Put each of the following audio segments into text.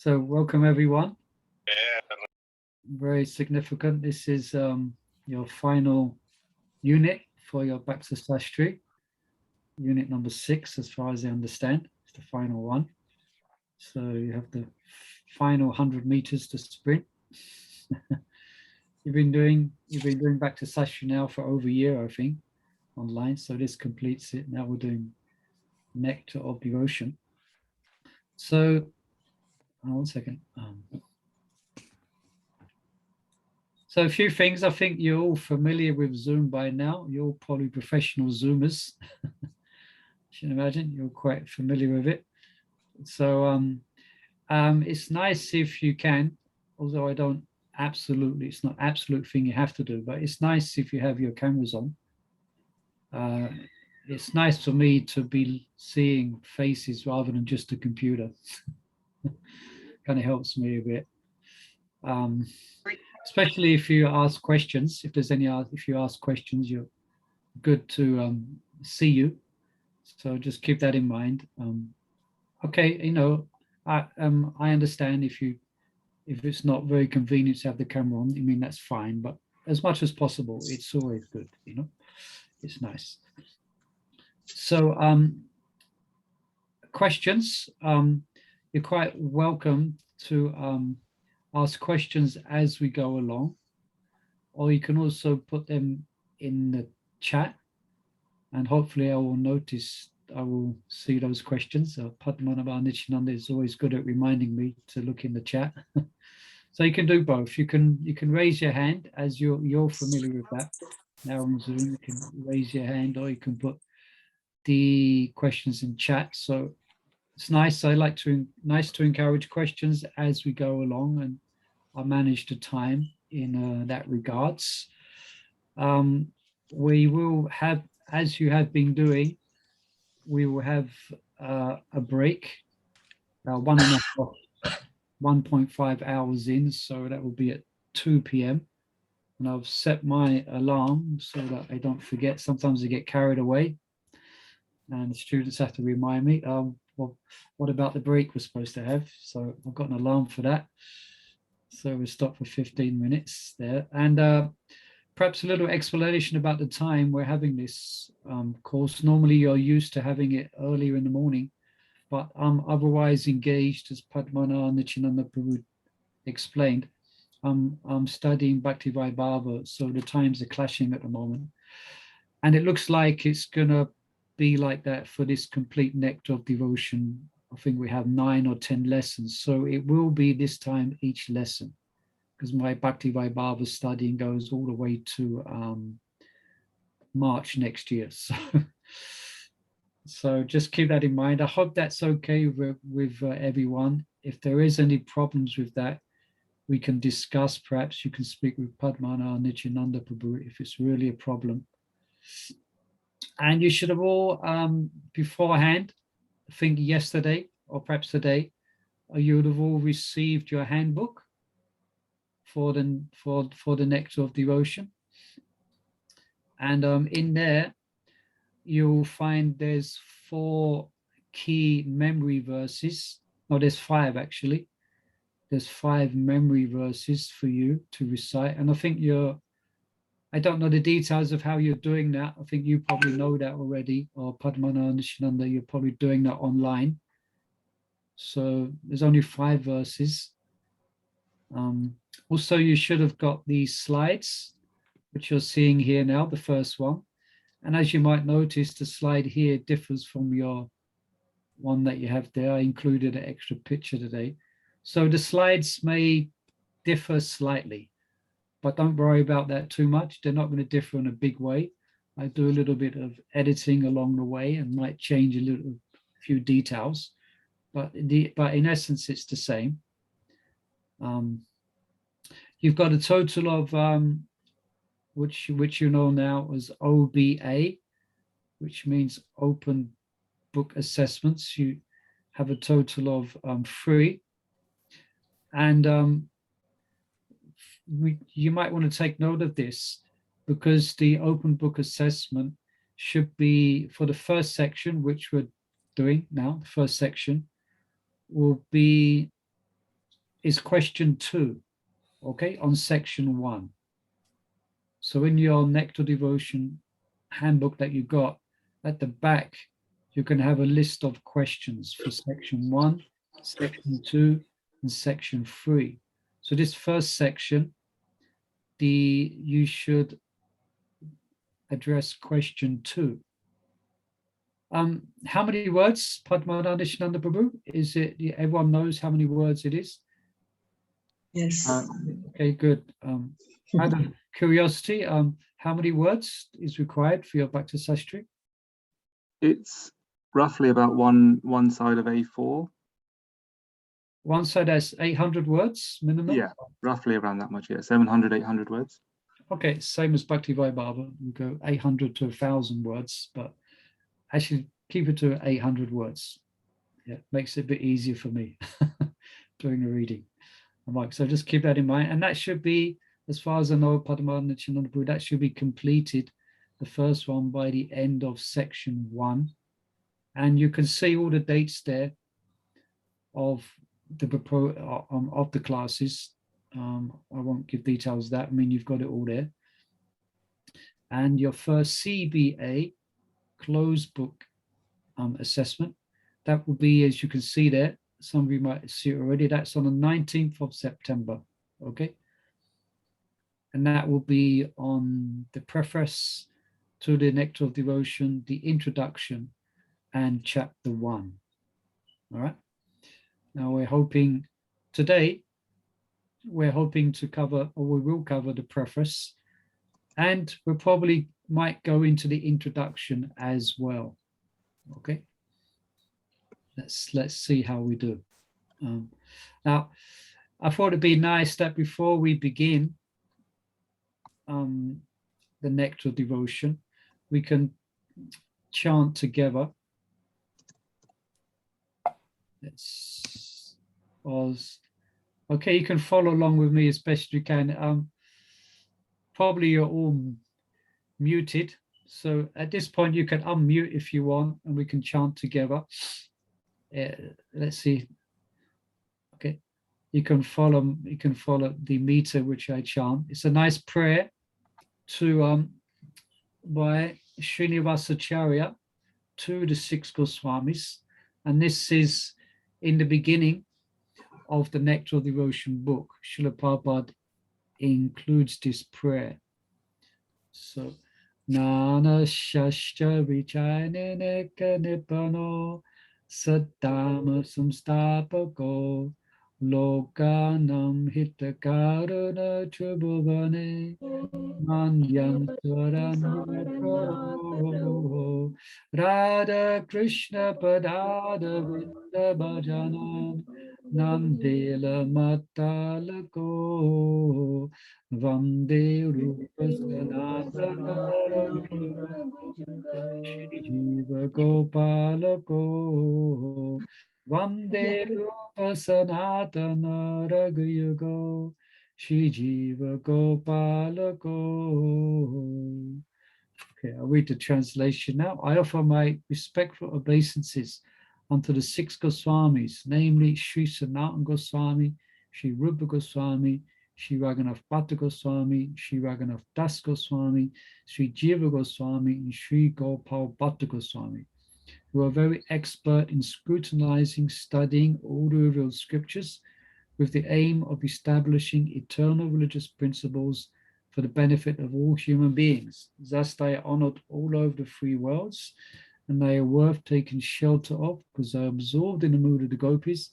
So welcome everyone. Yeah. Very significant. This is your final unit for your Bhakti Sastri, unit number 6, as far as I understand. It's the final one. So you have the final 100 meters to sprint. you've been doing Bhakti Sastri now for over a year, I think, online. So this completes it. Now we're doing Nectar of Devotion. So, 1 second. So a few things. I think you're all familiar with Zoom by now. You're all probably professional Zoomers. You should imagine you're quite familiar with it. So it's nice if you can, although it's not absolute thing you have to do, but it's nice if you have your cameras on. It's nice for me to be seeing faces rather than just a computer. Kind of helps me a bit. Especially if you ask questions. If you ask questions, you're good to see you. So just keep that in mind. Okay, I understand if it's not very convenient to have the camera on. I mean, that's fine, but as much as possible, it's always good. It's nice. So questions. You're quite welcome to ask questions as we go along, or you can also put them in the chat, and hopefully I will see those questions. Padmanabha Nityananda is always good at reminding me to look in the chat. So you can do both. You can raise your hand, as you're familiar with that. Now on Zoom, you can raise your hand, or you can put the questions in chat. So it's nice. Nice to encourage questions as we go along, and I manage the time in that regards. We will have, as you have been doing, we will have a break, 1.5 hours in, so that will be at 2 p.m. And I've set my alarm so that I don't forget. Sometimes I get carried away, and the students have to remind me, well, what about the break we're supposed to have? So I've got an alarm for that. So we stop for 15 minutes there. And perhaps a little explanation about the time we're having this course. Normally you're used to having it earlier in the morning, but I'm otherwise engaged, as Padmana Nityananda Prabhu explained. I'm studying Bhakti Vaibhava, so the times are clashing at the moment. And it looks like it's gonna be like that for this complete Nectar of Devotion. I think we have 9 or 10 lessons. So it will be this time each lesson, because my Bhakti Vaibhava studying goes all the way to March next year. So just keep that in mind. I hope that's okay with everyone. If there is any problems with that, we can discuss. Perhaps you can speak with Padmana Nityananda Prabhu if it's really a problem. And you should have all beforehand, I think yesterday or perhaps today, you would have all received your handbook for the Nectar of Devotion. And in there, you'll find there's 4 key memory verses. No, there's 5 actually. There's 5 memory verses for you to recite. And I think I don't know the details of how you're doing that. I think you probably know that already, or Padmana Nityananda, you're probably doing that online. So there's only 5 verses. Also, you should have got these slides, which you're seeing here now, the first one. And as you might notice, the slide here differs from your one that you have there. I included an extra picture today. So the slides may differ slightly, but don't worry about that too much. They're not going to differ in a big way. I do a little bit of editing along the way and might change a few details, but in essence, it's the same. You've got a total of which you know now as OBA, which means open book assessments. You have a total of 3, and you might want to take note of this, because the open book assessment should be for the first section, which we're doing now. The first section will be is question 2, okay, on section 1. So in your Nectar Devotion handbook that you got, at the back, you can have a list of questions for section 1, section 2, and section 3. So this first section, you should address question 2. How many words, Padmananda Shananda Prabhu? Is it, everyone knows how many words it is? Yes. Okay, good. Out of curiosity, how many words is required for your Bhakti Sastri? It's roughly about one side of A4. One side has 800 words minimum? Yeah, roughly around that much, yeah, 700, 800 words. Okay, same as Bhakti Vaibhava. We go 800 to 1,000 words, but actually keep it to 800 words. Yeah, makes it a bit easier for me during the reading. So just keep that in mind. And that should be, as far as I know, Padmananda Shananda Prabhu, that should be completed, the first one, by the end of section 1. And you can see all the dates there of the classes. I won't give details of that. I mean, you've got it all there. And your first CBA closed book assessment, that will be, as you can see there, some of you might see it already, that's on the 19th of September, okay? And that will be on the preface to the Nectar of Devotion, the introduction, and chapter 1, all right? Now we're hoping, today, we're hoping to cover, or we will cover, the preface, and we probably might go into the introduction as well, okay? Let's see how we do. Now, I thought it'd be nice that before we begin the Nectar Devotion, we can chant together. Let's pause. Okay, you can follow along with me as best you can. Probably you're all muted, so at this point you can unmute if you want, and we can chant together. Let's see. Okay, you can follow the meter which I chant. It's a nice prayer to by Srinivasacharya to the 6 Goswamis, and this is in the beginning of the Nectar of Devotion book. Srila Prabhupada includes this prayer. So, Nana Shastra Vichayane Nipano Saddama Samstapako Lokanam Hitakaruna Tribhuvane Mandyam Swaranyapro Radha Krishna Padada Vinda Bhajanam Nandela Matalako Vande Rupa Sanatana Jiva Gopalako Vande Rupa Sanatana Raghuyago Shri Jiva Gopalako. Okay, I'll read the translation now. I offer my respectful obeisances unto the 6 Goswamis, namely Sri Sanatana Goswami, Sri Rupa Goswami, Sri Raghunath Bhatta Goswami, Sri Raghunath Das Goswami, Sri Jiva Goswami, and Sri Gopal Bhatta Goswami, who are very expert in scrutinizing, studying all the revealed scriptures with the aim of establishing eternal religious principles for the benefit of all human beings. Thus they are honored all over the 3 worlds, and they are worth taking shelter of, because they are absorbed in the mood of the gopis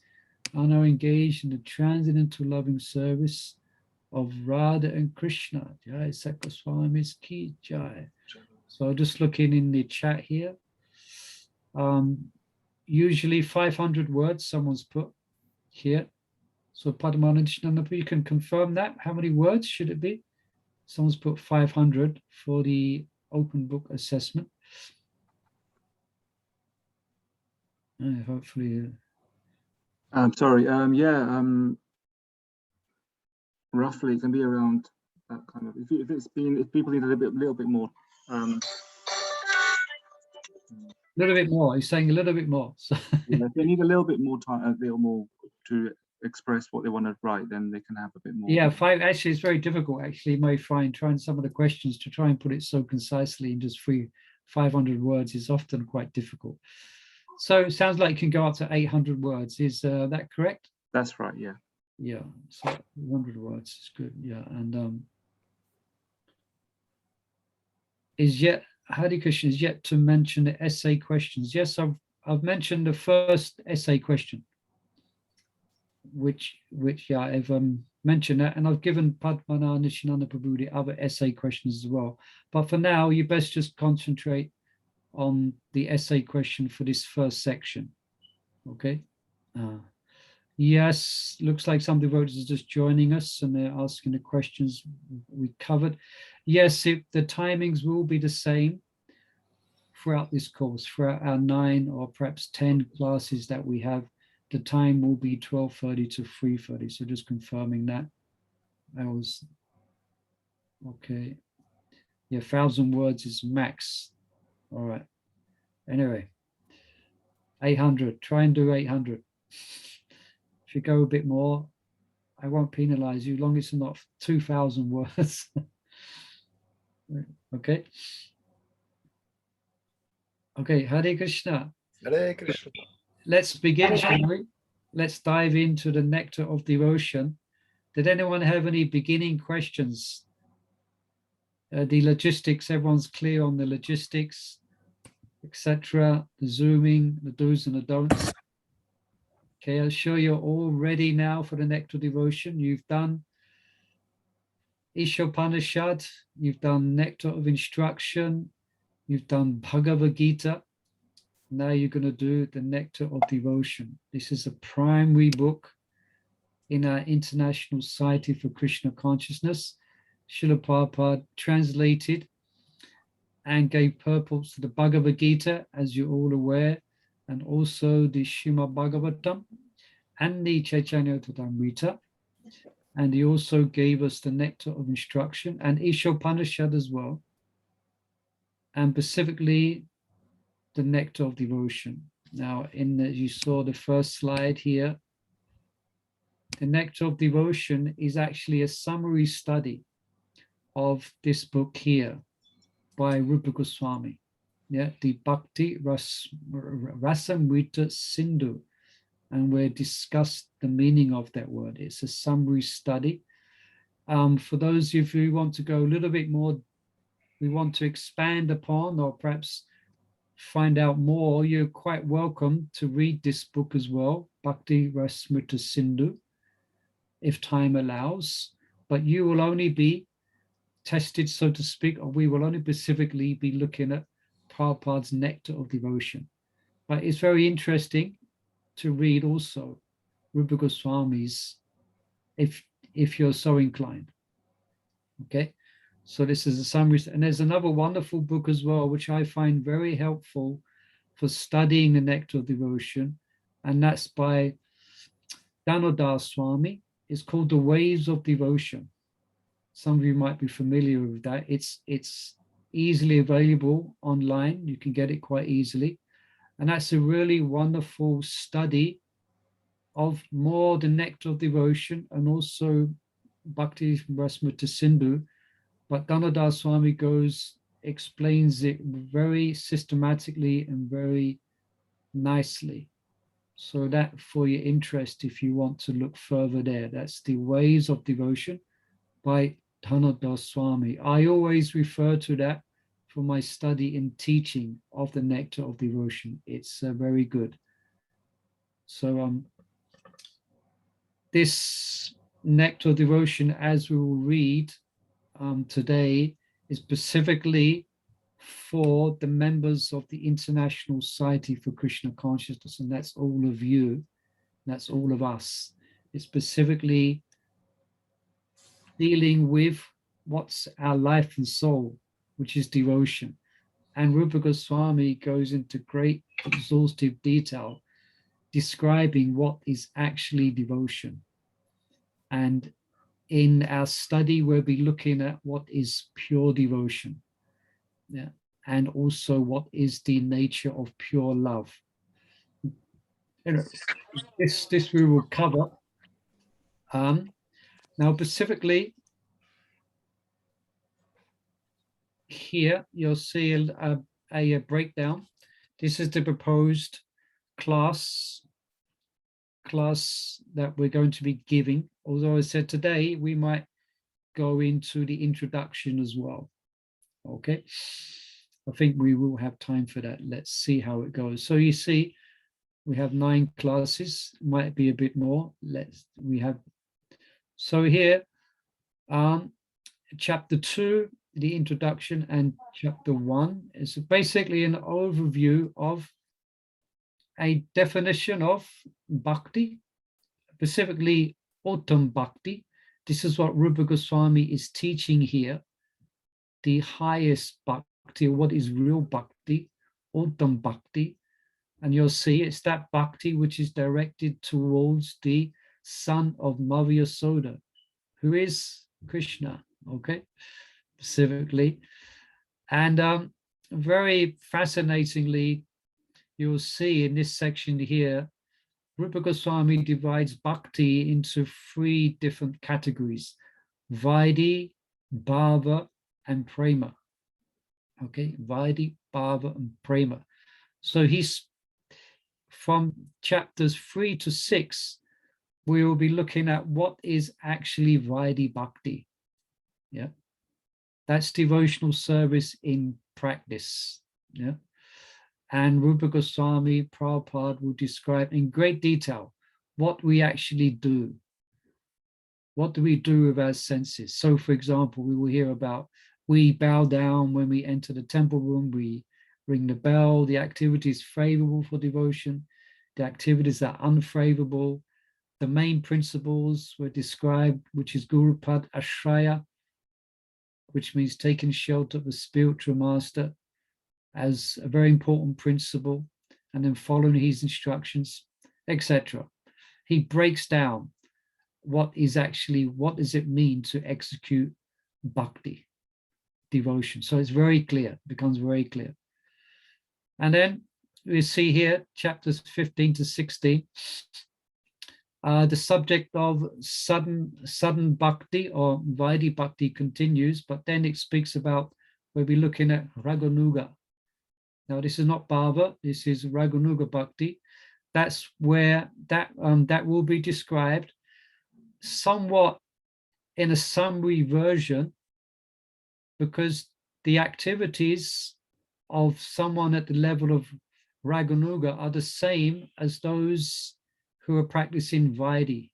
and are engaged in the transcendental loving service of Radha and Krishna. Jai Sat Goswamis ki jai. So just looking in the chat here, usually 500 words someone's put here. So Padmananda Shananda, you can confirm that. How many words should it be? Someone's put 500 for the open book assessment. Hopefully. Sorry. Yeah. Roughly, it can be around that kind of. If people need a little bit more. A little bit more. He's saying a little bit more. So yeah, they need a little bit more time, a little more to express what they want to write, then they can have a bit more. Yeah, actually, it's very difficult. Actually, you may find trying some of the questions to try and put it so concisely in just 500 words is often quite difficult. So it sounds like you can go up to 800 words. Is that correct? That's right. Yeah. Yeah, so 100 words is good. Yeah, and Hare Krishna is yet to mention the essay questions. Yes, I've mentioned the first essay question, which yeah, I've mentioned that, and I've given Padmana Nishananda Prabhu the other essay questions as well. But for now, you best just concentrate on the essay question for this first section. Okay. Yes, looks like some devotees are just joining us and they're asking the questions we covered. Yes, the timings will be the same throughout this course. Throughout our 9 or perhaps 10 classes that we have, the time will be 12:30 to 3:30. So just confirming that. That was okay. Yeah, 1,000 words is max. All right. Anyway, 800. Try and do 800. If you go a bit more, I won't penalize you, long as it's not 2,000 words. Okay. Okay, Hare Krishna. Hare Krishna. Let's begin, shall we? Let's dive into the nectar of devotion. Did anyone have any beginning questions? The logistics, everyone's clear on the logistics, etc. The zooming, the do's and the don'ts. Okay, I'm sure you're all ready now for the nectar devotion. You've done Ishopanishad, you've done nectar of instruction, you've done Bhagavad Gita. Now you're going to do the nectar of devotion. This is a primary book in our International Society for Krishna Consciousness. Srila Prabhupada translated and gave purpose to the Bhagavad Gita, as you're all aware, and also the Srimad Bhagavatam and the Chaitanya Charitamrita. And he also gave us the nectar of instruction and Ishopanishad as well, and specifically the nectar of devotion. Now, you saw the first slide here, the nectar of devotion is actually a summary study of this book here by Rupa Goswami. Yeah, the Bhakti Rasamrita Sindhu. And we discussed the meaning of that word. It's a summary study. For those of you who want to go a little bit more, we want to expand upon or perhaps find out more, you're quite welcome to read this book as well, Bhakti Rasamrita Sindhu, if time allows. But you will only be tested, so to speak, or we will only specifically be looking at Prabhupada's nectar of devotion. But it's very interesting to read also Rupa Goswami's, if you're so inclined. Okay, so this is a summary, and there's another wonderful book as well, which I find very helpful for studying the nectar of devotion, and that's by Damodar Swami. It's called The Waves of Devotion. Some of you might be familiar with that. It's easily available online. You can get it quite easily. And that's a really wonderful study of more the nectar of devotion and also Bhakti Rasamrita Sindhu. But Damodar Swami explains it very systematically and very nicely. So that for your interest, if you want to look further there, that's The Ways of Devotion by Damodar Swami. I always refer to that for my study and teaching of the nectar of devotion. It's very good. So this nectar of devotion, as we will read today, is specifically for the members of the International Society for Krishna Consciousness, and that's all of you, that's all of us. It's specifically dealing with what's our life and soul, which is devotion. And Rupa Goswami goes into great exhaustive detail describing what is actually devotion. And in our study, we'll be looking at what is pure devotion. Yeah. And also what is the nature of pure love. You know, this we will cover Now, specifically here, you'll see a breakdown. This is the proposed class that we're going to be giving. Although I said today, we might go into the introduction as well. Okay, I think we will have time for that. Let's see how it goes. So you see, we have 9 classes, might be a bit more. So here, chapter 2, the introduction, and chapter 1 is basically an overview of a definition of Bhakti, specifically Uttam Bhakti. This is what Rupa Goswami is teaching here, the highest Bhakti, what is real Bhakti, Uttam Bhakti. And you'll see it's that Bhakti which is directed towards the son of Mother Yasoda, who is Krishna, okay, specifically. And very fascinatingly, you'll see in this section here, Rupa Goswami divides Bhakti into 3 different categories: Vaidhi, Bhava, and Prema. Okay, Vaidhi, Bhava, and Prema. So he's from chapters 3 to 6, we will be looking at what is actually Vaidhi Bhakti. Yeah, that's devotional service in practice. Yeah, and Rupa Goswami Prabhupada will describe in great detail what we actually do. What do we do with our senses? So, for example, we will hear about we bow down when we enter the temple room, we ring the bell, the activities favorable for devotion, the activities that are unfavorable. The main principles were described, which is Gurupad Ashraya, which means taking shelter of a spiritual master, as a very important principle, and then following his instructions, etc. He breaks down what does it mean to execute bhakti, devotion. So it's very clear, becomes very clear. And then we see here, chapters 15 to 16, the subject of sudden bhakti or Vaidhi Bhakti continues, but then it speaks about, we'll be looking at Raganuga. Now, this is not Bhava, this is Raganuga Bhakti. That's where that will be described somewhat in a summary version, because the activities of someone at the level of Raganuga are the same as those who are practicing Vaidhi,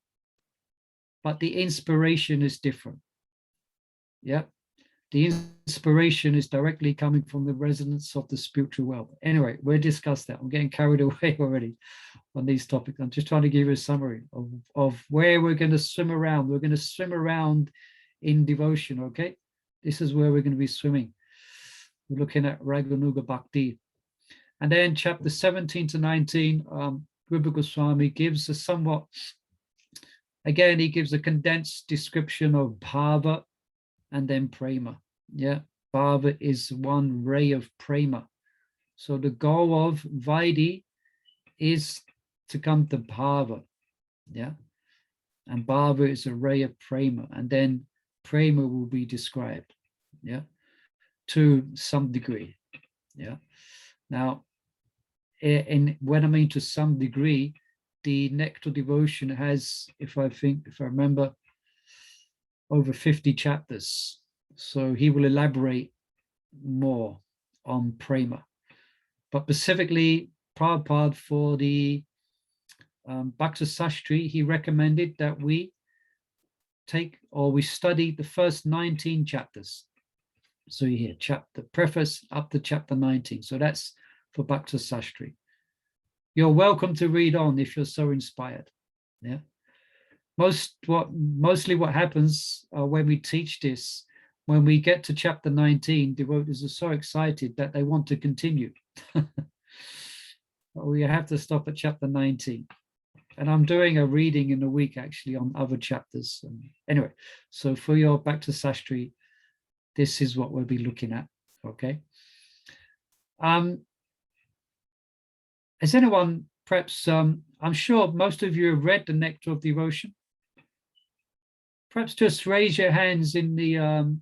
but the inspiration is different. Yeah, the inspiration is directly coming from the resonance of the spiritual world. Anyway, we'll discuss that. I'm getting carried away already on these topics. I'm just trying to give you a summary of where we're going to swim around. We're going to swim around in devotion, okay? This is where we're going to be swimming. We're looking at Raganuga Bhakti. And then chapter 17 to 19, Rupa Goswami gives a somewhat, again, he gives a condensed description of Bhava and then Prema. Yeah, Bhava is one ray of Prema. So the goal of Vaidhi is to come to Bhava. Yeah, and Bhava is a ray of Prema, and then Prema will be described. Yeah, to some degree. Yeah. Now, when I mean to some degree, the Nectar devotion has, if I remember, over 50 chapters. So he will elaborate more on Prema. But specifically, Prabhupada, for the Bhakti Sastri, he recommended that we study the first 19 chapters. So you hear chapter preface up to chapter 19. So that's for Bhakti Sastri. You're welcome to read on if you're so inspired. Yeah. Mostly what happens when we teach this, when we get to chapter 19, devotees are so excited that they want to continue. We have to stop at chapter 19. And I'm doing a reading in a week actually on other chapters. Anyway, so for your Bhakti Sastri, this is what we'll be looking at. Okay. Has anyone perhaps, I'm sure most of you have read the Nectar of Devotion. perhaps just raise your hands in the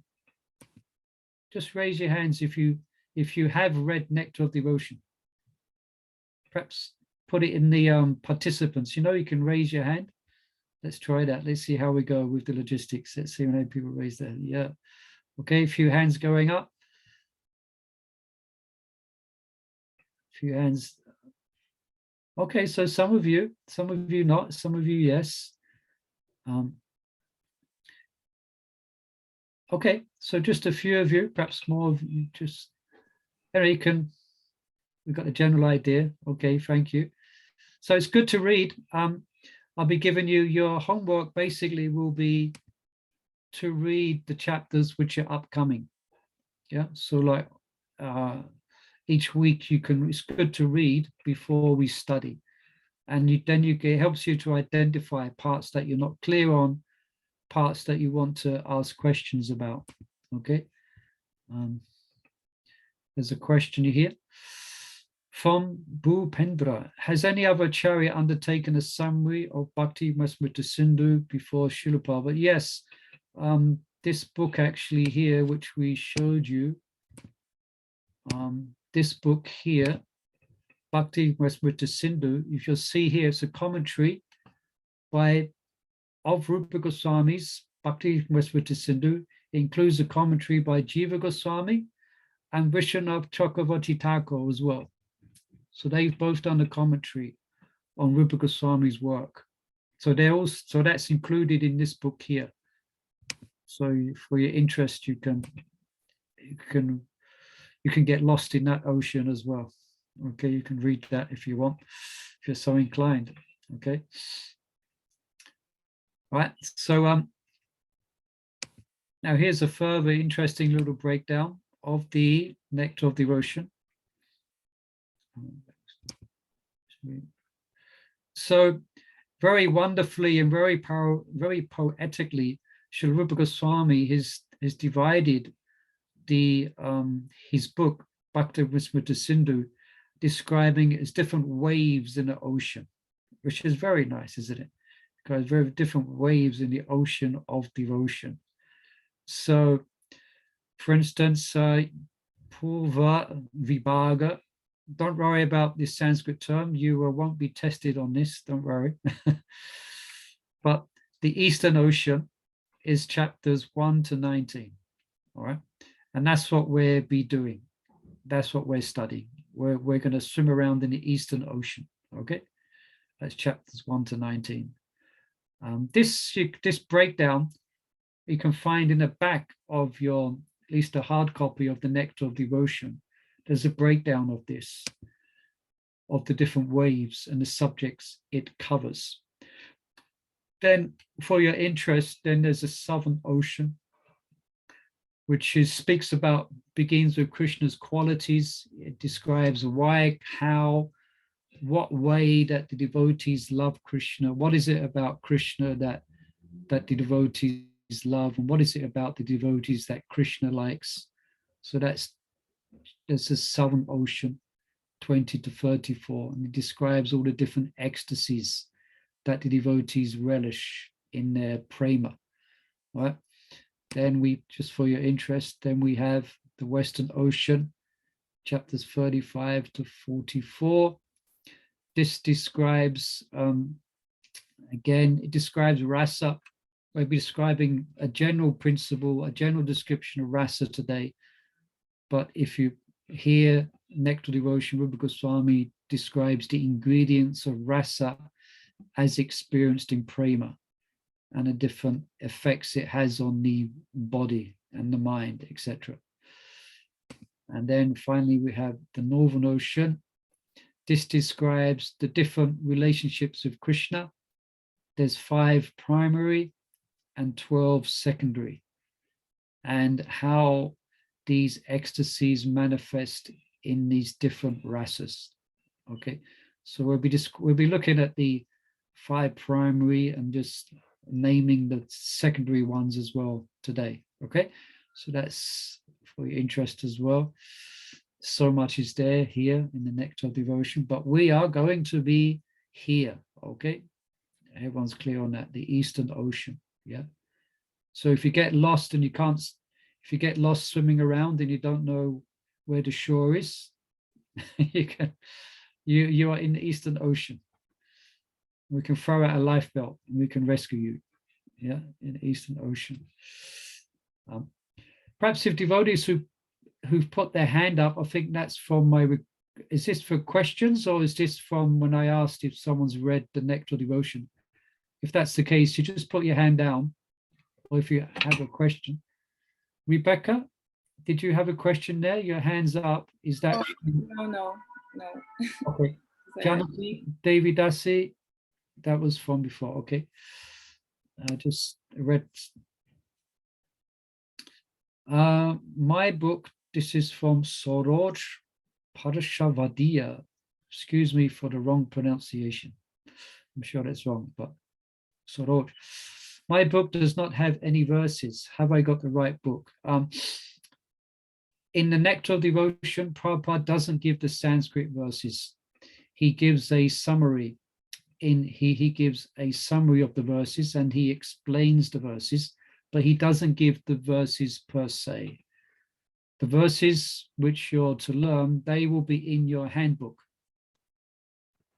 just raise your hands if you have read Nectar of Devotion. Perhaps put it in the participants. You know, you can raise your hand. Let's try that. Let's see how we go with the logistics. Let's see how many people raise their hand. Yeah. Okay, a few hands going up. A few hands. Okay, so some of you not, some of you yes. Okay, so just a few of you, perhaps more of you, just, you can, we've got a general idea. Okay, thank you. So it's good to read. I'll be giving you your homework, basically will be to read the chapters which are upcoming. Yeah, so like each week it's good to read before we study. And it helps you to identify parts that you're not clear on, parts that you want to ask questions about. Okay. There's a question here from Bhupendra. Has any other Acharya undertaken a summary of Bhakti Smriti Sindhu before Srila Prabhupada? Yes. This book actually here, which we showed you, this book here, Bhakti Smriti Sindhu, if you'll see here, it's a commentary of Rupa Goswami's Bhakti Smriti Sindhu. It includes a commentary by Jiva Goswami and Vishwanath Chakravarti Thakur as well. So they've both done a commentary on Rupa Goswami's work. So that's included in this book here. So for your interest, you can get lost in that ocean as well. Okay, you can read that if you want, if you're so inclined. Okay. Right. So now here's a further interesting little breakdown of the Nectar of Devotion. So very wonderfully and very poetically, Srila Rupa Goswami has divided his book Bhakti Smriti Sindhu, describing it as different waves in the ocean, which is very nice, isn't it? Because very different waves in the ocean of devotion. So, for instance, Purva Vibhaga. Don't worry about this Sanskrit term. You won't be tested on this. Don't worry. But the Eastern Ocean is chapters 1 to 19. All right, and that's what we'll be doing. That's what we're studying. We're going to swim around in the Eastern Ocean. Okay, that's chapters 1 to 19. This breakdown you can find in the back of your, at least a hard copy of the Nectar of Devotion. There's a breakdown of this, of the different waves and the subjects it covers. Then, for your interest, then there's a Southern Ocean, which begins with Krishna's qualities. It describes why, how, what way that the devotees love Krishna. What is it about Krishna that the devotees love, and what is it about the devotees that Krishna likes? So there's a Southern Ocean, 20 to 34, and it describes all the different ecstasies that the devotees relish in their prema. Right? Then just for your interest, then we have the Western Ocean, chapters 35 to 44. This describes, again, it describes rasa. We'll be describing a general principle, a general description of rasa today. But if you hear Nectar Devotion, Rupa Goswami describes the ingredients of rasa as experienced in prema and the different effects it has on the body and the mind, etc. And then finally, we have the Northern Ocean. This describes the different relationships of Krishna. There's 5 primary and 12 secondary, and how these ecstasies manifest in these different rasas. Okay, so we'll be looking at the 5 primary and just naming the secondary ones as well today. Okay, so that's for your interest as well. So much is here in the Nectar of Devotion, but we are going to be here. Okay, everyone's clear on that, the Eastern Ocean. Yeah, So if you get lost and you can't, if you get lost swimming around and you don't know where the shore is, you are in the Eastern Ocean. We can throw out a life belt and we can rescue you. Yeah, in the Eastern Ocean. Perhaps if devotees who've put their hand up, I think that's from my. Is this for questions or is this from when I asked if someone's read the Nectar Devotion? If that's the case, you just put your hand down, or if you have a question. Rebecca, did you have a question there? Your hand's up. Is that? No. Okay. Janaki, David Dasi, that was from before. Okay. I just read. My book, this is from Soroj Parashavadia. Excuse me for the wrong pronunciation. I'm sure that's wrong, but Soroj. My book does not have any verses. Have I got the right book? In the Nectar of Devotion, Prabhupada doesn't give the Sanskrit verses. He gives a summary. He gives a summary of the verses and he explains the verses, but he doesn't give the verses per se. The verses which you're to learn, they will be in your handbook.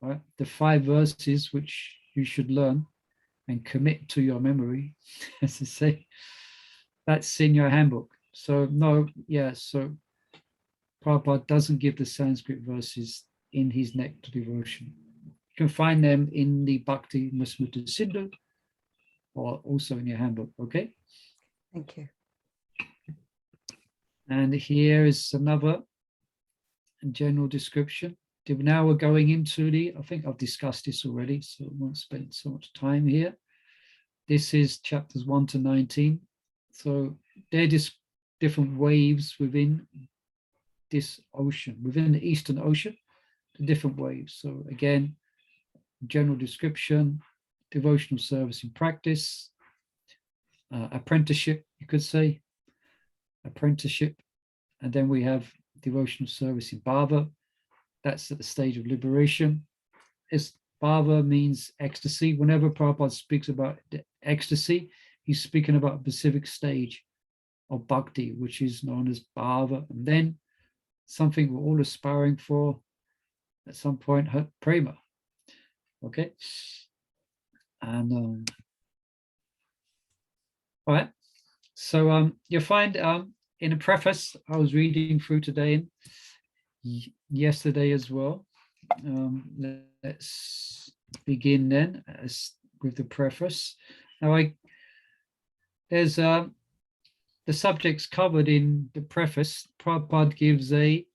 Right? The 5 verses which you should learn and commit to your memory, as I say, that's in your handbook. So no, yeah, so Prabhupada doesn't give the Sanskrit verses in his Nectar Devotion. You can find them in the Bhakti Masmrita Sindhu or also in your handbook, okay? Thank you. And here is another general description. Now we're going into I think I've discussed this already, so I won't spend so much time here. This is chapters 1 to 19. So they're just different waves within this ocean, within the Eastern Ocean, the different waves. So again, general description, devotional service in practice, apprenticeship, you could say, apprenticeship. And then we have devotional service in bhava. That's at the stage of liberation. Bhava means ecstasy. Whenever Prabhupada speaks about ecstasy, he's speaking about a specific stage of bhakti, which is known as bhava. And then something we're all aspiring for at some point, prema. Okay. And all right. So you'll find in a preface I was reading through today and yesterday as well. Let's begin then with the preface. Now there's the subjects covered in the preface. Prabhupada gives a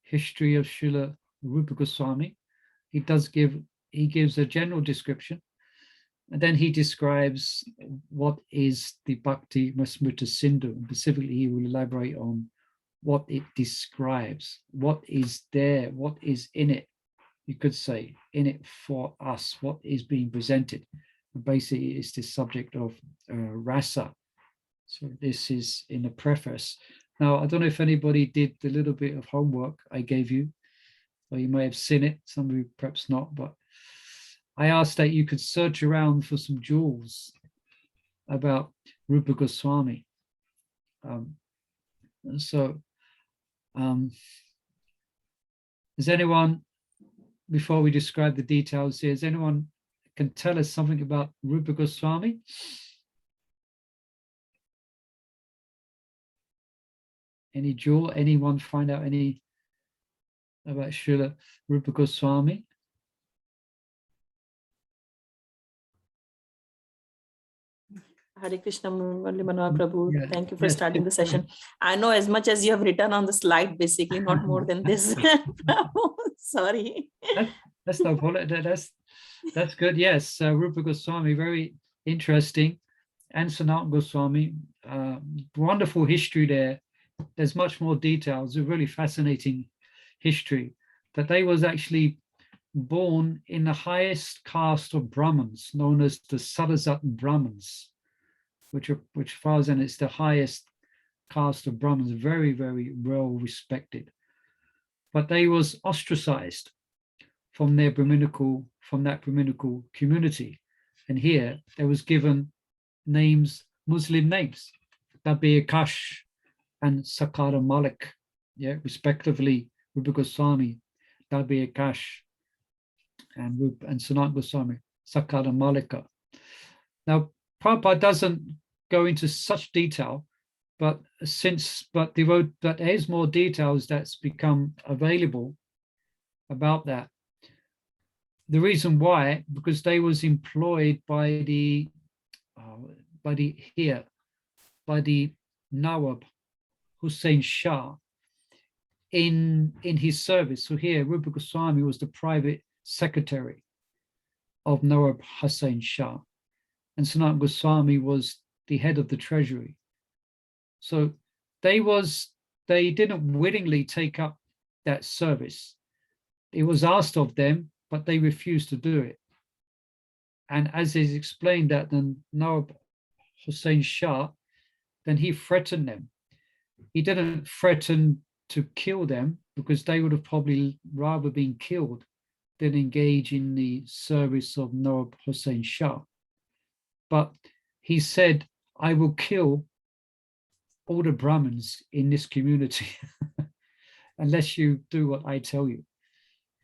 history of Srila Rupa Goswami. He gives a general description, and then he describes what is the Bhakti Masmrita Sindhu. And specifically, he will elaborate on what it describes, what is there, what is in it, you could say, in it for us, what is being presented. And basically, it's the subject of rasa. So this is in the preface. Now, I don't know if anybody did the little bit of homework I gave you, or you may have seen it, some of you perhaps not, but I asked that you could search around for some jewels about Rupa Goswami. Is anyone, before we describe the details here, is anyone can tell us something about Rupa Goswami? Any jewel? Anyone find out any about Srila Rupa Goswami? Hare Krishna, Murli Manohar Prabhu. Yeah, Thank you for yes, starting the yes. session. I know as much as you have written on the slide, basically, not more than this. Sorry. That's no problem. That's good. Yes, Rupa Goswami, very interesting. And Sanatana Goswami, wonderful history there. There's much more details. A really fascinating history that they was actually born in the highest caste of Brahmins, known as the Sadhasat Brahmins, which falls in, it's the highest caste of Brahmins, very, very well respected. But they was ostracized from that Brahminical community. And here they was given names Muslim names, Dabi Akash and Sakara Malik, yeah, respectively, Rupa Goswami, Dabi Akash, and Sanat Goswami, Sakara Malika. Now, Prabhupada doesn't go into such detail, but there is more details that's become available about that. The reason why, because they was employed by the Nawab Hussain Shah in his service. So here, Rupa Goswami was the private secretary of Nawab Hussain Shah, and Sanat Goswami was the head of the treasury. So they didn't willingly take up that service. It was asked of them, but they refused to do it. And as is explained that the Nawab Hussain Shah, then he threatened them. He didn't threaten to kill them, because they would have probably rather been killed than engage in the service of Nawab Hussain Shah. But he said, I will kill all the Brahmins in this community unless you do what I tell you.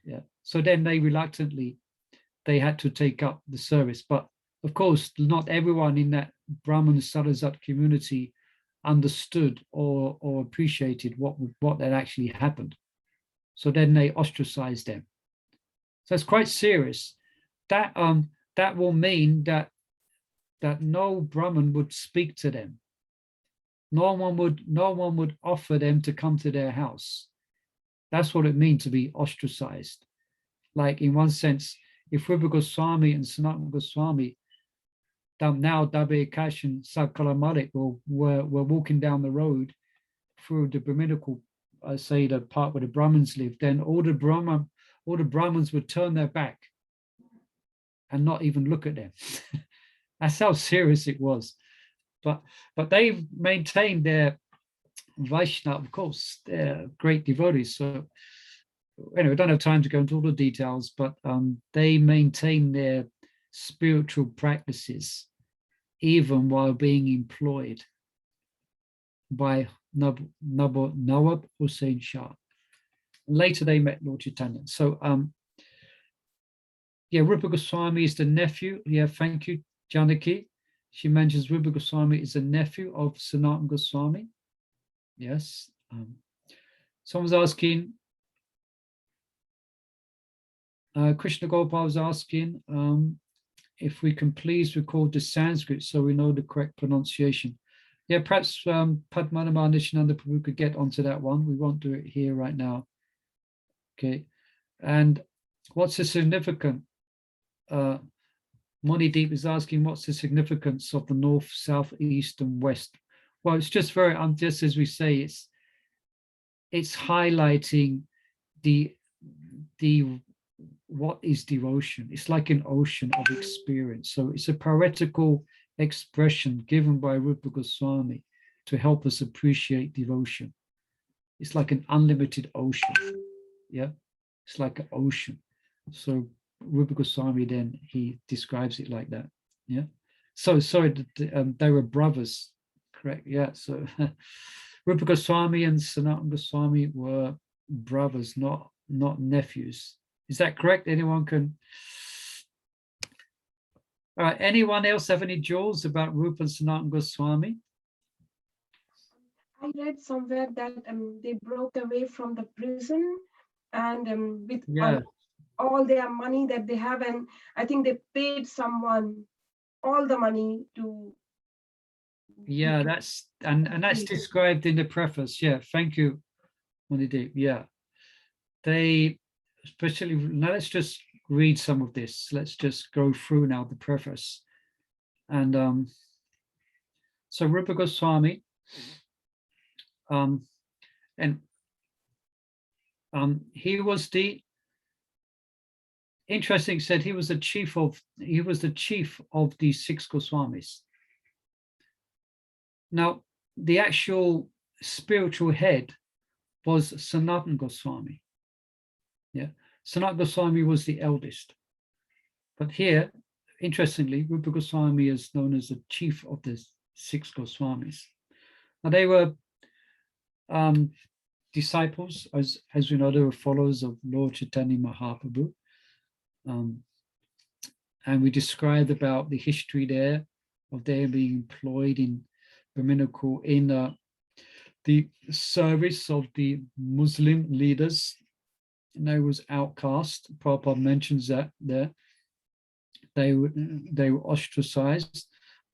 Yeah. So then they had to take up the service. But of course, not everyone in that Brahmin Sarazat community understood or appreciated what had actually happened. So then they ostracized them. So it's quite serious. That will mean that no Brahmin would speak to them. No one would offer them to come to their house. That's what it means to be ostracized. Like, in one sense, if Rupa Goswami and Sanatana Goswami, now Dabe Akash and Sakala Malik were walking down the road through the Brahminical, say the part where the Brahmins live, then all the Brahmins would turn their back and not even look at them. That's how serious it was. But they maintained their Vaishnava, of course, they're great devotees. So anyway, I don't have time to go into all the details, but they maintain their spiritual practices even while being employed by Nawab Hussain Shah. Later they met Lord Chaitanya. So yeah, Rupa Goswami is the nephew. Yeah, thank you, Janaki. She mentions Rupa Goswami is a nephew of Sanatana Goswami. Yes. Someone's asking, Krishna Gopal was asking if we can please record the Sanskrit so we know the correct pronunciation. Yeah, perhaps Padmanabha Nishananda Prabhu could get onto that one. We won't do it here right now. Okay. And what's the significance? Monideep is asking, what's the significance of the north, south, east, and west? Well, it's just very, just as we say, it's highlighting the what is devotion. It's like an ocean of experience. So it's a poetical expression given by Rupa Goswami to help us appreciate devotion. It's like an unlimited ocean. Yeah, it's like an ocean. So Rupa Goswami, then he describes it like that. Yeah. So sorry, they were brothers, correct? Yeah. So Rupa Goswami and Sanatana Goswami were brothers, not nephews. Is that correct? Anyone can? All right. Anyone else have any jewels about Rupa and Sanatana Goswami? I read somewhere that they broke away from the prison and with all their money that they have, and I think they paid someone all the money to. Yeah, that's that's described in the preface. Yeah, thank you, Monideep. Yeah, they especially now. Let's just read some of this. Let's just go through now the preface, and so Rupa Goswami, he was the interesting. Said he was the chief of the 6 Goswamis. Now, the actual spiritual head was Sanatana Goswami. Yeah, Sanatana Goswami was the eldest. But here, interestingly, Rupa Goswami is known as the chief of the 6 Goswamis. Now they were disciples, as we know, they were followers of Lord Chaitanya Mahaprabhu. And we described about the history there of their being employed in Brahminical in the service of the Muslim leaders. And they was outcast. Prabhupada mentions that there. They were ostracized.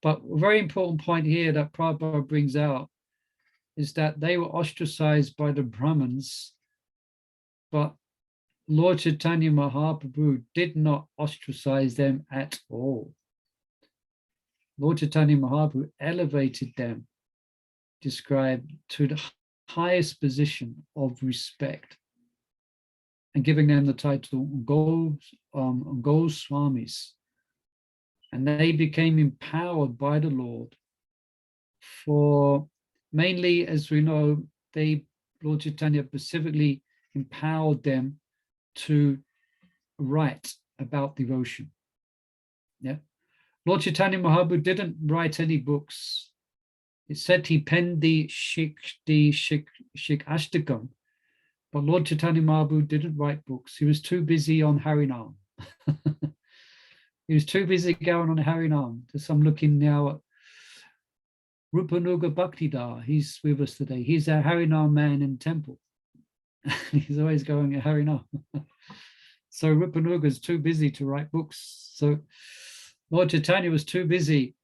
But a very important point here that Prabhupada brings out is that they were ostracized by the Brahmins, but Lord Chaitanya Mahaprabhu did not ostracize them at all. Lord Chaitanya Mahaprabhu elevated them, described to the highest position of respect, and giving them the title Goswamis. And they became empowered by the Lord for mainly, as we know, Lord Chaitanya specifically empowered them to write about devotion. Yeah, Lord Chaitanya Mahaprabhu didn't write any books. It said he penned the Ashtakam, but Lord Chaitanya Mahaprabhu didn't write books. He was too busy on Harinam. He was too busy going on Harinam. Just I'm looking now at Rupanuga Bhaktidar. He's with us today. He's a Harinam man in temple. He's always going at Harinam. So Rupanuga is too busy to write books. So Lord Chaitanya was too busy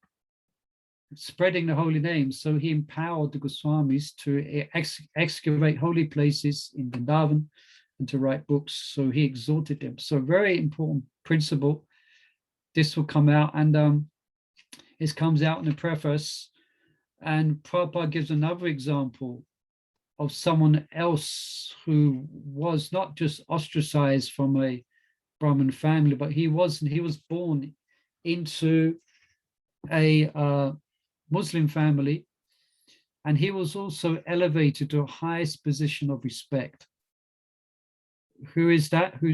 spreading the holy name. So he empowered the Goswamis to excavate holy places in Vrindavan and to write books. So he exhorted them. So very important principle. This will come out, and this comes out in the preface. And Prabhupada gives another example of someone else who was not just ostracized from a Brahmin family, but he was born into a Muslim family, and he was also elevated to a highest position of respect. Who is that? Who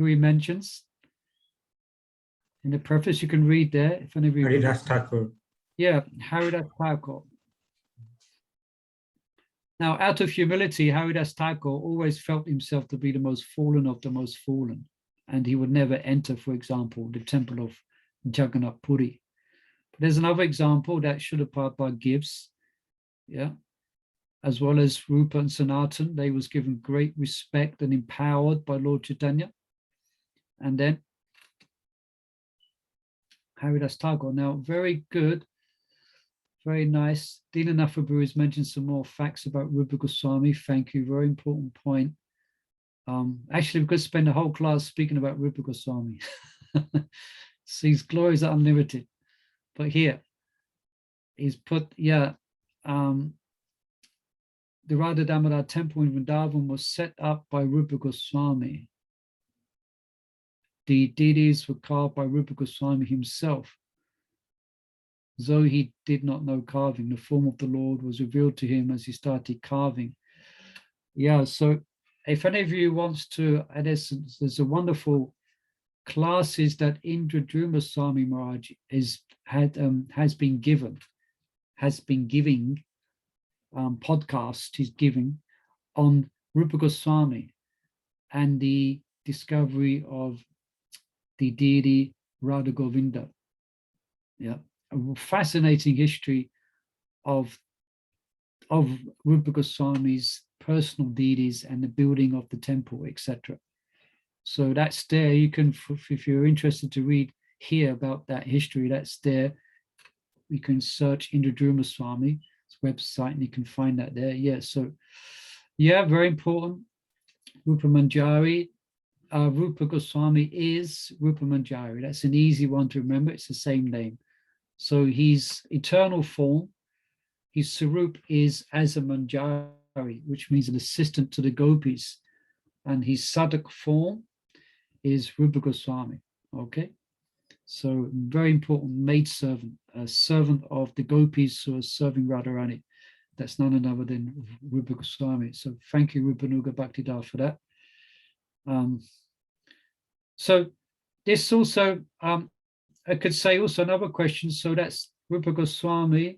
he mentions? In the preface, you can read there. If any of you Haridas Thakur. Yeah, Haridas Thakur. Now, out of humility, Haridas Thakur always felt himself to be the most fallen of the most fallen, and he would never enter, for example, the temple of Jagannath Puri. But there's another example that Srila Prabhupada gives, yeah, as well as Rupa and Sanatan. They was given great respect and empowered by Lord Chaitanya. And then Haridas Thakur. Now, very good, very nice. Dinanath Prabhu has mentioned some more facts about Rupa Goswami. Thank you, very important point. Actually, we could spend a whole class speaking about Rupa Goswami. So his glories are unlimited. But here, he's put, yeah, the Radha Damodar temple in Vrindavan was set up by Rupa Goswami. The deities were carved by Rupa Goswami himself. Though he did not know carving, the form of the Lord was revealed to him as he started carving. Yeah, so if any of you wants to, in essence, there's a wonderful classes that Indra Swami Maharaj has been giving podcast he's giving on Rupa Goswami and the discovery of the deity Radha Govinda. Yeah, a fascinating history of Rupa Goswami's personal deities and the building of the temple, etc. So that's there. You can, if you're interested to read here about that history, that's there. You can search Indra Swami's website and you can find that there. Yeah, so yeah, very important. Rupa Manjari. Rupa Goswami is Rupa Manjari. That's an easy one to remember. It's the same name. So his eternal form, his Sarup is as a Manjari, which means an assistant to the gopis. And his Sadak form is Rupa Goswami. Okay. So very important maidservant, a servant of the gopis who are serving Radharani. That's none other than Rupa Goswami. So thank you, Rupanuga Bhaktidar, for that. So this also, I could say also another question. So that's Rupa Goswami,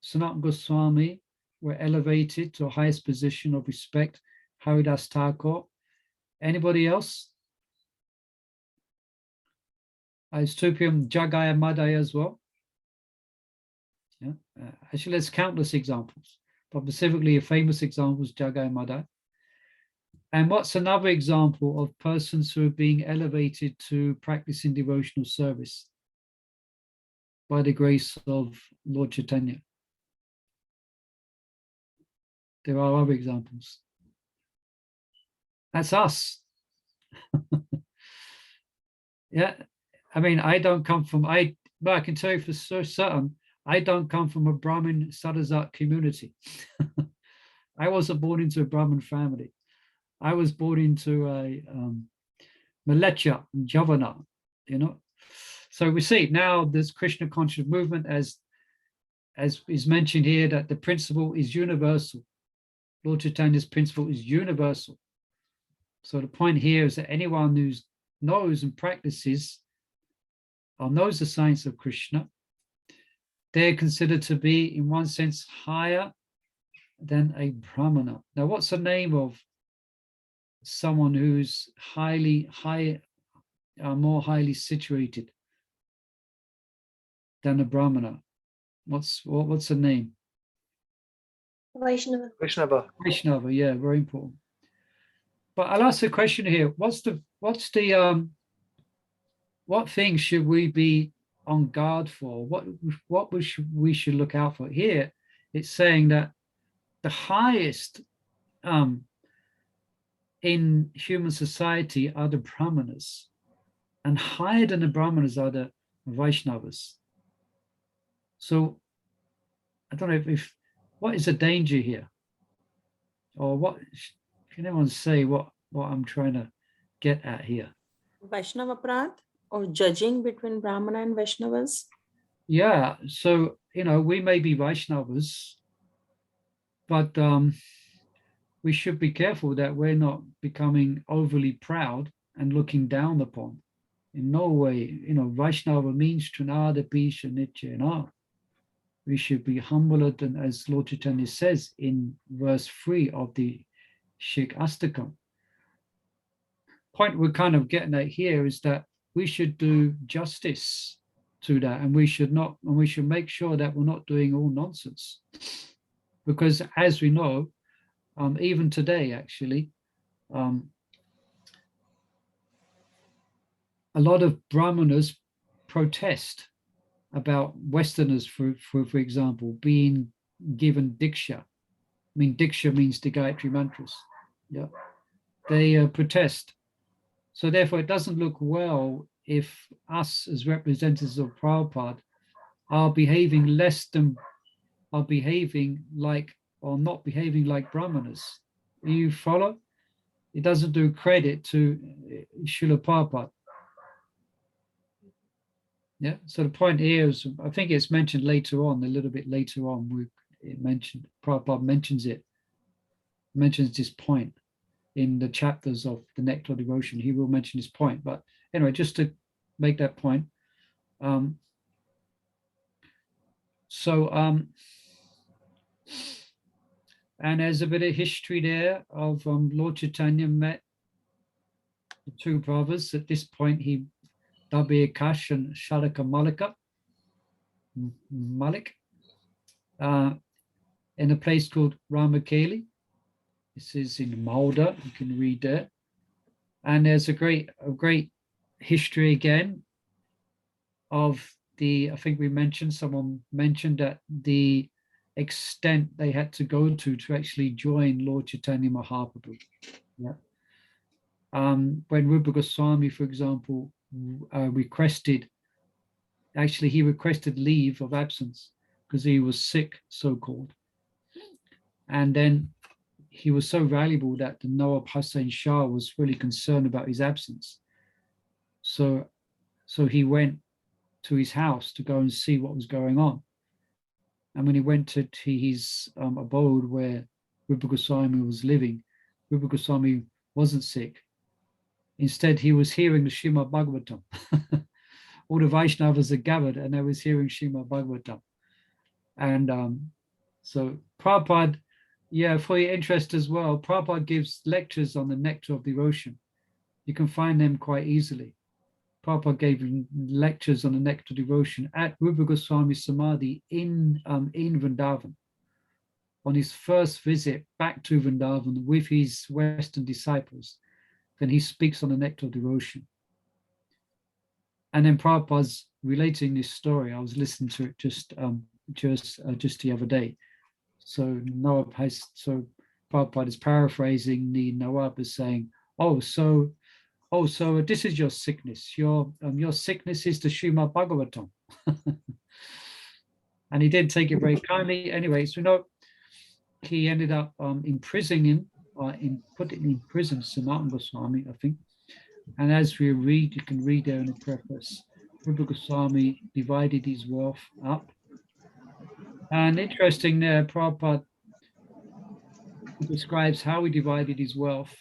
Sanat Goswami were elevated to the highest position of respect. Haridas Thakur. Anybody else? It's 2 p.m. Jagaya Madaya as well. Yeah. Actually, there's countless examples, but specifically a famous example is Jagaya Madaya. And what's another example of persons who are being elevated to practicing devotional service by the grace of Lord Chaitanya? There are other examples. That's us. Yeah, I mean, I don't come from, but I can tell you for certain, I don't come from a Brahmin Sadhazat community. I wasn't born into a Brahmin family. I was born into a Malecha, Javana, you know. So we see now this Krishna conscious movement, as is mentioned here, that the principle is universal. Lord Chaitanya's principle is universal. So the point here is that anyone who knows and practices or knows the science of Krishna, they're considered to be, in one sense, higher than a Brahmana. Now, what's the name of someone who's more highly situated than a Brahmana? What's the name? Vaishnava. Vaishnava, yeah, very important. But I'll ask a question here. What things should we be on guard for? What we should look out for? Here, it's saying that the highest in human society are the Brahmanas, and higher than the Brahmanas are the Vaishnavas. So I don't know if what is the danger here, or what? Can anyone say what I'm trying to get at here? Vaishnava Prad, or judging between Brahmana and Vaishnavas? Yeah, so we may be Vaishnavas, but we should be careful that we're not becoming overly proud and looking down upon. In no way, Vaishnava means Trinada Pisha Nitya. We should be humble, and as Lord Chaitanya says in verse 3 of the Shik Astakam. Point we're kind of getting at here is that we should do justice to that, and we should make sure that we're not doing all nonsense. Because as we know, even today, actually, a lot of Brahmanas protest about Westerners, for example, being given Diksha. I mean, Diksha means the Gayatri mantras. Yeah, they protest. So therefore, it doesn't look well if us as representatives of Prabhupada are behaving not behaving like Brahmanas. You follow? It doesn't do credit to Srila Prabhupada. Yeah. So the point here is, I think it's mentioned later on, a little bit later on. Prabhupada mentions this point in the chapters of the Nectar devotion. He will mention this point. But anyway, just to make that point. And there's a bit of history there of Lord Chaitanya met the two brothers. At this point, he Dabi Akash and Sharaka Malik in a place called Ramakeli. This is in Malda, you can read there. And there's a great history again of I think someone mentioned that the extent they had to go to actually join Lord Chaitanya Mahaprabhu. Yeah. When Rupa Goswami, for example, requested leave of absence because he was sick, so-called. And then he was so valuable that the Nawab Hussain Shah was really concerned about his absence. So he went to his house to go and see what was going on. And when he went to his abode where Rupa Goswami was living, Rupa Goswami wasn't sick. Instead, he was hearing the Srimad Bhagavatam. All the Vaishnavas are gathered and they was hearing Srimad Bhagavatam. And so Prabhupada, yeah, for your interest as well, Prabhupada gives lectures on the nectar of devotion. You can find them quite easily. Prabhupada gave lectures on the nectar of devotion at Rupa Goswami Samadhi in Vrindavan on his first visit back to Vrindavan with his Western disciples. Then he speaks on the nectar of devotion. And then Prabhupada's relating this story. I was listening to it just the other day. So Prabhupada is paraphrasing the Nawab as saying, so this is your sickness. Your sickness is the Srimad Bhagavatam. And he did take it very kindly. Anyway, so he ended up imprisoning him, putting in prison, Sanatana Goswami, I think. And as we read, you can read there in the preface, Rupa Goswami divided his wealth up. And interesting there, Prabhupada describes how he divided his wealth.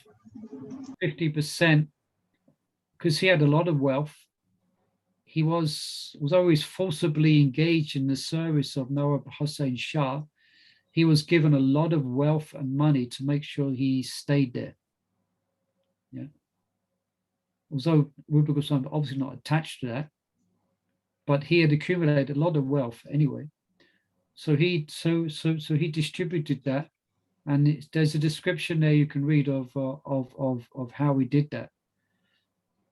50%, because he had a lot of wealth. He was always forcibly engaged in the service of Nawab Hussain Shah. He was given a lot of wealth and money to make sure he stayed there. Yeah. Although Rupa Goswami obviously not attached to that, but he had accumulated a lot of wealth anyway. So he distributed that, and there's a description there you can read of how he did that.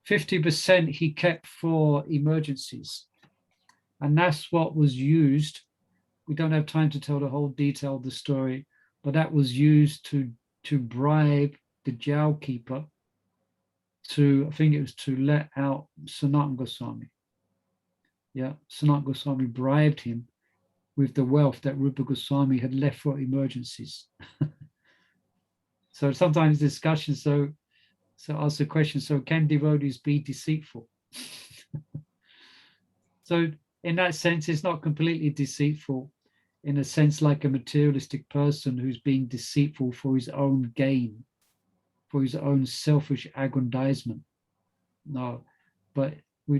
50% he kept for emergencies, and that's what was used. We don't have time to tell the whole detail of the story, but that was used to bribe the jail keeper to, I think it was to let out Sanatana Goswami. Yeah, Sanatana Goswami bribed him with the wealth that Rupa Goswami had left for emergencies. So sometimes discussions, so ask the question, so can devotees be deceitful? So in that sense, it's not completely deceitful, in a sense like a materialistic person who's being deceitful for his own gain, for his own selfish aggrandizement. No, but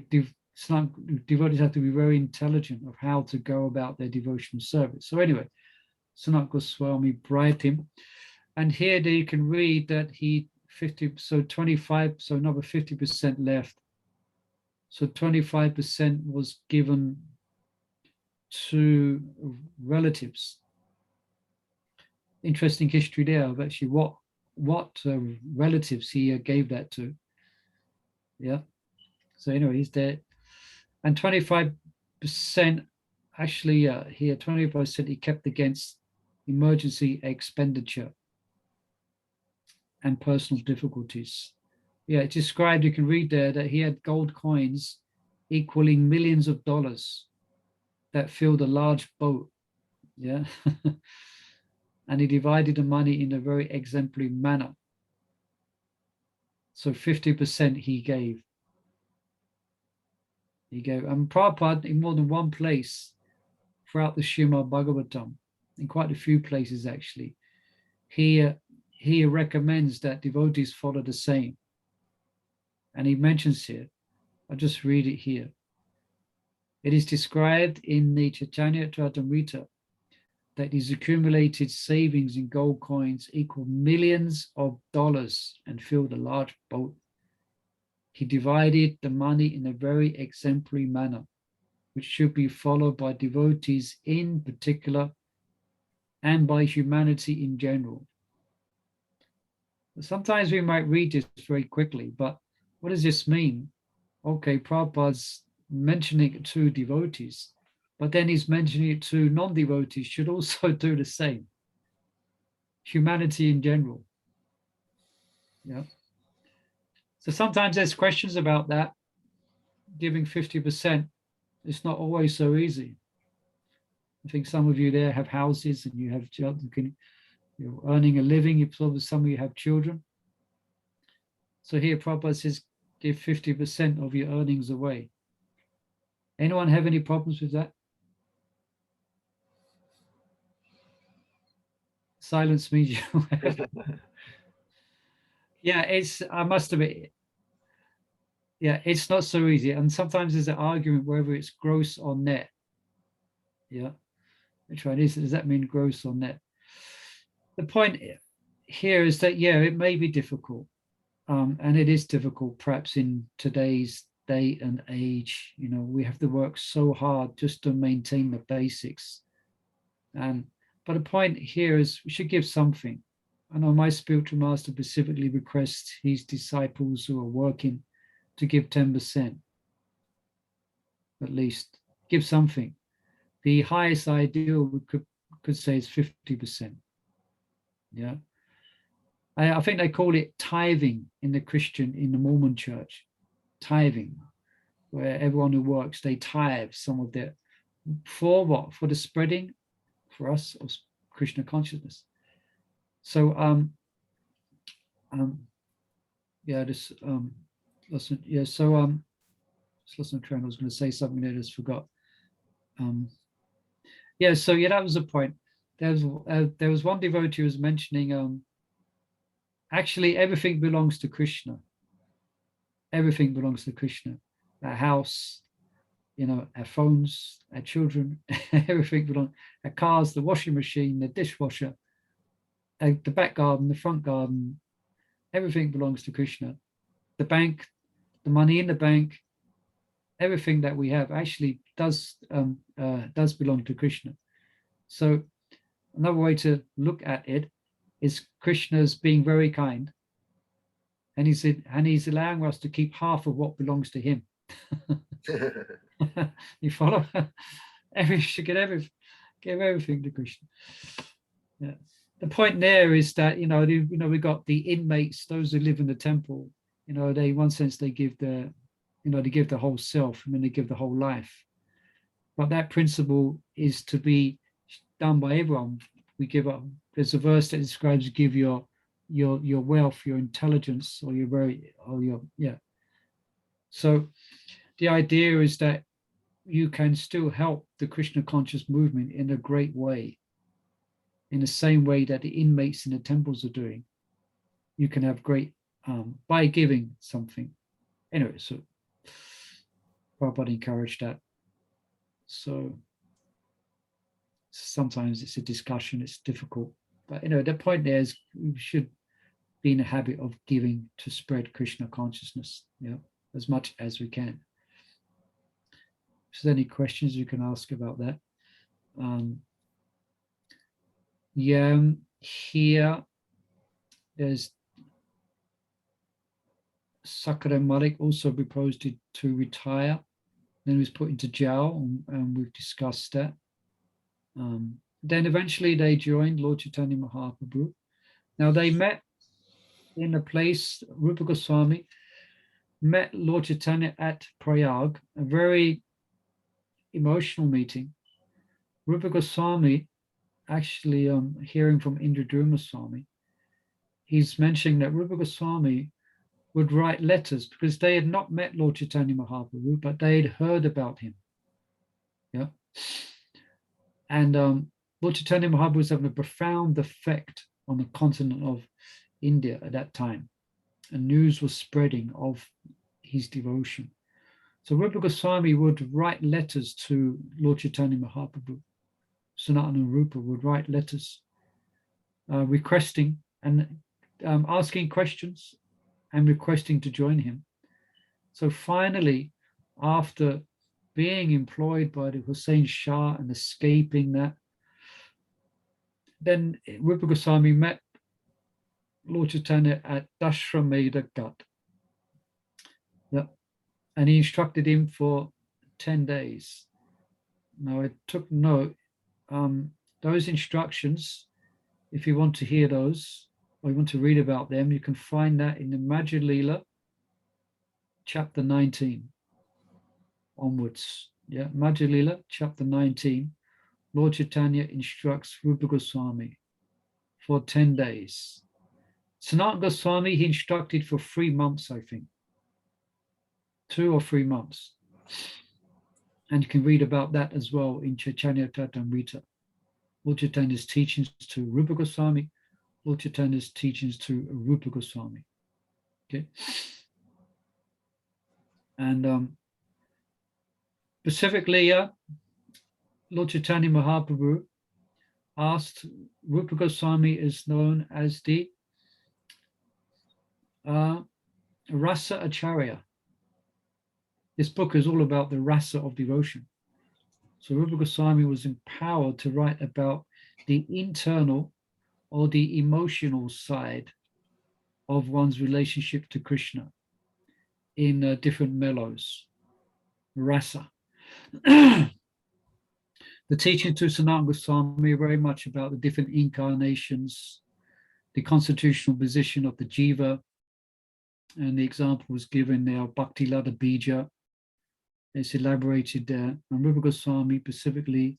devotees have to be very intelligent of how to go about their devotional service. So anyway, Sanatana Goswami bribed him. And here you can read that he 25, so another 50% left. So 25% was given to relatives. Interesting history there of actually what relatives he gave that to. Yeah. So anyway, he's there. And 25% actually here, 25% he kept against emergency expenditure and personal difficulties. Yeah, it's described, you can read there, that he had gold coins equaling millions of dollars that filled a large boat. Yeah. And he divided the money in a very exemplary manner. So 50% he gave. And Prabhupada, in more than one place throughout the Srimad Bhagavatam, in quite a few places actually, he recommends that devotees follow the same. And he mentions here, I'll just read it here. It is described in the Chaitanya Charitamrita that his accumulated savings in gold coins equal millions of dollars and filled a large boat. He divided the money in a very exemplary manner, which should be followed by devotees in particular and by humanity in general. Sometimes we might read this very quickly, but what does this mean? Okay, Prabhupada's mentioning it to devotees, but then he's mentioning it to non-devotees should also do the same. Humanity in general. Yeah. So sometimes there's questions about that. Giving 50%, it's not always so easy. I think some of you there have houses and you have children, you're earning a living, some of you have children. So here Prabhupada says, give 50% of your earnings away. Anyone have any problems with that? Silence means you have. Yeah, I must admit, yeah, it's not so easy. And sometimes there's an argument whether it's gross or net. Yeah. Which one is it? Does that mean gross or net? The point here is that, yeah, it may be difficult. And it is difficult, perhaps in today's day and age. You know, we have to work so hard just to maintain the basics. But the point here is we should give something. I know my spiritual master specifically requests his disciples who are working to give 10%, at least. Give something. The highest ideal we could say is 50%. Yeah. I think they call it tithing in the Mormon church. Tithing, where everyone who works, they tithe some of their, for what? For the spreading, for us, of Krishna consciousness. So yeah, this listen, yeah, so just listen to I was going to say something that I just forgot. Yeah, so yeah, that was the point. There was one devotee who was mentioning actually everything belongs to Krishna. Everything belongs to Krishna. Our house, you know, our phones, our children, everything belongs. Our cars, the washing machine, the dishwasher, the back garden, the front garden, everything belongs to Krishna. The bank, the money in the bank, everything that we have actually does belong to Krishna. So another way to look at it is Krishna's being very kind, and he's allowing us to keep half of what belongs to him. You follow? Should give everything to Krishna. Yeah. The point there is that we got the inmates, those who live in the temple. You know, they, in one sense, they give the whole self. I mean, they give the whole life. But that principle is to be done by everyone. We give up. There's a verse that describes give your wealth, your intelligence, or yeah. So the idea is that you can still help the Krishna conscious movement in a great way, in the same way that the inmates in the temples are doing. You can have great by giving something. Anyway, so Prabhupada encouraged that. So sometimes it's a discussion, it's difficult. But the point there is we should be in a habit of giving to spread Krishna consciousness, as much as we can. If there's any questions you can ask about that. Here there's Sakara Malik also proposed to retire. Then he was put into jail, and we've discussed that. Then eventually they joined Lord Chaitanya Mahaprabhu. Now they met in a place, Rupa Goswami met Lord Chaitanya at Prayag, a very emotional meeting. Rupa Goswami, actually hearing from Indradurma Swami, he's mentioning that Rupa Goswami would write letters because they had not met Lord Chaitanya Mahaprabhu, but they had heard about him. Yeah. And Lord Chaitanya Mahaprabhu was having a profound effect on the continent of India at that time. And news was spreading of his devotion. So Rupa Goswami would write letters to Lord Chaitanya Mahaprabhu. Sanatana Rupa would write letters requesting and asking questions and requesting to join him. So finally, after being employed by the Hussein Shah and escaping that, then Rupa Goswami met Lord Chaitanya at Dashrameda Ghat. Yeah. And he instructed him for 10 days. Now I took note, those instructions, if you want to hear those, or you want to read about them, you can find that in the Madhya Lila, chapter 19 onwards. Yeah, Madhya Lila, chapter 19, Lord Chaitanya instructs Rupa Goswami for 10 days. Sanatana Goswami, he instructed for 3 months, I think. 2 or 3 months. And you can read about that as well in Chaitanya Charitamrita. Lord Chaitanya's teachings to Rupa Goswami, Lord Chaitanya's teachings to Rupa Goswami. Okay. And specifically, Lord Chaitanya Mahaprabhu, asked, Rupa Goswami is known as the Rasa Acharya. This book is all about the rasa of devotion. So Rupa Goswami was empowered to write about the internal or the emotional side of one's relationship to Krishna in different mellows, rasa. The teaching to Sanatana Goswami are very much about the different incarnations, the constitutional position of the jiva, and the example was given there, Bhakti Lada Bija. It's elaborated there. And Rupa Goswami specifically,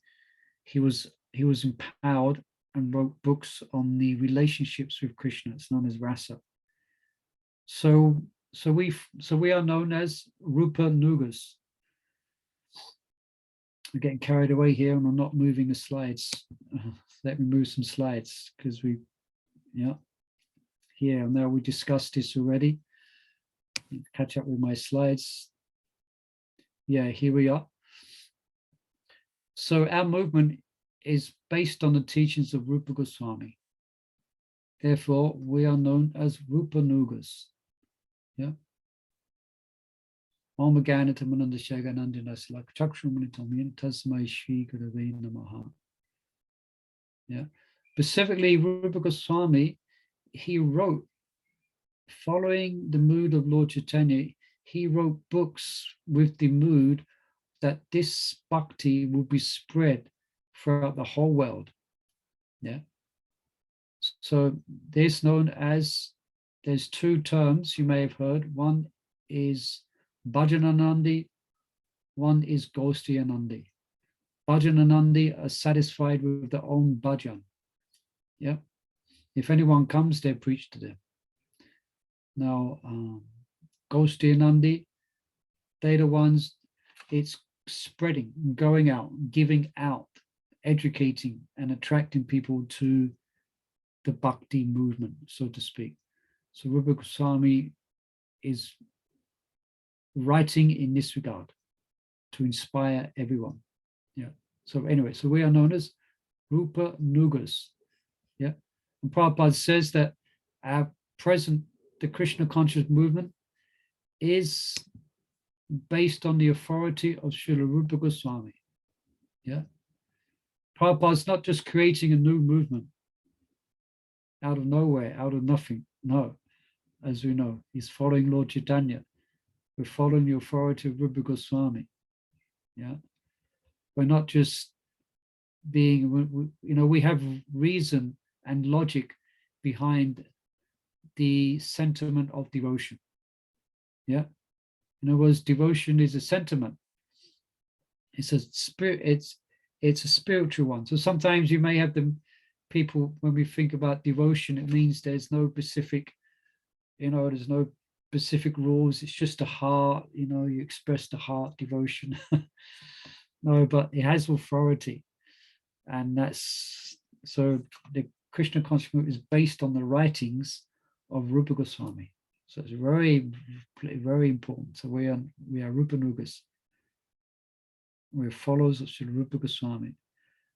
he was empowered and wrote books on the relationships with Krishna. It's known as rasa. So we are known as Rupa Nugas. I'm getting carried away here, and I'm not moving the slides. Let me move some slides because here and there we discussed this already. Catch up with my slides. Yeah, here we are. So our movement is based on the teachings of Rupa Goswami. Therefore, we are known as Rupa Nugas. Yeah. Om Ganata Mananda Shaganandana Slak Chakshumanitam Tasmai Shri Gurave Namaha. Yeah. Specifically, Rupa Goswami, he wrote, following the mood of Lord Chaitanya, he wrote books with the mood that this bhakti will be spread throughout the whole world. Yeah. So this known as, there's two terms you may have heard. One is Bhajananandi, one is Gostianandi. Bhajananandi are satisfied with their own bhajan. Yeah. If anyone comes, they preach to them. Now, Gostianandi, they're the ones, it's spreading, going out, giving out, educating and attracting people to the bhakti movement, so to speak. So Rupa Goswami is writing in this regard to inspire everyone. Yeah. So anyway, so we are known as Rupa Nugas. Yeah. And Prabhupada says that our present, the Krishna conscious movement is based on the authority of Srila Rupa Goswami. Yeah. Prabhupada's not just creating a new movement out of nowhere, out of nothing. No, as we know, he's following Lord Chaitanya. We're following the authority of Rupa Goswami. Yeah. We're not just being, we have reason and logic behind the sentiment of devotion. Yeah. In other words, devotion is a sentiment. It's a spirit, it's a spiritual one. So sometimes you may have the people, when we think about devotion, it means there's no specific, there's no specific rules. It's just a heart, you express the heart devotion. No, but it has authority. And that's, so the Krishna conscious movement is based on the writings of Rupa Goswami. So it's very, very important. So we are Rupa Nugas. We're followers of Sri Rupa Goswami.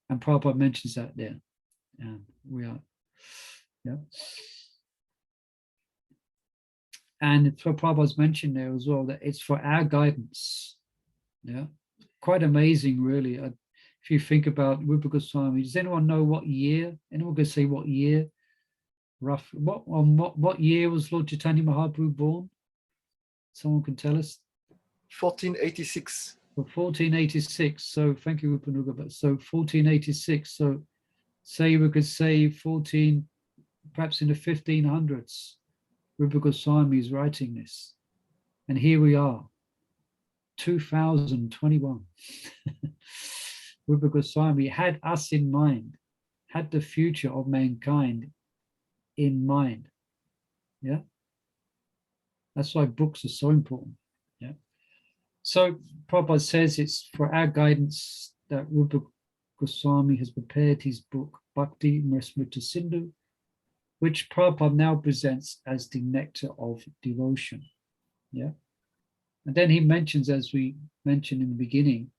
And Prabhupada mentions that there. And we are, yeah. And it's what Prabhupada's mentioned there as well, that it's for our guidance. Yeah. Quite amazing, really. If you think about Rupa Goswami, does anyone know what year? Anyone can say what year? Roughly, what year was Lord Chaitanya Mahaprabhu born? Someone can tell us. 1486. Well, 1486. So thank you, Rupa Nuga. So 1486. So say we could say 14, perhaps in the 1500s, Rupa Goswami is writing this. And here we are, 2021. Rupa Goswami had us in mind, had the future of mankind in mind. Yeah. That's why books are so important. Yeah. So Prabhupada says it's for our guidance that Rupa Goswami has prepared his book, Bhakti Smrita Sindhu, which Prabhupada now presents as the nectar of devotion. Yeah. And then he mentions, as we mentioned in the beginning,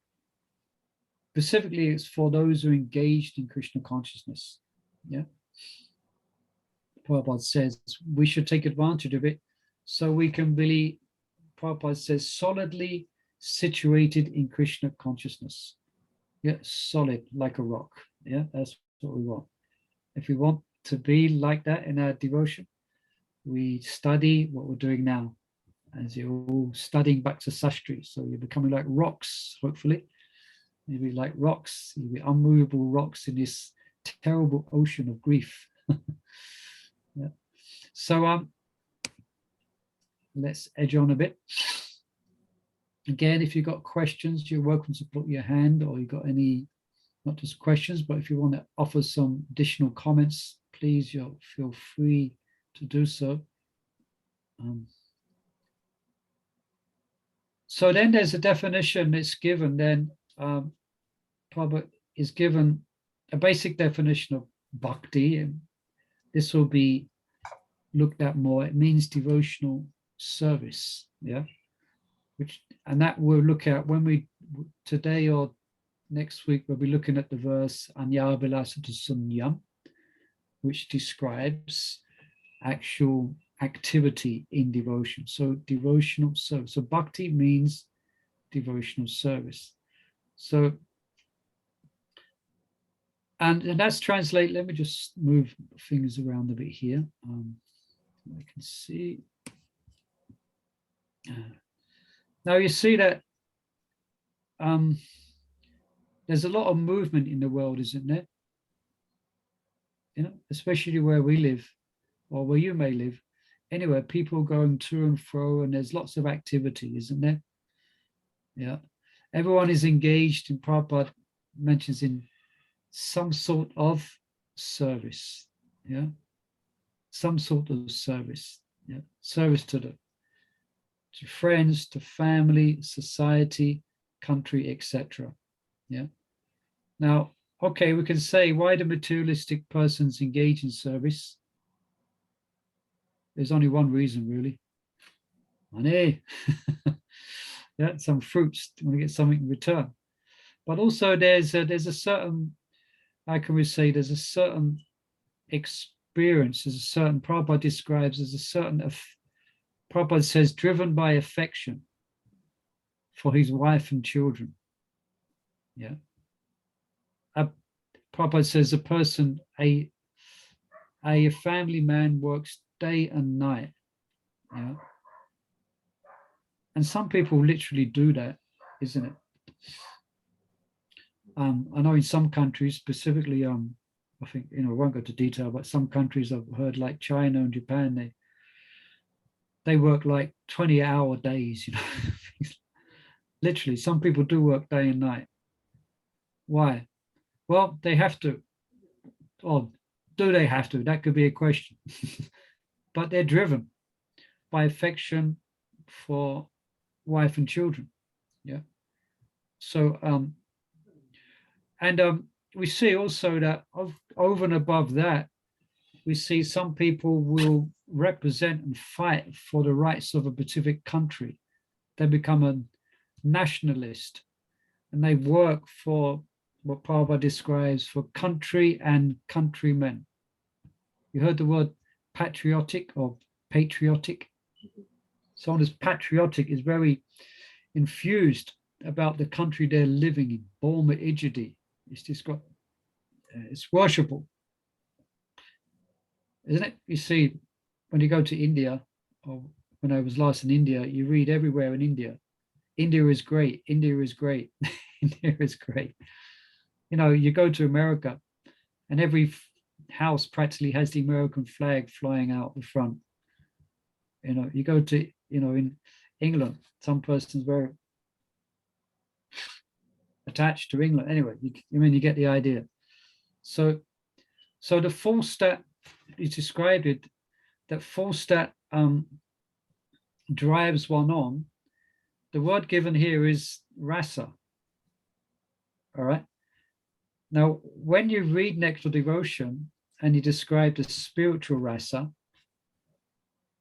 specifically it's for those who are engaged in Krishna consciousness. Yeah. Prabhupada says we should take advantage of it so we can really, Prabhupada says, solidly situated in Krishna consciousness. Yeah, solid like a rock. Yeah, that's what we want. If we want to be like that in our devotion, we study what we're doing now. As you're all studying back to Sastri, so you're becoming like rocks, hopefully. You'll be like rocks, you'll be unmovable rocks in this terrible ocean of grief. Yeah. So let's edge on a bit. Again, if you've got questions, you're welcome to put your hand, or you've got any, not just questions, but if you want to offer some additional comments, please feel free to do so. So then there's a definition that's given, then Prabhupada is given a basic definition of bhakti, and this will be looked at more. It means devotional service, yeah, and that we'll look at when we, today or next week, we'll be looking at the verse Anyabhilasata Sunyam, which describes actual activity in devotion. So devotional service. So bhakti means devotional service. So, and that's translate. Let me just move things around a bit here. I can see. Now you see that there's a lot of movement in the world, isn't there? You know, especially where we live, or where you may live. Anywhere, people going to and fro, and there's lots of activity, isn't there? Yeah, everyone is engaged in, Prabhupada mentions, in some sort of service. Yeah, some sort of service. Yeah, service to friends, to family, society, country, etc. Yeah. Now, okay, we can say, why do materialistic persons engage in service? There's only one reason, really. Money. Yeah, some fruits, want to get something in return. But also there's a certain, how can we say, there's a certain experience, there's a certain, Prabhupada describes as a certain, Prabhupada says, driven by affection for his wife and children. Yeah. Prabhupada says a person, a family man works day and night. Yeah. And some people literally do that, isn't it? I know in some countries, specifically, I think, I won't go to detail, but some countries I've heard, like China and Japan, they work like 20-hour days, Literally, some people do work day and night. Why? Well, they have to. Or do they have to? That could be a question. But they're driven by affection for wife and children. Yeah. So, we see also that over and above that, we see some people will represent and fight for the rights of a specific country. They become a nationalist, and they work for what Prabhupada describes for country and countrymen. You heard the word patriotic or patriotic? Someone who's patriotic is very infused about the country they're living in. Borma Ijadi. It's just got, it's worshipful, isn't it? You see, when you go to India, or when I was last in India, you read everywhere in India, India is great, India is great, India is great. You go to America, and every house practically has the American flag flying out the front. You go to, in England, some person's very attached to England. Anyway, you get the idea. So the force that is described, that force that drives one on, the word given here is rasa. All right. Now, when you read Nectar Devotion and you describe the spiritual rasa,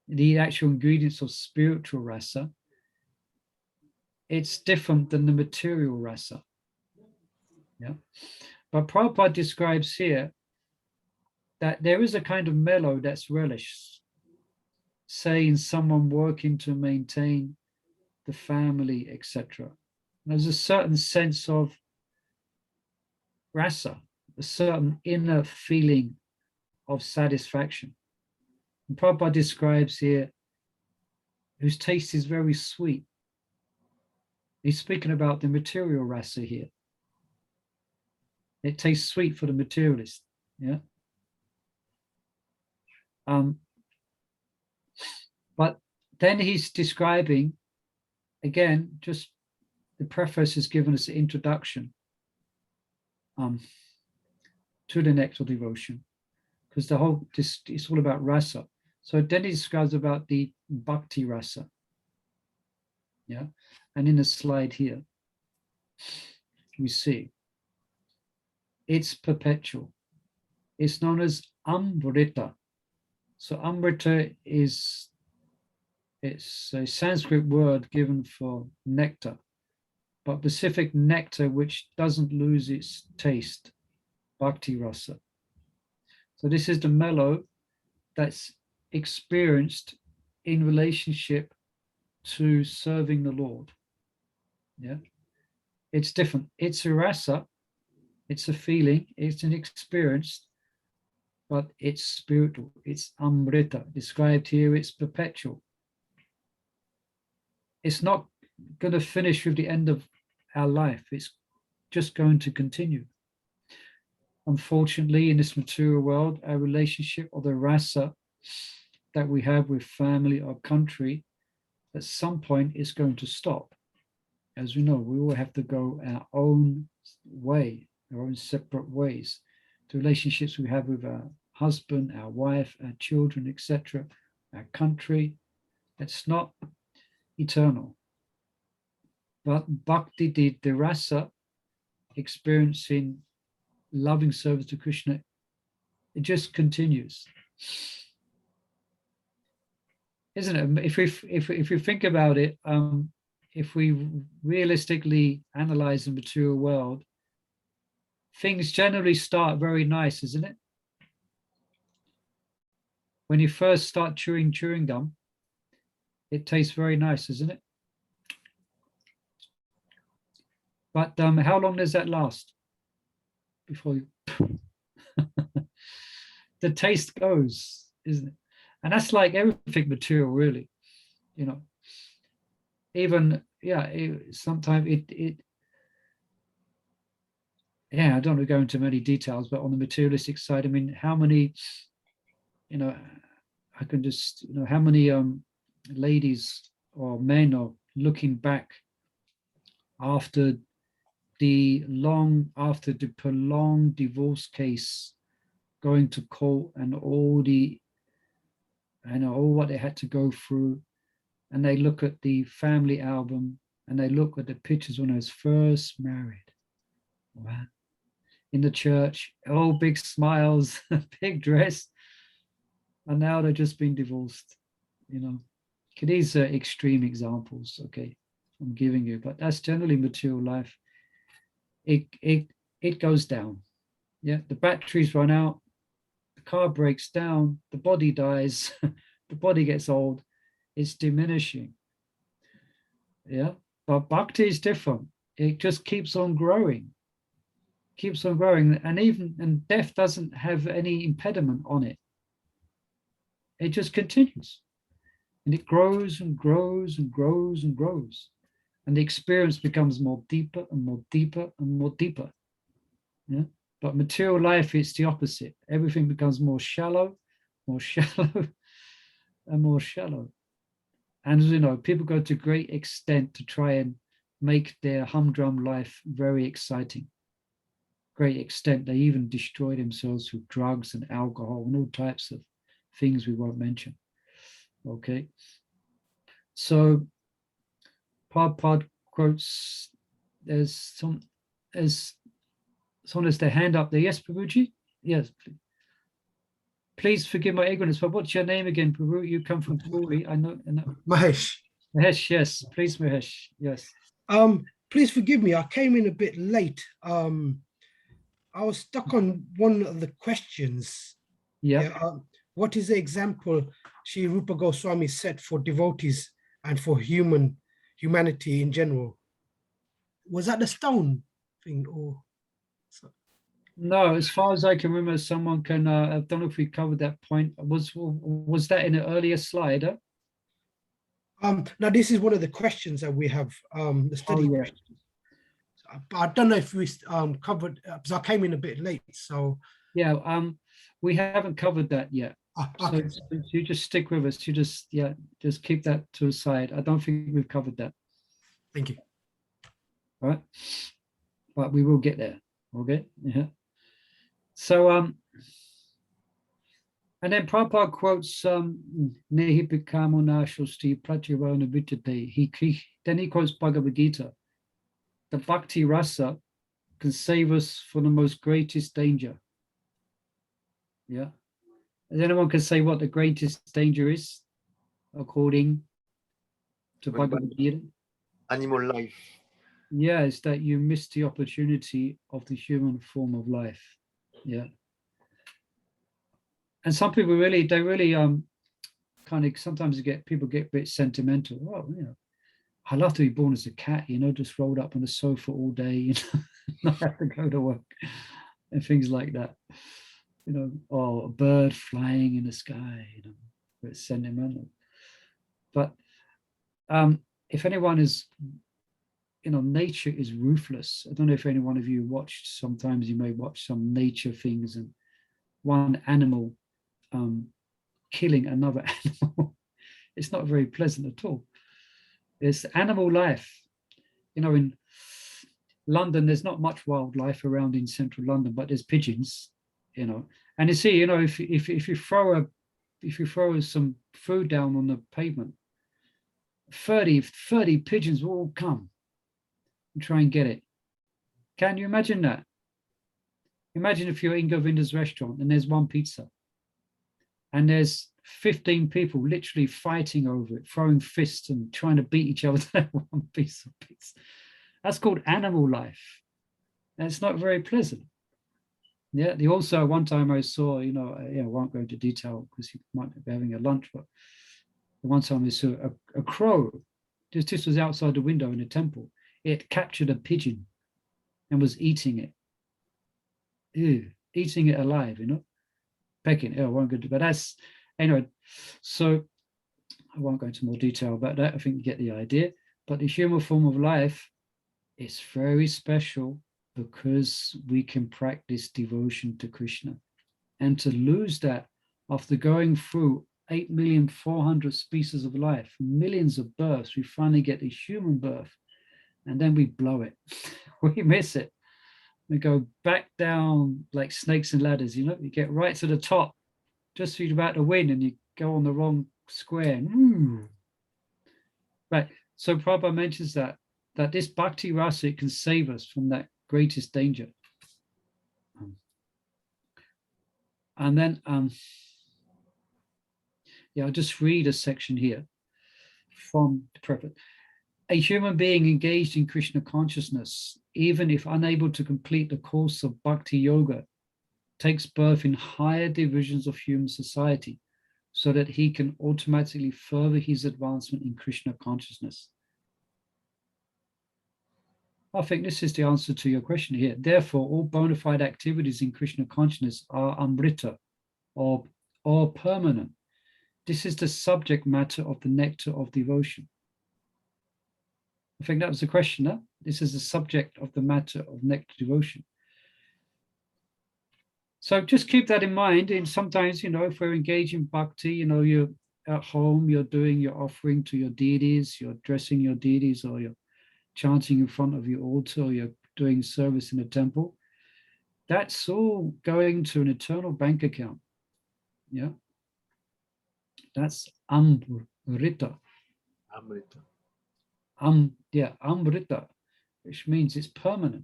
the actual ingredients of spiritual rasa, it's different than the material rasa. Yeah, but Prabhupada describes here that there is a kind of mellow that's relished, say in someone working to maintain the family, etc. There's a certain sense of rasa, a certain inner feeling of satisfaction. And Prabhupada describes here whose taste is very sweet. He's speaking about the material rasa here. It tastes sweet for the materialist. Yeah. But then he's describing, again, just the preface has given us the introduction to the nectar devotion, because the whole, it's all about rasa. So then he describes about the bhakti rasa. Yeah. And in the slide here, we see it's perpetual. It's known as amrita. So amrita is, it's a Sanskrit word given for nectar, but specific nectar which doesn't lose its taste, bhakti rasa. So this is the mellow that's experienced in relationship to serving the Lord. Yeah, it's different. It's a rasa, it's a feeling, it's an experience, but it's spiritual. It's amrita. Described here, it's perpetual. It's not going to finish with the end of our life. It's just going to continue. Unfortunately, in this material world, our relationship or the rasa that we have with family or country, at some point is going to stop. As we know, we all have to go our own way, our own separate ways. The relationships we have with our husband, our wife, our children, etc., our country, it's not eternal. But bhakti, the rasa, experiencing loving service to Krishna, it just continues. Isn't it? If we think about it, if we realistically analyze the material world, things generally start very nice, isn't it? When you first start chewing gum, it tastes very nice, isn't it? But how long does that last before you the taste goes, isn't it? And that's like everything material, really. You know, even sometimes it yeah, I don't want to go into many details, but on the materialistic side, I mean, how many, you know, I can just, you know, how many ladies or men are looking back after the prolonged divorce case, going to court and all what they had to go through, and they look at the family album and they look at the pictures when I was first married. Wow. In the church, all big smiles, big dress, and now they're just being divorced. You know, these are extreme examples, okay, I'm giving you, but that's generally material life. It goes down. Yeah, the batteries run out, the car breaks down, the body dies, the body gets old, it's diminishing. Yeah, but bhakti is different. It just keeps on growing, and death doesn't have any impediment on it. It just continues, and it grows and grows and grows and grows, and the experience becomes more deeper and more deeper and more deeper. Yeah, but material life, it's the opposite. Everything becomes more shallow, and more shallow. And you know, people go to great extent to try and make their humdrum life very exciting. Great extent, they even destroy themselves with drugs and alcohol and all types of things we won't mention. Okay, so Prabhupada quotes, there's someone has their hand up there. Yes, Prabhuji? Yes, please. Please forgive my ignorance, but what's your name again, Prabhu? You come from Puri. I know. Mahesh. Mahesh, yes. Please, Mahesh. Yes. Please forgive me. I came in a bit late. I was stuck on one of the questions. Yeah. What is the example Sri Rupa Goswami set for devotees and for humanity in general? Was that the stone thing or? No, as far as I can remember, someone can, I don't know if we covered that point. Was that in an earlier slide? Now this is one of the questions that we have, the study questions. I don't know if we covered, because I came in a bit late, so. Yeah, we haven't covered that yet. Okay. So you just stick with us. You just keep that to the side. I don't think we've covered that. Thank you. All right, but we will get there. Okay. Yeah. So and then Prabhupada quotes Nehi Pikamo Nashasti Pratyavana Vitate. Then he quotes Bhagavad Gita. The Bhakti Rasa can save us from the most greatest danger. Yeah. Does anyone can say what the greatest danger is, according to Bhagavad Gita? Animal life. Yeah, it's that you miss the opportunity of the human form of life. Yeah. And some people really kind of sometimes people get a bit sentimental. Oh, you know, I'd love to be born as a cat, you know, just rolled up on the sofa all day, you know, not have to go to work and things like that. You know, or a bird flying in the sky, you know, it's sentimental. But if anyone is, you know, nature is ruthless. I don't know if any one of you watched, sometimes you may watch some nature things and one animal killing another animal. It's not very pleasant at all. It's animal life. You know, in London, there's not much wildlife around in central London, but there's pigeons, you know. And you see, you know, if you throw some food down on the pavement, 30 pigeons will all come and try and get it. Can you imagine that? Imagine if you're in Govinda's restaurant and there's one pizza and there's 15 people literally fighting over it, throwing fists and trying to beat each other to that one piece of pizza. That's called animal life. And it's not very pleasant. Yeah, also one time I saw, you know, I won't go into detail because you might be having a lunch, but one time I saw a crow. This was outside the window in a temple. It captured a pigeon and was eating it. Ew, eating it alive, you know, pecking. I won't go into, but that's, anyway, so I won't go into more detail about that. I think you get the idea. But the human form of life is very special because we can practice devotion to Krishna. And to lose that after going through 8,400,000 species of life, millions of births, we finally get a human birth, and then we blow it. We miss it. We go back down like snakes and ladders, you know, you get right to the top, just for you about to win, and you go on the wrong square. Right. So Prabhupada mentions that this bhakti rasa can save us from that greatest danger. And then I'll just read a section here from the preface. A human being engaged in Krishna consciousness, even if unable to complete the course of bhakti yoga, takes birth in higher divisions of human society so that he can automatically further his advancement in Krishna consciousness. I think this is the answer to your question here. Therefore, all bona fide activities in Krishna consciousness are amrita, or permanent. This is the subject matter of the nectar of devotion. I think that was the question, huh? This is the subject of the matter of nectar devotion. So just keep that in mind. And sometimes, you know, if we're engaged in bhakti, you know, you're at home, you're doing your offering to your deities, you're dressing your deities, or you're chanting in front of your altar, or you're doing service in a temple. That's all going to an eternal bank account. Yeah. That's amrita. Amrita. Amrita, which means it's permanent.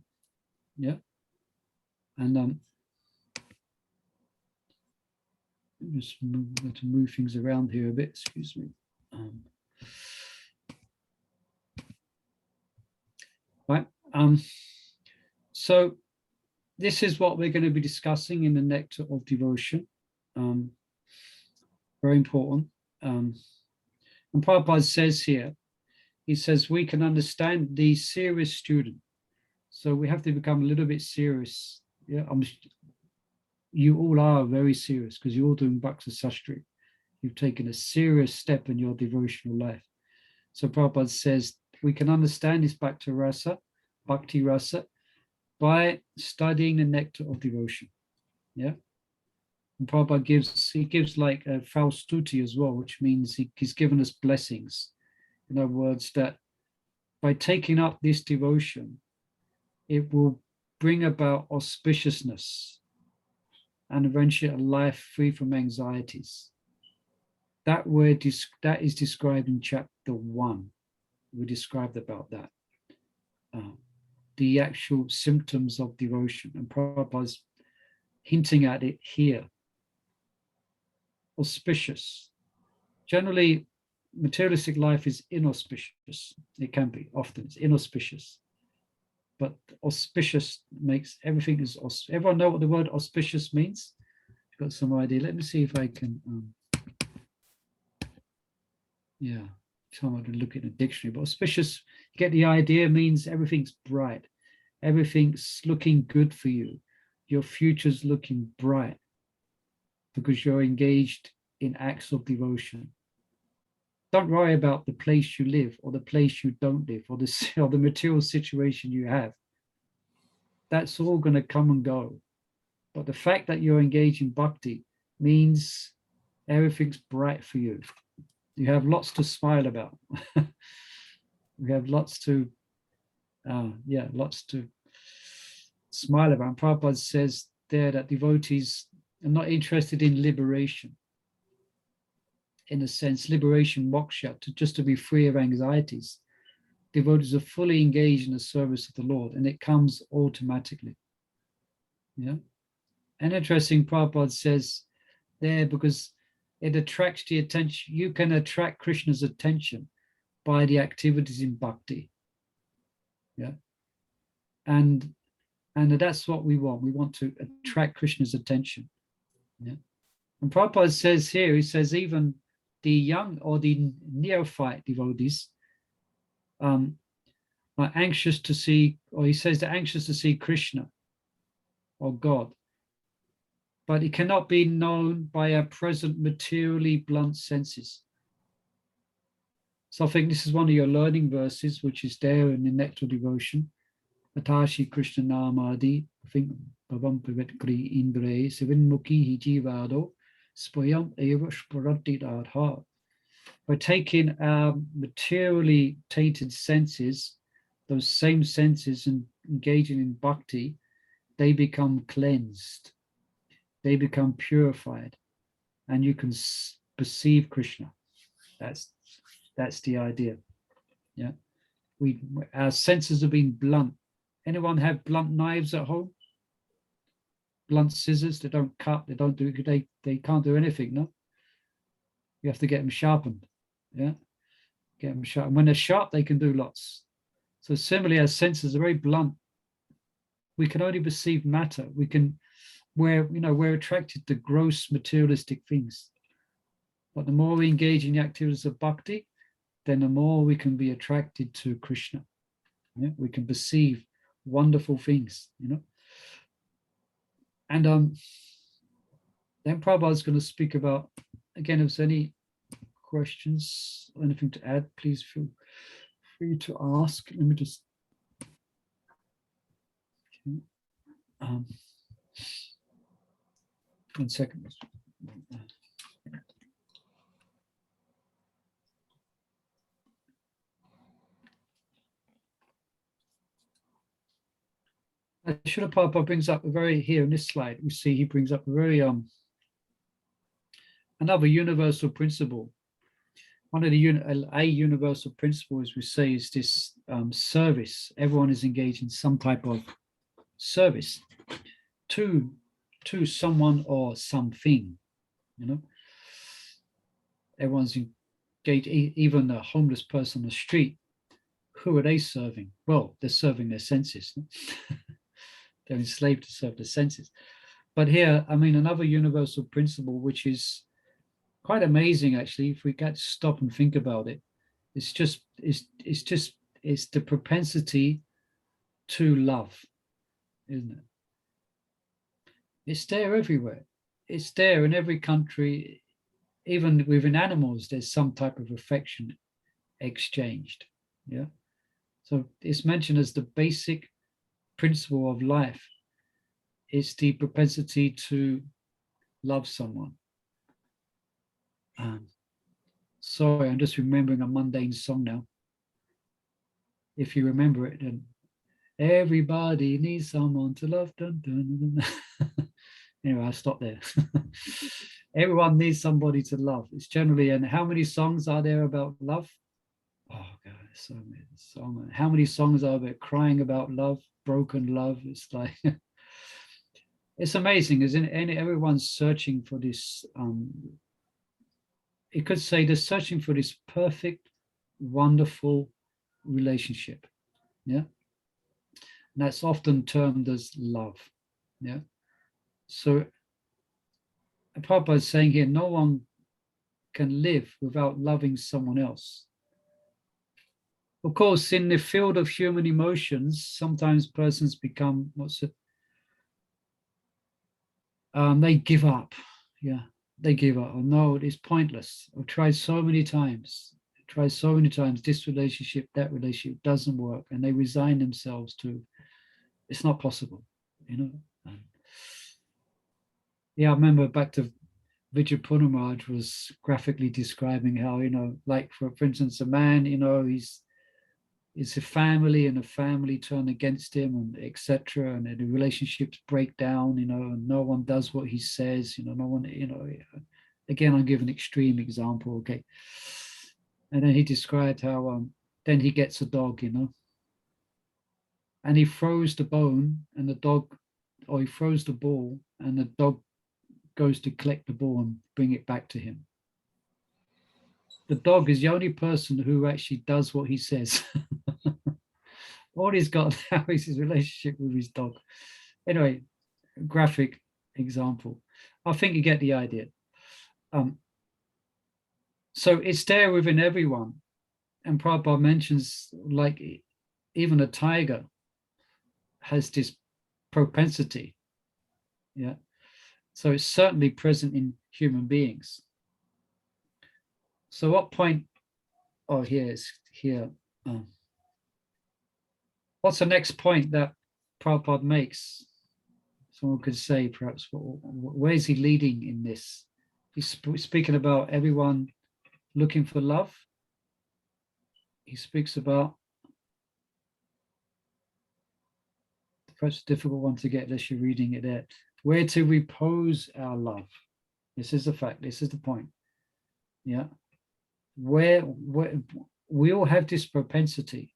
Yeah. And just to move things around here a bit, excuse me. Right. So this is what we're going to be discussing in the Nectar of Devotion. Very important. And Prabhupada says here, he says, we can understand the serious student. So we have to become a little bit serious. Yeah, you all are very serious because you're all doing Bhakti Sastri. You've taken a serious step in your devotional life. So Prabhupada says, we can understand this Bhakti Rasa by studying the Nectar of Devotion. Yeah. And Prabhupada gives like a Faustuti as well, which means he's given us blessings. In other words, that by taking up this devotion, it will bring about auspiciousness and eventually a life free from anxieties. That is described in chapter 1. We described about that. The actual symptoms of devotion, and Prabhupada's hinting at it here. Auspicious. Generally, materialistic life is inauspicious. It can be, often it's inauspicious. But auspicious makes everything is, everyone know what the word auspicious means? You've got some idea. Let me see if I can, yeah, someone can look at the dictionary. But auspicious, you get the idea, means everything's bright. Everything's looking good for you. Your future's looking bright because you're engaged in acts of devotion. Don't worry about the place you live or the place you don't live or the material situation you have. That's all going to come and go. But the fact that you're engaged in bhakti means everything's bright for you. You have lots to smile about. We have lots to smile about. And Prabhupada says there that devotees are not interested in liberation. In a sense, liberation, moksha, just to be free of anxieties. Devotees are fully engaged in the service of the Lord, and it comes automatically. Yeah. And interesting, Prabhupada says there, because it attracts the attention. You can attract Krishna's attention by the activities in bhakti. Yeah. And that's what we want. We want to attract Krishna's attention. Yeah. And Prabhupada says here, he says even the young or the neophyte devotees are anxious to see, or he says they're anxious to see Krishna or God, but it cannot be known by our present materially blunt senses. So I think this is one of your learning verses, which is there in the Nectar Devotion. Atashi Krishna Namadi, I think Bhavam Privetkri Indre, Sivinmukhi Hijivado, Spoyam Eva Sporati Adha. By taking our materially tainted senses, those same senses, and engaging in bhakti, they become cleansed, they become purified, and you can perceive Krishna. That's the idea. Yeah, our senses have been blunt. Anyone have blunt knives at home? Blunt scissors? They don't cut. They don't do. They can't do anything. No. You have to get them sharpened. Yeah, get them sharp. And when they're sharp, they can do lots. So similarly, our senses are very blunt. We can only perceive matter. We're attracted to gross materialistic things. But the more we engage in the activities of bhakti, then the more we can be attracted to Krishna. Yeah? We can perceive wonderful things, And then Prabhupada is going to speak about, again, if there's any questions or anything to add, please feel free to ask. Let me just, okay. 1 second. Srila Prabhupada brings up here in this slide, we see he brings up a very another universal principle. One of a universal principle, as we say, is this service. Everyone is engaged in some type of service to someone or something. Everyone's engaged. Even a homeless person on the street, who are they serving? Well, they're serving their senses. they're enslaved to serve the senses. But here, I mean, another universal principle, which is quite amazing, actually, if we get to stop and think about it, it's the propensity to love, isn't it? It's there everywhere. It's there in every country. Even within animals, there's some type of affection exchanged. Yeah. So it's mentioned as the basic principle of life. It's the propensity to love someone. Sorry, I'm just remembering a mundane song now. If you remember it, then everybody needs someone to love. Dun, dun, dun. Anyway, I'll stop there. Everyone needs somebody to love. It's generally, and how many songs are there about love? Oh God, so many. How many songs are there crying about love, broken love? It's like, it's amazing, isn't it? And everyone's searching for this. You could say they're searching for this perfect, wonderful relationship. Yeah. And that's often termed as love. Yeah. So Prabhupada is saying here, no one can live without loving someone else. Of course, in the field of human emotions, sometimes persons become, they give up. Yeah, they give up. Oh, no, it's pointless. I've tried so many times. This relationship, that relationship doesn't work. And they resign themselves to, it's not possible, you know. Yeah, I remember back to Vijay Punamraj was graphically describing how, you know, like for instance, a man, you know, it's a family and a family turn against him and etc. And the relationships break down, you know, and no one does what he says, you know, no one, you know, again, I'll give an extreme example, okay. And then he described how then he gets a dog, you know, and he throws the bone and the dog, or he throws the ball and the dog goes to collect the ball and bring it back to him. The dog is the only person who actually does what he says. All he's got now is his relationship with his dog. Anyway, graphic example. I think you get the idea. So it's there within everyone. And Prabhupada mentions, like, even a tiger has this propensity. Yeah. So it's certainly present in human beings. So what point, oh, here. What's the next point that Prabhupada makes? Someone could say, perhaps, where is he leading in this? He's speaking about everyone looking for love. He speaks about, perhaps a difficult one to get unless you're reading it there, where to repose our love. This is the fact, this is the point. Yeah. Where we all have this propensity,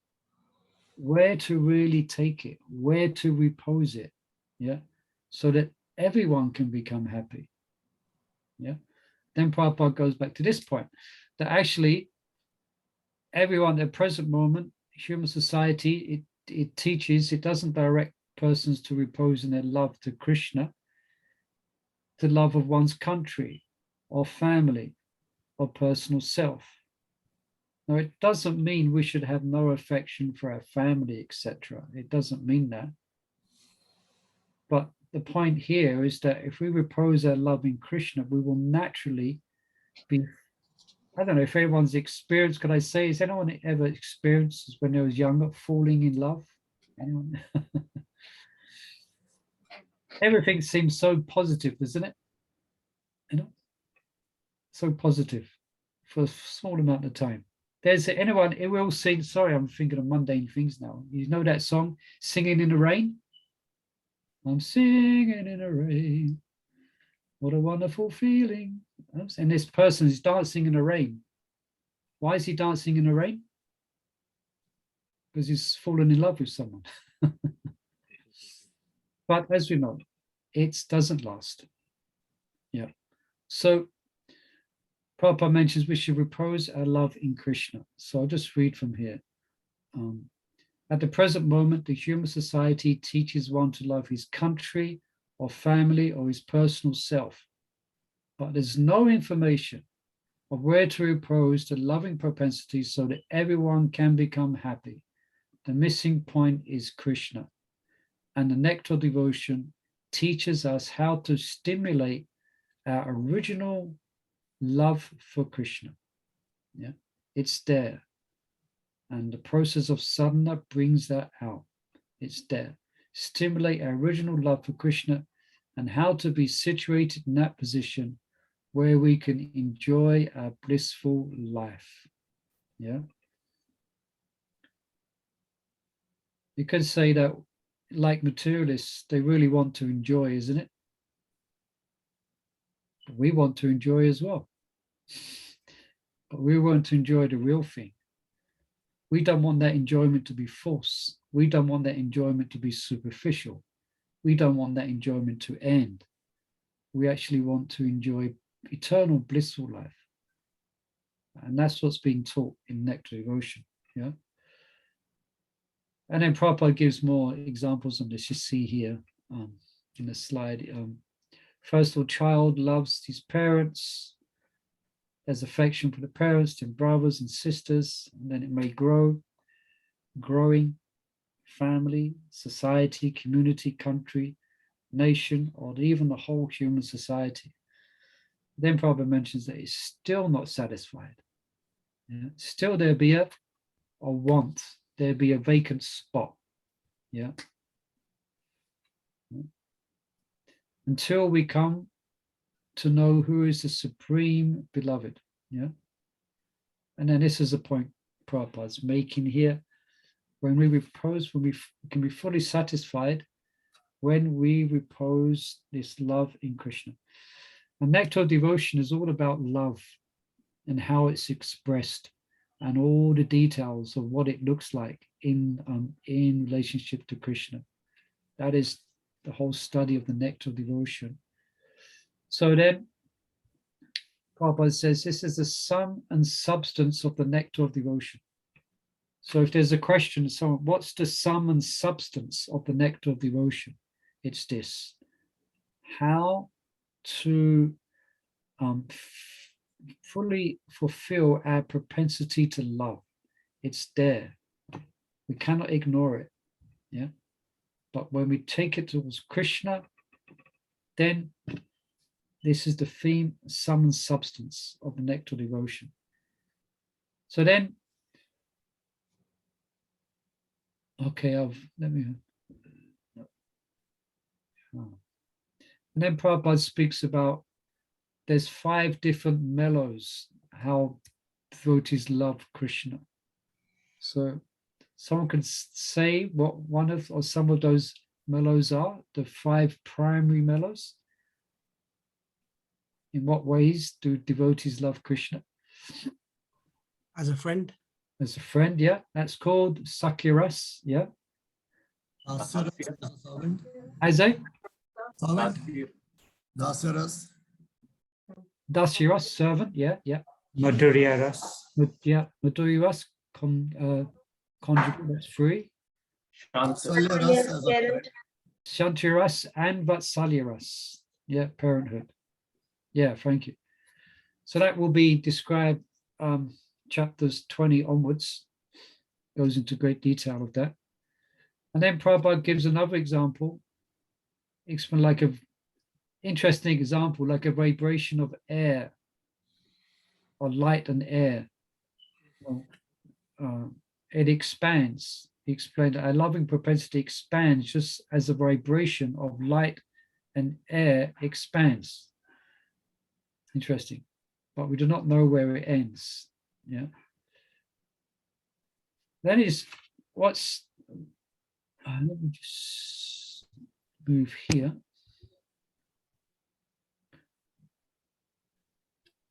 where to really take it, where to repose it. Yeah. So that everyone can become happy. Yeah. Then Prabhupada goes back to this point, that actually everyone at the present moment, human society, it teaches, it doesn't direct persons to repose in their love to Krishna, to love of one's country or family or personal self. Now, it doesn't mean we should have no affection for our family, etc. It doesn't mean that. But the point here is that if we repose our love in Krishna, we will naturally be, I don't know if everyone's experienced, could I say, has anyone ever experienced when they was younger, falling in love? Anyone? Everything seems so positive, doesn't it? You know, so positive for a small amount of time. There's anyone, it will sing, sorry, I'm thinking of mundane things now. You know that song, Singing in the Rain? I'm singing in the rain. What a wonderful feeling. And this person is dancing in the rain. Why is he dancing in the rain? Because he's fallen in love with someone. But as we know, it doesn't last. Yeah. So Prabhupada mentions we should repose our love in Krishna. So I'll just read from here. At the present moment, the human society teaches one to love his country or family or his personal self, but there's no information of where to repose the loving propensity so that everyone can become happy. The missing point is Krishna, and the Nectar devotion teaches us how to stimulate our original love for Krishna. Yeah, it's there. And the process of sadhana brings that out. It's there. Stimulate our original love for Krishna and how to be situated in that position where we can enjoy our blissful life. Yeah. You could say that, like materialists, they really want to enjoy, isn't it? But we want to enjoy as well. But we want to enjoy the real thing. We don't want that enjoyment to be false. We don't want that enjoyment to be superficial. We don't want that enjoyment to end. We actually want to enjoy eternal blissful life. And that's what's being taught in Nectar devotion. Yeah. And then Prabhupada gives more examples on this. You see here in the slide. First of all, child loves his parents. There's affection for the parents, and brothers and sisters, and then it may grow, growing, family, society, community, country, nation, or even the whole human society. Then Prabhupada mentions that it's still not satisfied. Yeah? Still there be a want, there be a vacant spot. Yeah. Until we come to know who is the supreme beloved. Yeah. And then this is the point Prabhupada's making here. When we repose, when we can be fully satisfied when we repose this love in Krishna. And Nectar devotion is all about love and how it's expressed and all the details of what it looks like in relationship to Krishna. That is the whole study of the Nectar devotion. So then, Prabhupada says this is the sum and substance of the Nectar of devotion. So if there's a question, so what's the sum and substance of the Nectar of devotion? It's this: how to fully fulfill our propensity to love. It's there. We cannot ignore it. Yeah. But when we take it towards Krishna, then this is the theme, sum and substance of the Nectar devotion. So then, okay, let me. And then Prabhupada speaks about there's 5 different mellows, how devotees love Krishna. So someone can say what one of or some of those mellows are, the 5 primary mellows. In what ways do devotees love Krishna? As a friend. As a friend, yeah. That's called Sakyaras, yeah. As a Dasyaras, servant, yeah, yeah. Madhuryaras. Yeah, Madhuryaras, conjugate, that's 3. Shantiras and Vatsalyaras, yeah, parenthood. Yeah, thank you. So that will be described chapters 20 onwards, goes into great detail of that. And then Prabhupada gives another example, explain like a interesting example, like a vibration of air or light and air. It expands. He explained that our loving propensity expands just as the vibration of light and air expands. Interesting, but we do not know where it ends. Yeah. Then is what's. Let me just move here.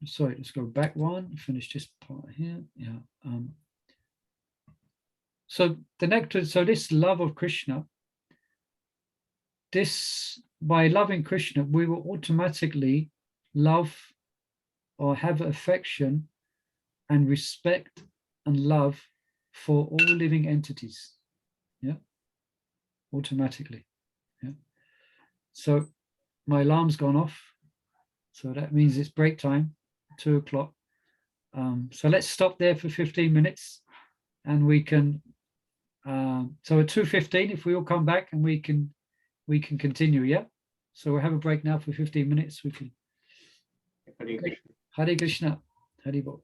Sorry, let's go back one. Finish this part here. Yeah. So the nectar. So this love of Krishna. This by loving Krishna, we will automatically love or have affection and respect and love for all living entities. Yeah, automatically. Yeah. So my alarm's gone off. So that means it's break time, 2 o'clock. So let's stop there for 15 minutes and we can, so at 2:15, if we all come back and we can continue, yeah? So we'll have a break now for 15 minutes. We can. Hare Krishna. Hare Krishna. Hare Bol.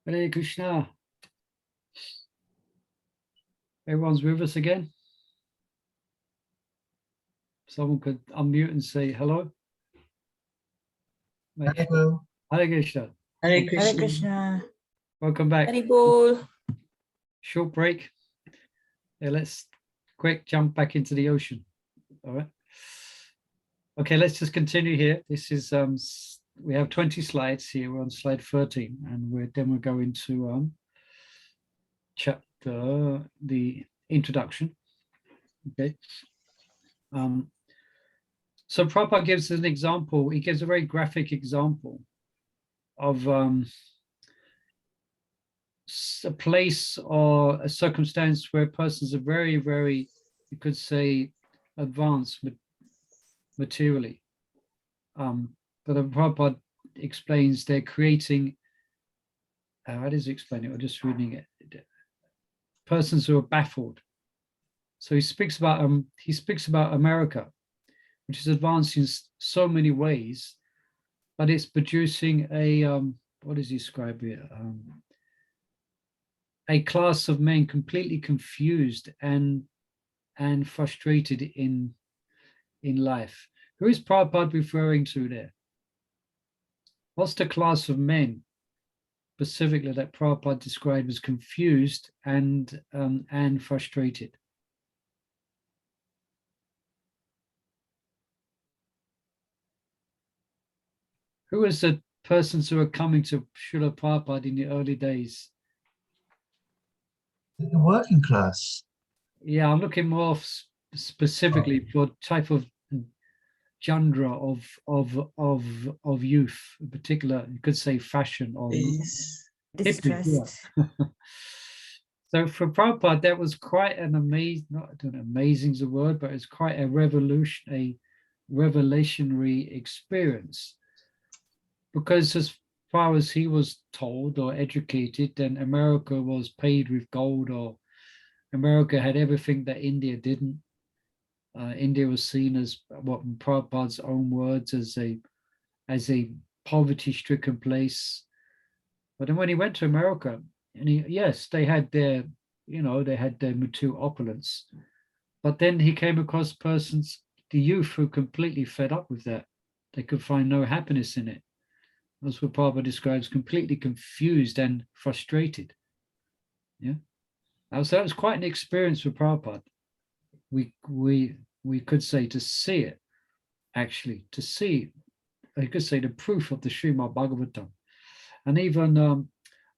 Hare Krishna. Everyone's with us again. Someone could unmute and say hello. Hello. Hare Krishna. Hare Hare Krishna. Krishna. Welcome back. Hari Bol. Short break. Yeah, let's quick jump back into the ocean. All right. Okay, let's just continue here. This is we have 20 slides here. We're on slide 13, and we're going to chapter the introduction. Okay. So Prabhupada gives an example. He gives a very graphic example of a place or a circumstance where persons are very, very, you could say, advanced materially. But the Prabhupada explains they're creating, how does he explain it? I'm just reading it. Persons who are baffled. So he speaks about America, which is advanced in so many ways, but it's producing a what does he describe here? A class of men completely confused and frustrated in life. Who is Prabhupada referring to there? What's the class of men specifically that Prabhupada described as confused and frustrated? Who is the persons who are coming to Srila Prabhupada in the early days? The working class. Yeah, I'm looking more specifically for type of genre of youth, in particular, you could say fashion or Is distressed. Yeah. So for Prabhupada, that was quite an amazing, not I don't know, amazing is a word, but it's quite a revelationary experience. Because as far as he was told or educated, then America was paid with gold, or America had everything that India didn't. India was seen as, what in Prabhupada's own words, as a poverty-stricken place. But then when he went to America, and yes, they had their material opulence, but then he came across persons, the youth, who completely fed up with that. They could find no happiness in it. That's what Prabhupada describes, completely confused and frustrated. Yeah, so that was quite an experience for Prabhupada. We could say to see it, actually, to see, I could say the proof of the Srimad Bhagavatam. And even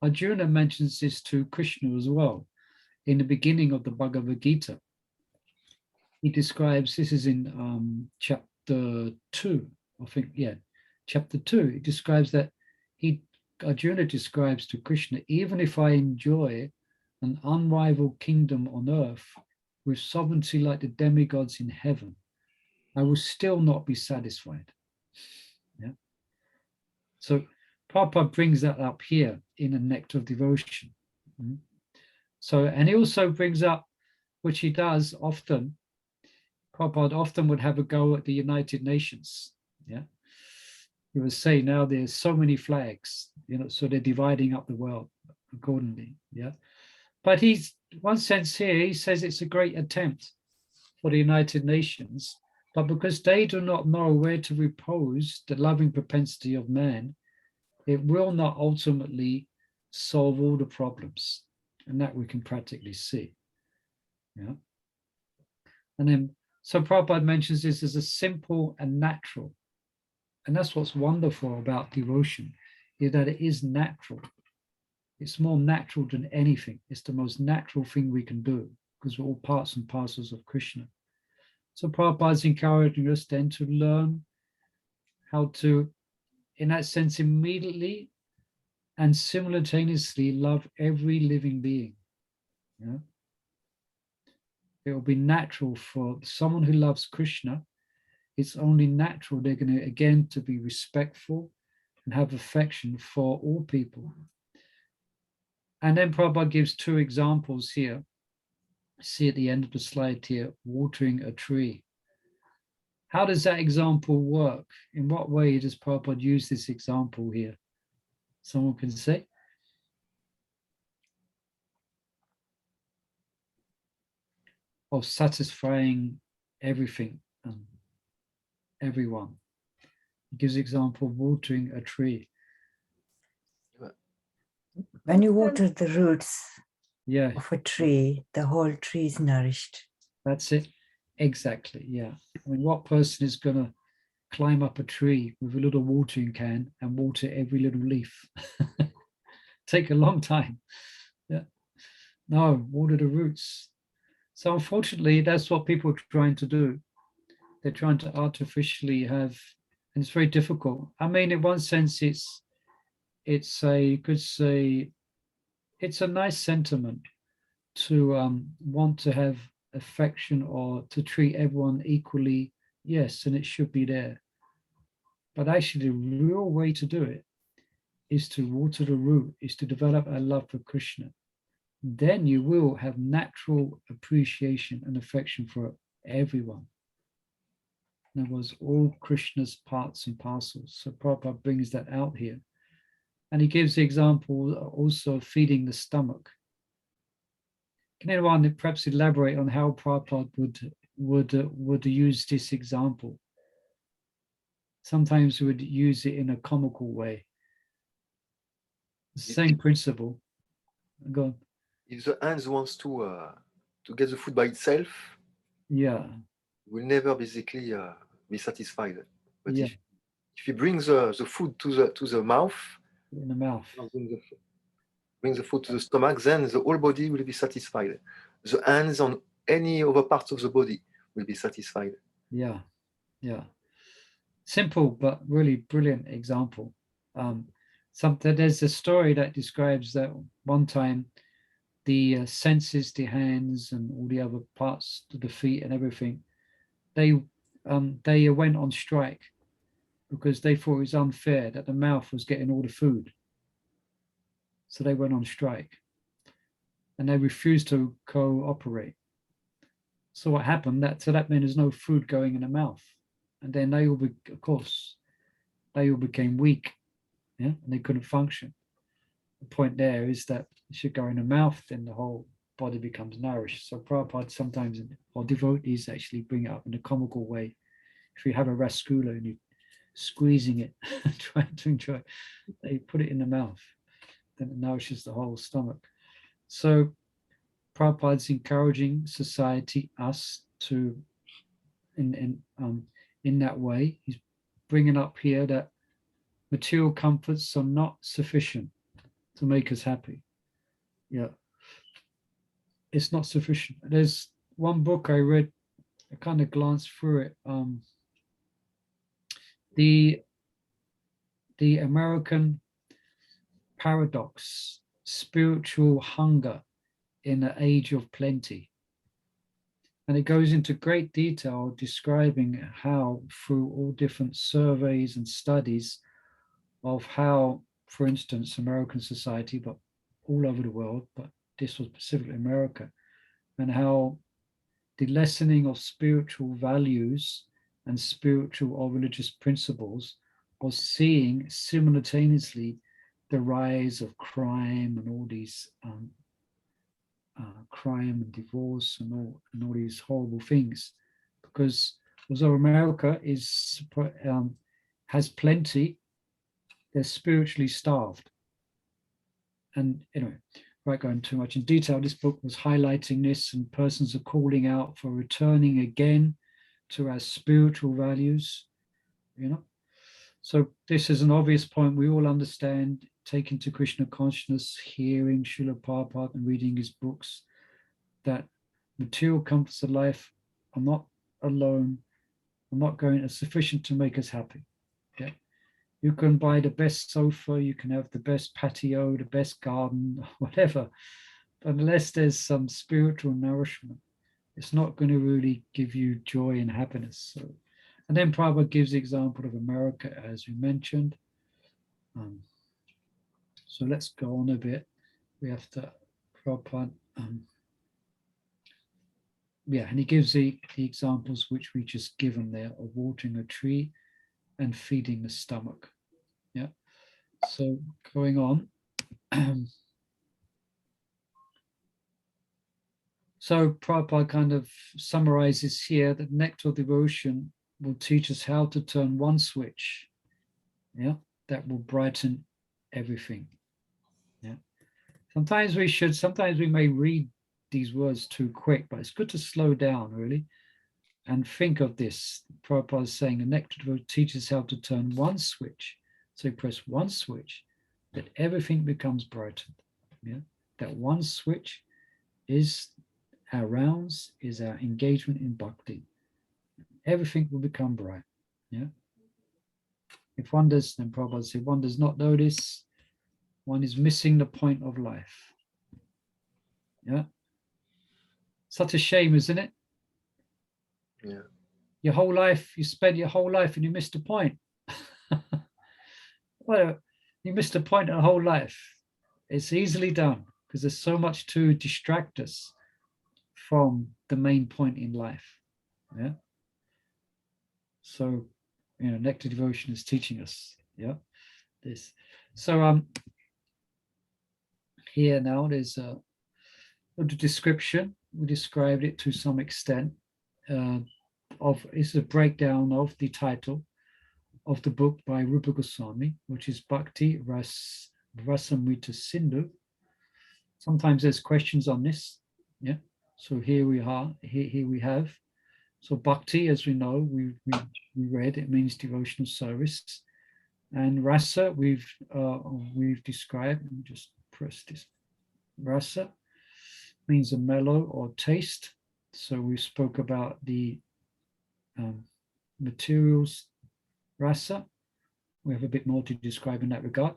Arjuna mentions this to Krishna as well. In the beginning of the Bhagavad Gita, he describes, this is in chapter 2, I think, yeah, chapter 2, he describes that Arjuna describes to Krishna, even if I enjoy an unrivaled kingdom on earth with sovereignty like the demigods in heaven, I will still not be satisfied. Yeah. So Prabhupada brings that up here in a Nectar of Devotion. So, and he also brings up, which he does often, Prabhupada often would have a go at the United Nations. Yeah. He would say, now there's so many flags, so they're dividing up the world accordingly. Yeah. But he's, one sense here, he says it's a great attempt for the United Nations, but because they do not know where to repose the loving propensity of man, it will not ultimately solve all the problems. And that we can practically see. Yeah. And then, so Prabhupada mentions this as a simple and natural. And that's what's wonderful about devotion, is that it is natural. It's more natural than anything. It's the most natural thing we can do, because we're all parts and parcels of Krishna. So Prabhupada's encouraging us then to learn how to, in that sense, immediately and simultaneously love every living being. Yeah? It will be natural for someone who loves Krishna. It's only natural they're going to, again, to be respectful and have affection for all people. And then Prabhupada gives two examples here. See at the end of the slide here, watering a tree. How does that example work? In what way does Prabhupada use this example here? Someone can say? of satisfying everything, everyone. He gives example of watering a tree. When you water the roots Yeah, of a tree, the whole tree is nourished. that's it. Exactly. Yeah. I mean, what person is going to climb up a tree with a little watering can and water every little leaf? Take a long time. Yeah. No, water the roots. So unfortunately, that's what people are trying to do. They're trying to artificially have, and it's very difficult. I mean, in one sense, it's a, you could say, it's a nice sentiment to want to have affection or to treat everyone equally. Yes, and it should be there. But actually, the real way to do it is to water the root, is to develop a love for Krishna. Then you will have natural appreciation and affection for everyone. In other words, all Krishna's parts and parcels. So Prabhupada brings that out here. And he gives the example also of feeding the stomach. Can anyone perhaps elaborate on how Prabhupada would use this example? Sometimes we would use it in a comical way. The same principle. Go on. If the ant wants to get the food by itself, Yeah. will never basically be satisfied. But Yeah. if he brings the food to the mouth, In the mouth. brings the food to the stomach, then the whole body will be satisfied. The hands on any other parts of the body will be satisfied. Yeah. Yeah. Simple but really brilliant example. There's a story that describes that one time the senses, the hands, and all the other parts of the feet and everything, they went on strike because they thought it was unfair that the mouth was getting all the food. So they went on strike and they refused to cooperate. So what happened? That meant there's no food going in the mouth. And then they all, of course, they all became weak, yeah, and they couldn't function. The point there is that it should go in the mouth, then the whole body becomes nourished. So Prabhupada sometimes, or devotees actually bring it up in a comical way. If you have a rasgulla and you're squeezing it, trying to enjoy it, they put it in the mouth, then it nourishes the whole stomach. So Prabhupada's encouraging society, us, to in that way. He's bringing up here that material comforts are not sufficient to make us happy. Yeah, it's not sufficient. There's one book I read, I kind of glanced through it. The American Paradox, Spiritual Hunger in the Age of Plenty. And it goes into great detail describing how, through all different surveys and studies of how, for instance, American society, but all over the world, but this was specifically America, and how the lessening of spiritual values and spiritual or religious principles was seeing simultaneously the rise of crime and all these crime and divorce and all these horrible things, because although America has plenty, they're spiritually starved. And anyway, without going too much in detail, this book was highlighting this, and persons are calling out for returning again to our spiritual values, So this is an obvious point we all understand, taking to Krishna consciousness, hearing Srila Prabhupada and reading his books, that material comforts of life are not alone, are not sufficient to make us happy. Yeah. You can buy the best sofa, you can have the best patio, the best garden, whatever. But unless there's some spiritual nourishment, it's not going to really give you joy and happiness. So, and then Prabhupada gives the example of America, as we mentioned. So let's go on a bit. We have to, Prabhupada, and he gives the examples which we just given there of watering a tree and feeding the stomach. Yeah. So going on. So Prabhupada kind of summarizes here that nectar devotion will teach us how to turn one switch, yeah, that will brighten everything. Yeah. Sometimes we may read these words too quick, but it's good to slow down really and think of this. Prabhupada is saying a nectar devotion teaches how to turn one switch. So you press one switch, that everything becomes brightened. Yeah. That one switch is our rounds, is our engagement in bhakti. Everything will become bright. Yeah. If one does, then Prabhupada said, one does not know this, one is missing the point of life. Yeah. Such a shame, isn't it? Yeah. Your whole life, you spent your whole life and you missed a point. Well, you missed a point a whole life. It's easily done because there's so much to distract us from the main point in life. Yeah. So, nectar devotion is teaching us. Yeah. This. So here now there's a description. We described it to some extent. It's a breakdown of the title of the book by Rupa Goswami, which is Bhakti Rasamrita Sindhu. Sometimes there's questions on this. Yeah. So here we are. Here we have. So Bhakti, as we know, we read, it means devotional service. And rasa, we've described. Let me just press this. Rasa means a mellow or taste. So we spoke about the materials rasa. We have a bit more to describe in that regard.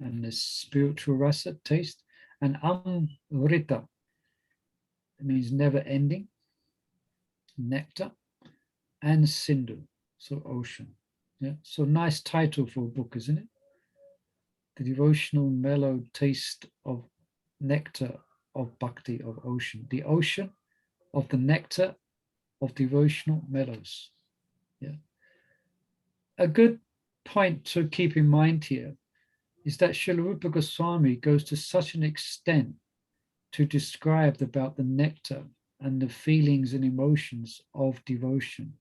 And the spiritual rasa, taste. And amrita, it means never ending. Nectar. And Sindhu, so ocean. Yeah. So nice title for a book, isn't it? The devotional mellow taste of nectar of bhakti of ocean. The ocean of the nectar of devotional mellows. Yeah. A good point to keep in mind here is that Srila Rupa Goswami goes to such an extent to describe about the nectar and the feelings and emotions of devotion.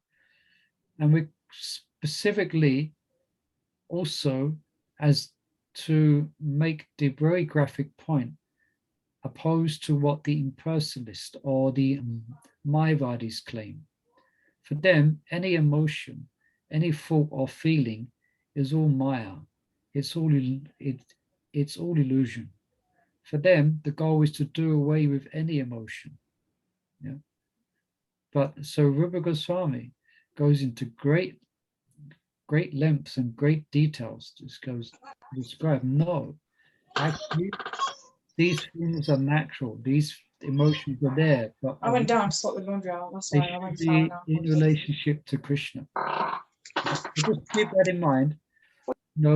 And we specifically also as to make the very graphic point opposed to what the impersonalist or the Mayavadis claim. For them, any emotion, any thought or feeling is all Maya. It's all illusion. For them, the goal is to do away with any emotion. Yeah. But so Rupa Goswami goes into great lengths and great details. Just goes to describe, no, actually, these feelings are natural. These emotions are there, but I went down to sort the laundry out. That's they why I should went be shower now. in relationship to Krishna. Just keep that in mind.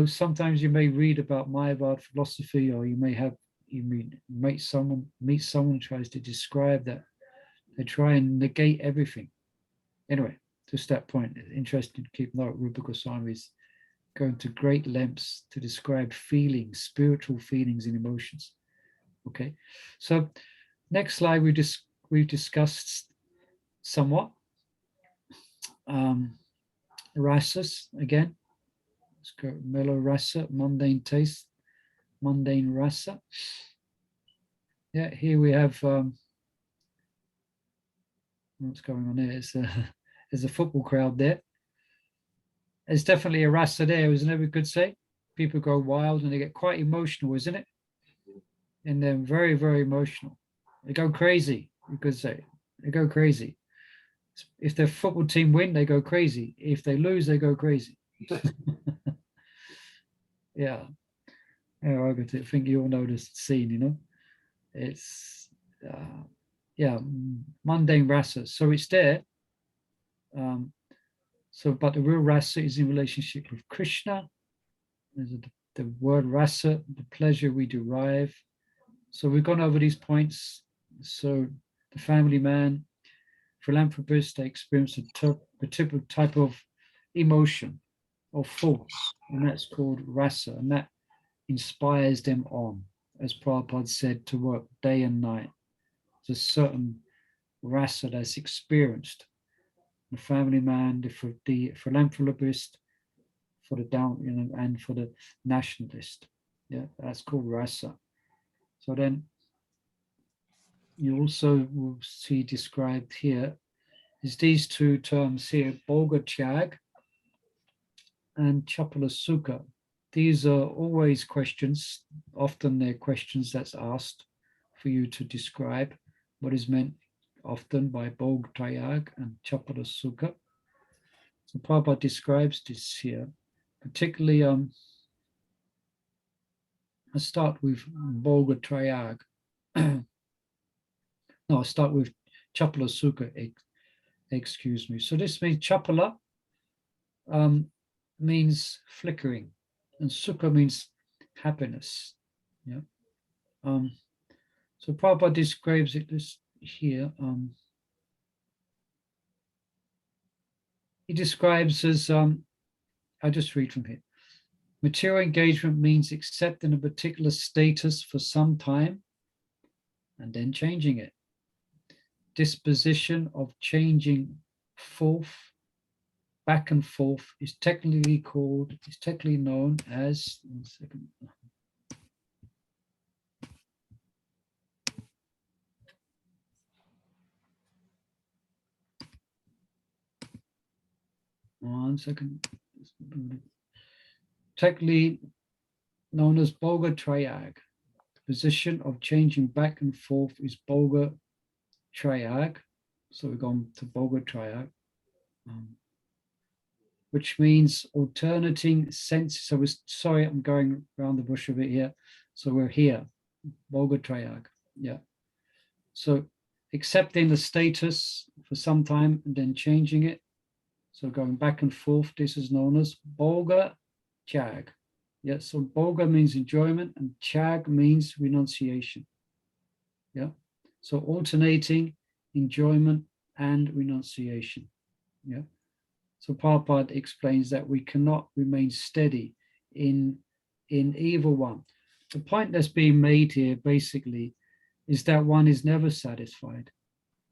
Sometimes you may read about Mayavad philosophy, or you may meet someone who tries to describe that. They try and negate everything. Anyway, just that point. It's interesting to keep note. Rupa Goswami is going to great lengths to describe feelings, spiritual feelings and emotions. Okay, so next slide we've discussed somewhat rasas again. Let's go mellow rasa, mundane taste, mundane rasa. Yeah, here we have what's going on here. There's a football crowd there. There's definitely a rasa there, isn't it? We could say people go wild and they get quite emotional, isn't it? And they're very, very emotional. They go crazy. You could say they go crazy. If their football team win, they go crazy. If they lose, they go crazy. Yeah. I think you all know this scene. It's mundane rasa. So it's there. But the real rasa is in relationship with Krishna. There's the word rasa, the pleasure we derive. So we've gone over these points. So the family man, philanthropist, they experience a typical type of emotion or force, and that's called rasa, and that inspires them on, as Prabhupada said, to work day and night. There's a certain rasa that's experienced. The family man, the philanthropist, for the down, and for the nationalist. Yeah, that's called rasa. So then you also will see described here is these two terms here, Boga Chag and Chapala Sukha. These are always questions, often they're questions that's asked for you to describe what is meant often by Bog Tayag and Chapala Sukha. So Prabhupada describes this here, particularly, I start with Boga Trayag. No, I'll start with Chapala Sukha, excuse me. So this means Chapala means flickering, and Sukha means happiness. Yeah. So Prabhupada describes it this here. He describes as, I'll just read from here. Material engagement means accepting a particular status for some time and then changing it. Disposition of changing forth, back and forth, is technically known as, 1 second. Technically known as Boga Trayag. The position of changing back and forth is Boga Trayag. So we've gone to Boga Trayag, which means alternating senses. So sorry, I'm going around the bush a bit here. So we're here, Boga Trayag. Yeah. So accepting the status for some time and then changing it. So going back and forth, this is known as Boga Chag. Yeah, so Boga means enjoyment and Chag means renunciation. Yeah, so alternating enjoyment and renunciation. Yeah, so Prabhupada explains that we cannot remain steady in either one. The point that's being made here basically is that one is never satisfied.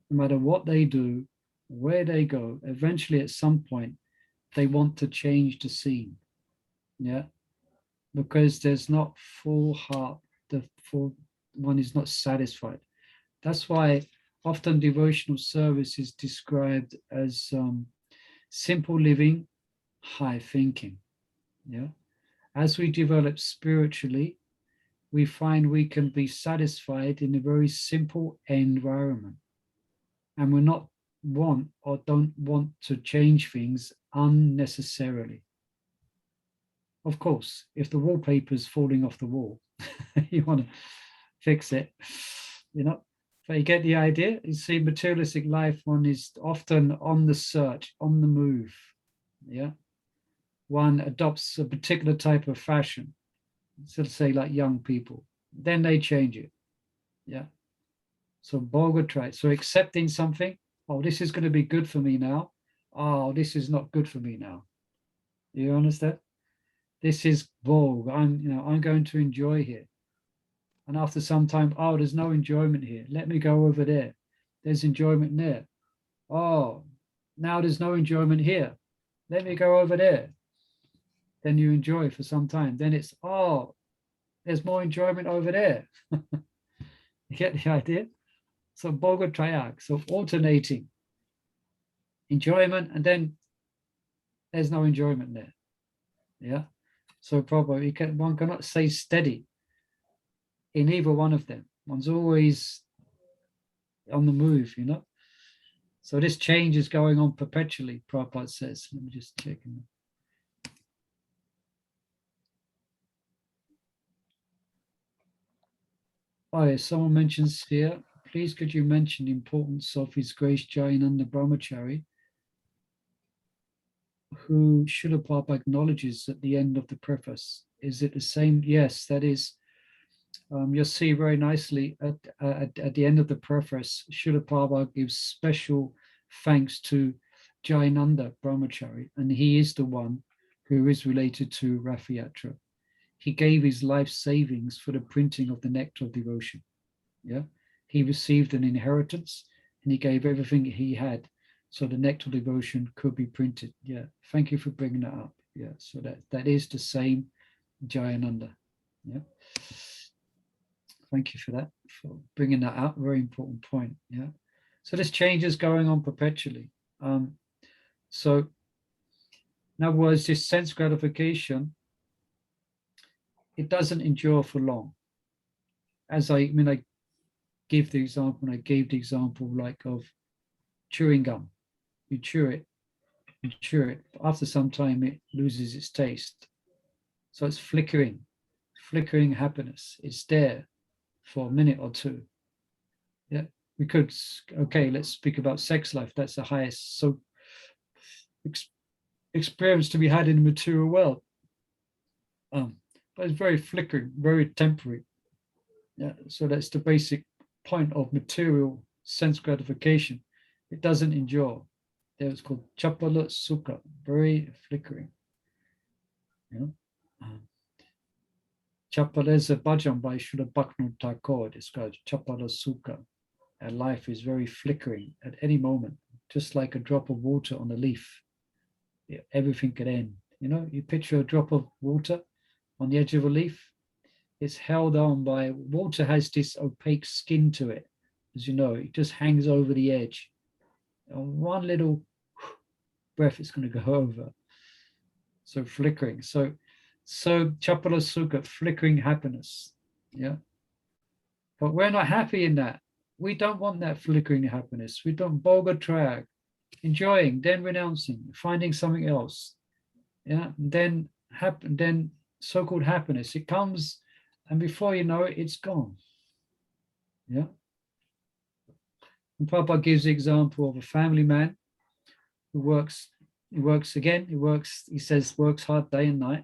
No matter what they do, where they go, eventually at some point they want to change the scene. Yeah, because there's not full heart, one is not satisfied. That's why often devotional service is described as simple living, high thinking. Yeah, as we develop spiritually, we find we can be satisfied in a very simple environment, and we're not don't want to change things unnecessarily. Of course, if the wallpaper is falling off the wall, you want to fix it, but you get the idea. You see, materialistic life, one is often on the search, on the move. Yeah, one adopts a particular type of fashion, so to say, like young people, then they change it. Yeah, so Boga, so accepting something. Oh, this is going to be good for me now. Oh, this is not good for me now. You understand? This is Bog. I'm going to enjoy here. And after some time, oh, there's no enjoyment here. Let me go over there. There's enjoyment there. Oh, now there's no enjoyment here. Let me go over there. Then you enjoy for some time. Then it's, oh, there's more enjoyment over there. You get the idea? So Boga Triarch, so alternating enjoyment, and then there's no enjoyment there. Yeah. So probably one cannot stay steady in either one of them. One's always on the move, So this change is going on perpetually, Prabhupada says. Let me just check. Oh, yeah, someone mentions here, please could you mention the importance of His Grace Jayananda Brahmachari, who Srila Prabhupada acknowledges at the end of the preface. Is it the same? Yes, that is. You'll see very nicely at the end of the preface, Srila Prabhupada gives special thanks to Jayananda Brahmachari, and he is the one who is related to Rathayatra. He gave his life savings for the printing of the Nectar of Devotion. Yeah, he received an inheritance. and he gave everything he had so the Nectar devotion could be printed. Yeah, thank you for bringing that up. Yeah, so that is the same Jayananda. Yeah, thank you for that, for bringing that up. Very important point. Yeah, so this change is going on perpetually. So in other words, this sense gratification, it doesn't endure for long. As I gave the example like of chewing gum. You chew it, after some time it loses its taste. So it's flickering happiness. It's there for a minute or two. Yeah, we could, okay, let's speak about sex life. That's the highest experience to be had in the material world. But it's very flickering, very temporary. Yeah, so that's the basic point of material sense gratification. It doesn't endure. It's called chapala sukha, very flickering. You know, chapala is a bhajan by Srila Bhakti Thakur describes chapala sukha. And life is very flickering at any moment, just like a drop of water on a leaf. Yeah, everything could end. You know, you picture a drop of water on the edge of a leaf. It's held on by, water has this opaque skin to it. As you know, it just hangs over the edge. On one little breath, it's going to go over. So flickering. So chapala sukha, flickering happiness. Yeah. But we're not happy in that. We don't want that flickering happiness. We don't boga trag, enjoying, then renouncing, finding something else. Yeah. Then so-called happiness. It comes, and before you know it, it's gone. Yeah. And Prabhupada gives the example of a family man who works hard day and night,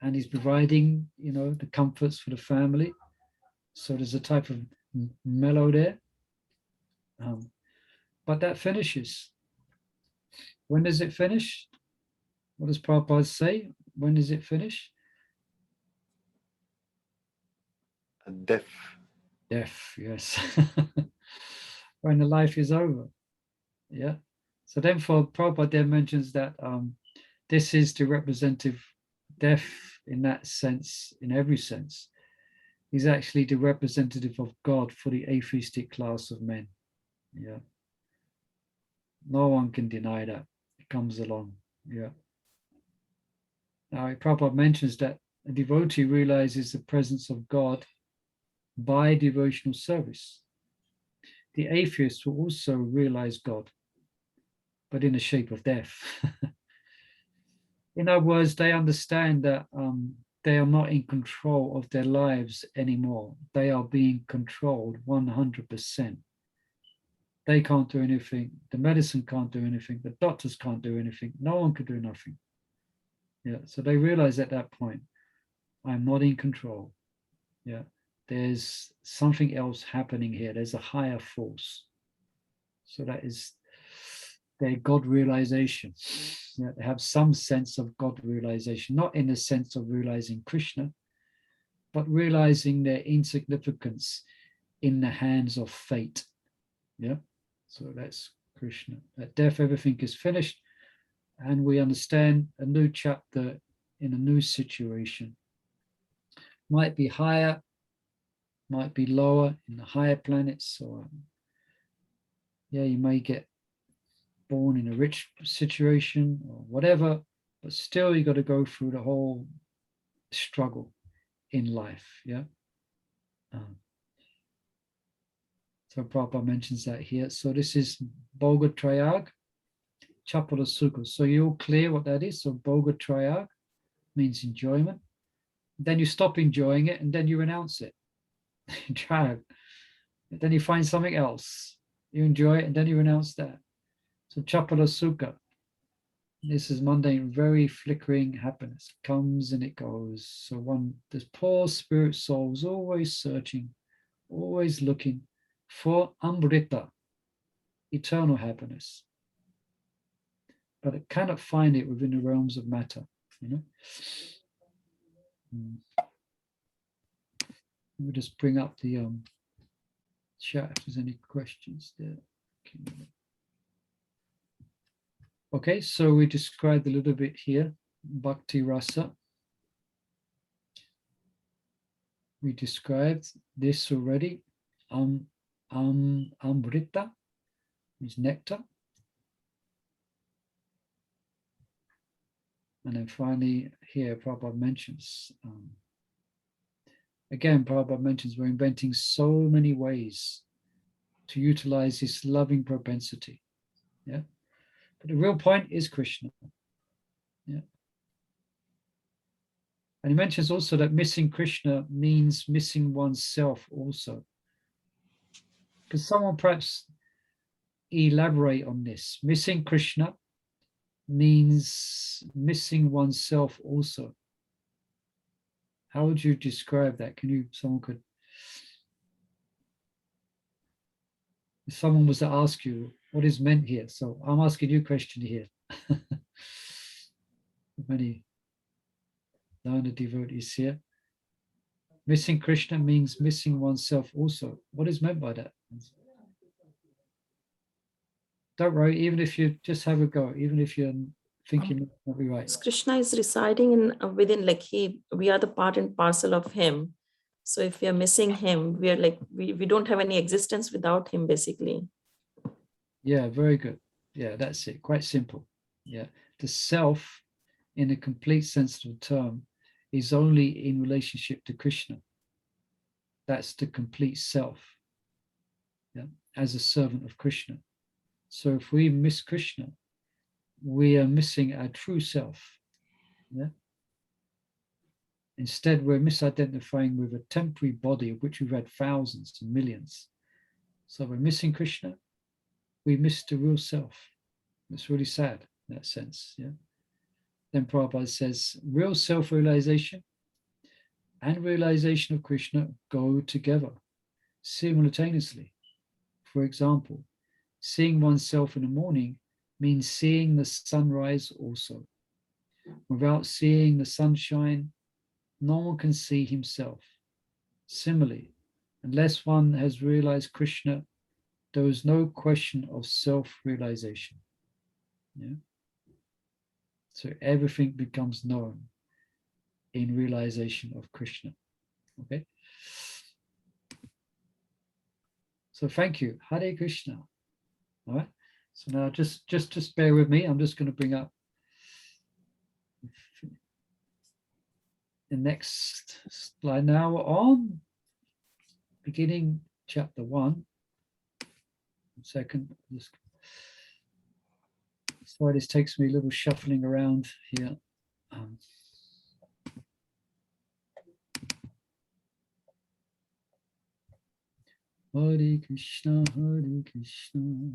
and he's providing, the comforts for the family. So there's a type of mellow there. But that finishes. When does it finish? What does Prabhupada say? When does it finish? Death. Death, yes. When the life is over. Yeah. So then for Prabhupada there mentions that this is the representative death in that sense, in every sense. He's actually the representative of God for the atheistic class of men. Yeah. No one can deny that. It comes along. Yeah. Now, Prabhupada mentions that a devotee realizes the presence of God by devotional service. The atheists will also realize God, but in the shape of death. In other words, they understand that they are not in control of their lives anymore. They are being controlled 100%. They can't do anything. The medicine can't do anything. The doctors can't do anything. No one can do nothing. Yeah. So they realize at that point, I'm not in control. Yeah. There's something else happening here. There's a higher force. So that is their God realization. Yeah, they have some sense of God realization, not in the sense of realizing Krishna, but realizing their insignificance in the hands of fate. Yeah. So that's Krishna. At death, everything is finished, and we understand a new chapter in a new situation. Might be higher, might be lower in the higher planets, or you may get born in a rich situation or whatever, but still you got to go through the whole struggle in life. Yeah. So Prabhupada mentions that here. So this is Bhoga Trayag, Chapala Sukha. So you're clear what that is. So Bhoga Trayag means enjoyment. Then you stop enjoying it and then you renounce it. Trayag. Then you find something else. You enjoy it and then you renounce that. So Chapala Sukha. This is mundane, very flickering happiness. Comes and it goes. So this poor spirit soul is always searching, always looking for amrita, eternal happiness. But it cannot find it within the realms of matter. Let me just bring up the chat if there's any questions there. Okay, so we described a little bit here, Bhakti Rasa. We described this already. Amrita is nectar. And then finally here, Prabhupada mentions, again, Prabhupada mentions we're inventing so many ways to utilize this loving propensity. Yeah. But the real point is Krishna. Yeah. And he mentions also that missing Krishna means missing oneself also. Could someone perhaps elaborate on this? Missing Krishna means missing oneself also. How would you describe that? Someone could, if someone was to ask you what is meant here. So I'm asking you a question here. Many Dana devotees here. Missing Krishna means missing oneself also. What is meant by that? Don't worry, even if you just have a go, even if you're thinking not be right. Krishna is residing in within, like we are the part and parcel of him. So if we are missing him, we are like we don't have any existence without him, basically. Yeah, very good. Yeah, that's it. Quite simple. Yeah, the self, in a complete sense of the term, is only in relationship to Krishna. That's the complete self. Yeah, as a servant of Krishna. So if we miss Krishna, we are missing our true self. Yeah. Instead, we're misidentifying with a temporary body of which we've had thousands and millions. So we're missing Krishna, we miss the real self. It's really sad in that sense. Yeah. Then Prabhupada says, real self-realization and realization of Krishna go together simultaneously. For example, seeing oneself in the morning means seeing the sunrise also. Without seeing the sunshine, no one can see himself. Similarly, unless one has realized Krishna, there is no question of self-realization. Yeah? So everything becomes known in realization of Krishna. Okay? So thank you. Hare Krishna. All right. So now just bear with me. I'm just going to bring up the next slide. Now we're on beginning chapter 1. Second, sorry, this takes me a little shuffling around here. Hare Krishna, Hare Krishna,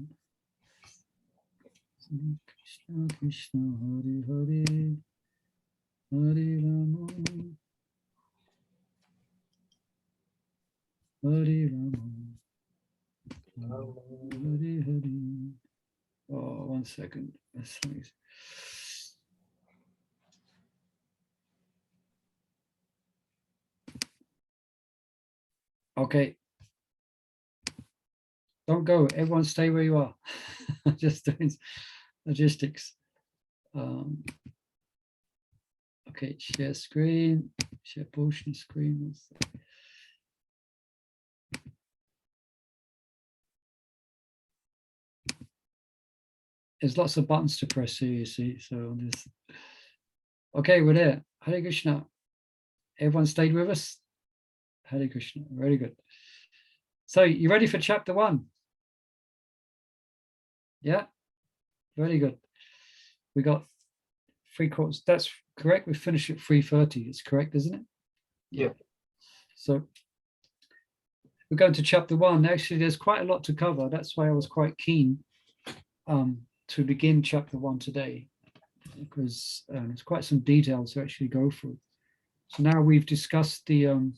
Krishna Krishna, Hare Hare, Hare Rama, Hare Rama, Hare Hare. Oh, 1 second. Okay. Don't go. Everyone stay where you are. Just doing logistics. Okay, share screen, share portion screen. There's lots of buttons to press here, you see. So this. Okay, we're there. Hare Krishna. Everyone stayed with us? Hare Krishna. Very good. So you ready for chapter 1? Yeah, very good. We got 3/4. That's correct. We finished at 3:30. It's correct, isn't it? Yeah. So we're going to chapter 1. Actually, there's quite a lot to cover. That's why I was quite keen to begin chapter 1 today, because there's quite some details to actually go through. So now we've discussed the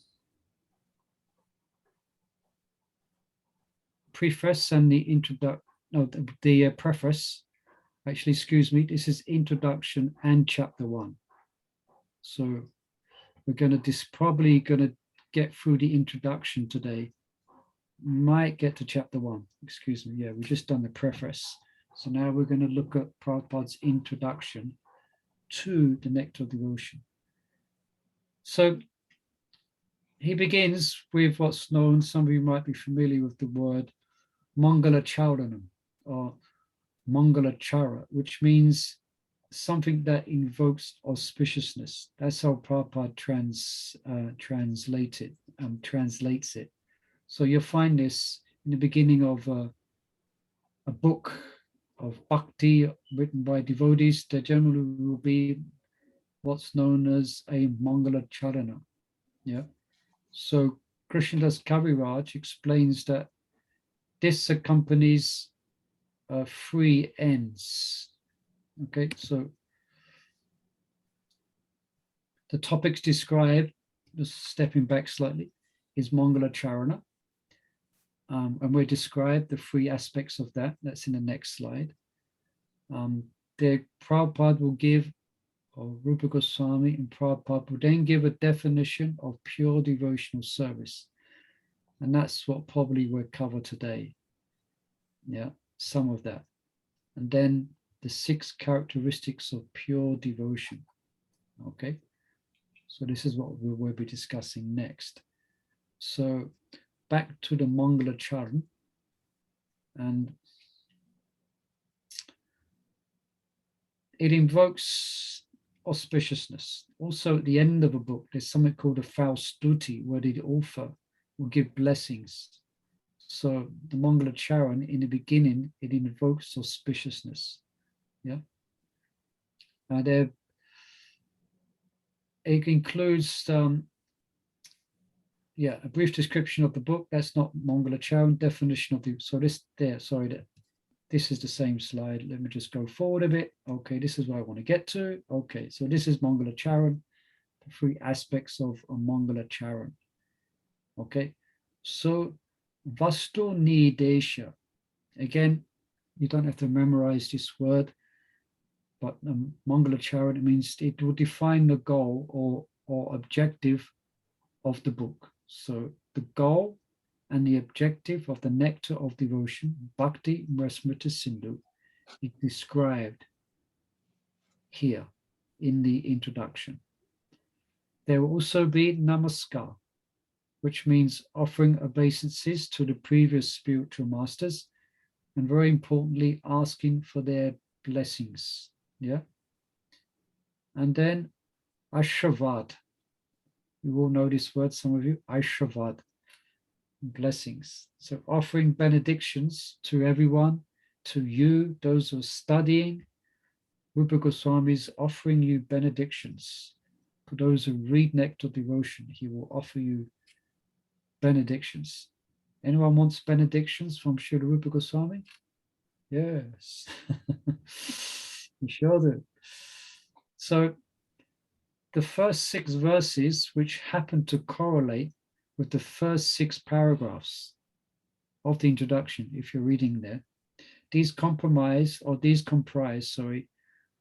preface and the introduction. No, the preface. Actually, excuse me. This is introduction and chapter 1. So we're going to probably going to get through the introduction today, might get to chapter 1. Excuse me. Yeah, we've just done the preface. So now we're going to look at Prabhupada's introduction to the Nectar of Devotion. So he begins with what's known, some of you might be familiar with the word Mangala Charanam or Mangala Chara, which means something that invokes auspiciousness. That's how Prabhupada translates it. So you'll find this in the beginning of a book of Bhakti written by devotees. There generally will be what's known as a Mangala Charana. Yeah. So Krishnadas Kaviraj explains that this accompanies three ends. Okay, so the topics described, just stepping back slightly, is Mangala Charana. And we describe the three aspects of that. That's in the next slide. The Prabhupada will give, or Rupa Goswami and Prabhupada will then give a definition of pure devotional service. And that's what probably we'll cover today. Yeah, some of that. And then the 6 characteristics of pure devotion. Okay, so this is what we will be discussing next. So back to the Mangala Charan, and it invokes auspiciousness. Also at the end of a book, there's something called a Faustuti, where the author will give blessings. So the Mangala Charan, in the beginning, it invokes auspiciousness. Yeah. It includes a brief description of the book. That's not Mangala Charan. Definition of the, so this there, sorry, this is the same slide. Let me just go forward a bit. Okay, this is what I want to get to. Okay, so this is Mangala Charan, the 3 aspects of a Mangala Charan. Okay, so Vastu Nidesha. Again, you don't have to memorize this word, but Mangala Charan, it means it will define the goal or objective of the book. So the goal and the objective of the Nectar of Devotion, Bhakti Rasmrita Sindhu, is described here in the introduction. There will also be Namaskar, which means offering obeisances to the previous spiritual masters, and very importantly, asking for their blessings. Yeah. And then Ashavad. You all know this word, some of you, Ashavad, blessings. So offering benedictions to everyone, to you, those who are studying. Rupa Goswami is offering you benedictions. For those who read Nectar Devotion, he will offer you benedictions. Anyone wants benedictions from Srila Rupa Goswami? Yes. You sure do. So the first 6 verses, which happen to correlate with the first 6 paragraphs of the introduction, if you're reading there, these comprise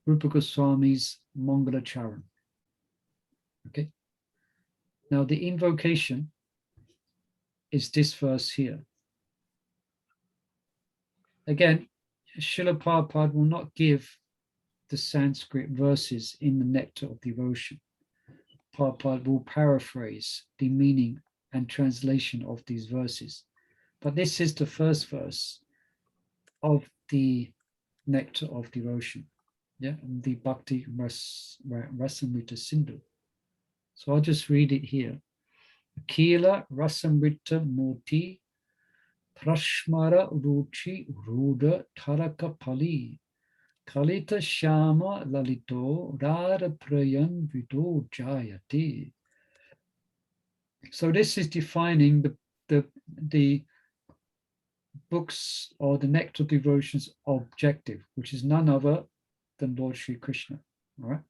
Rupa Goswami's Mangala Charan. Okay. Now the invocation is this verse here. Again, Srila Prabhupada will not give the Sanskrit verses in the Nectar of Devotion. Prabhupada will paraphrase the meaning and translation of these verses. But this is the first verse of the Nectar of Devotion, yeah, the Bhakti Rasamrita Sindhu. So I'll just read it here. Akila Rasamrita Murti Prashmara Ruchi Ruda Taraka Pali Kalita Shama Lalito Rara Prayan Vido Jayati. So this is defining the books or the Nectar Devotions objective, which is none other than Lord Sri Krishna. All right.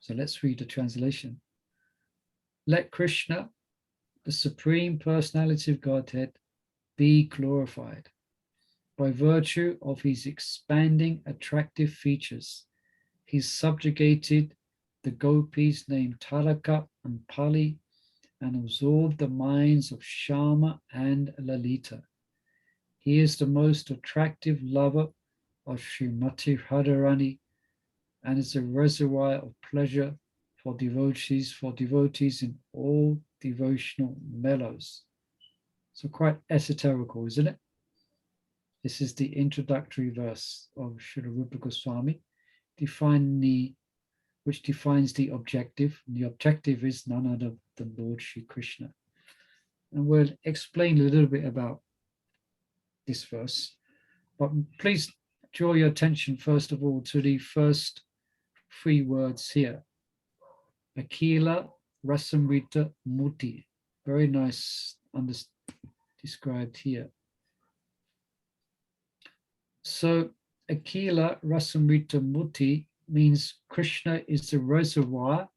So let's read the translation. Let Krishna, the Supreme Personality of Godhead, be glorified. By virtue of his expanding attractive features, he subjugated the gopis named Taraka and Pali and absorbed the minds of Shama and Lalita. He is the most attractive lover of Srimati Radharani and is a reservoir of pleasure for devotees in all devotional mellows. So quite esoterical, isn't it? This is the introductory verse of Srila Rupa Goswami, which defines the objective. And the objective is none other than Lord Shri Krishna. And we'll explain a little bit about this verse. But please draw your attention, first of all, to the first 3 words here. Akila Rasamrita Muti. Very nice, described here. So Akila Rasamrita Muti means Krishna is the reservoir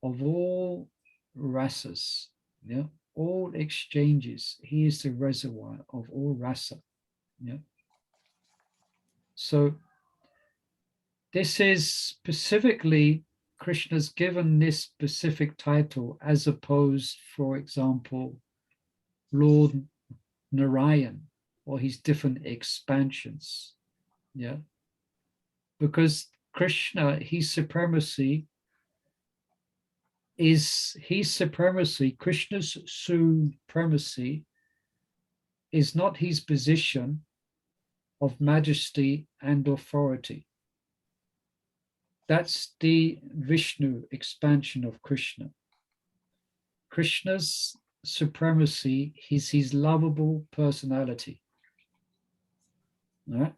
of all rasas, yeah, all exchanges. He is the reservoir of all rasa. Yeah. So this is specifically Krishna's given this specific title as opposed, for example, Lord Narayan or his different expansions. Yeah. Because Krishna, his supremacy, Krishna's supremacy is not his position of majesty and authority. That's the Vishnu expansion of Krishna. Krishna's supremacy is his lovable personality. Right?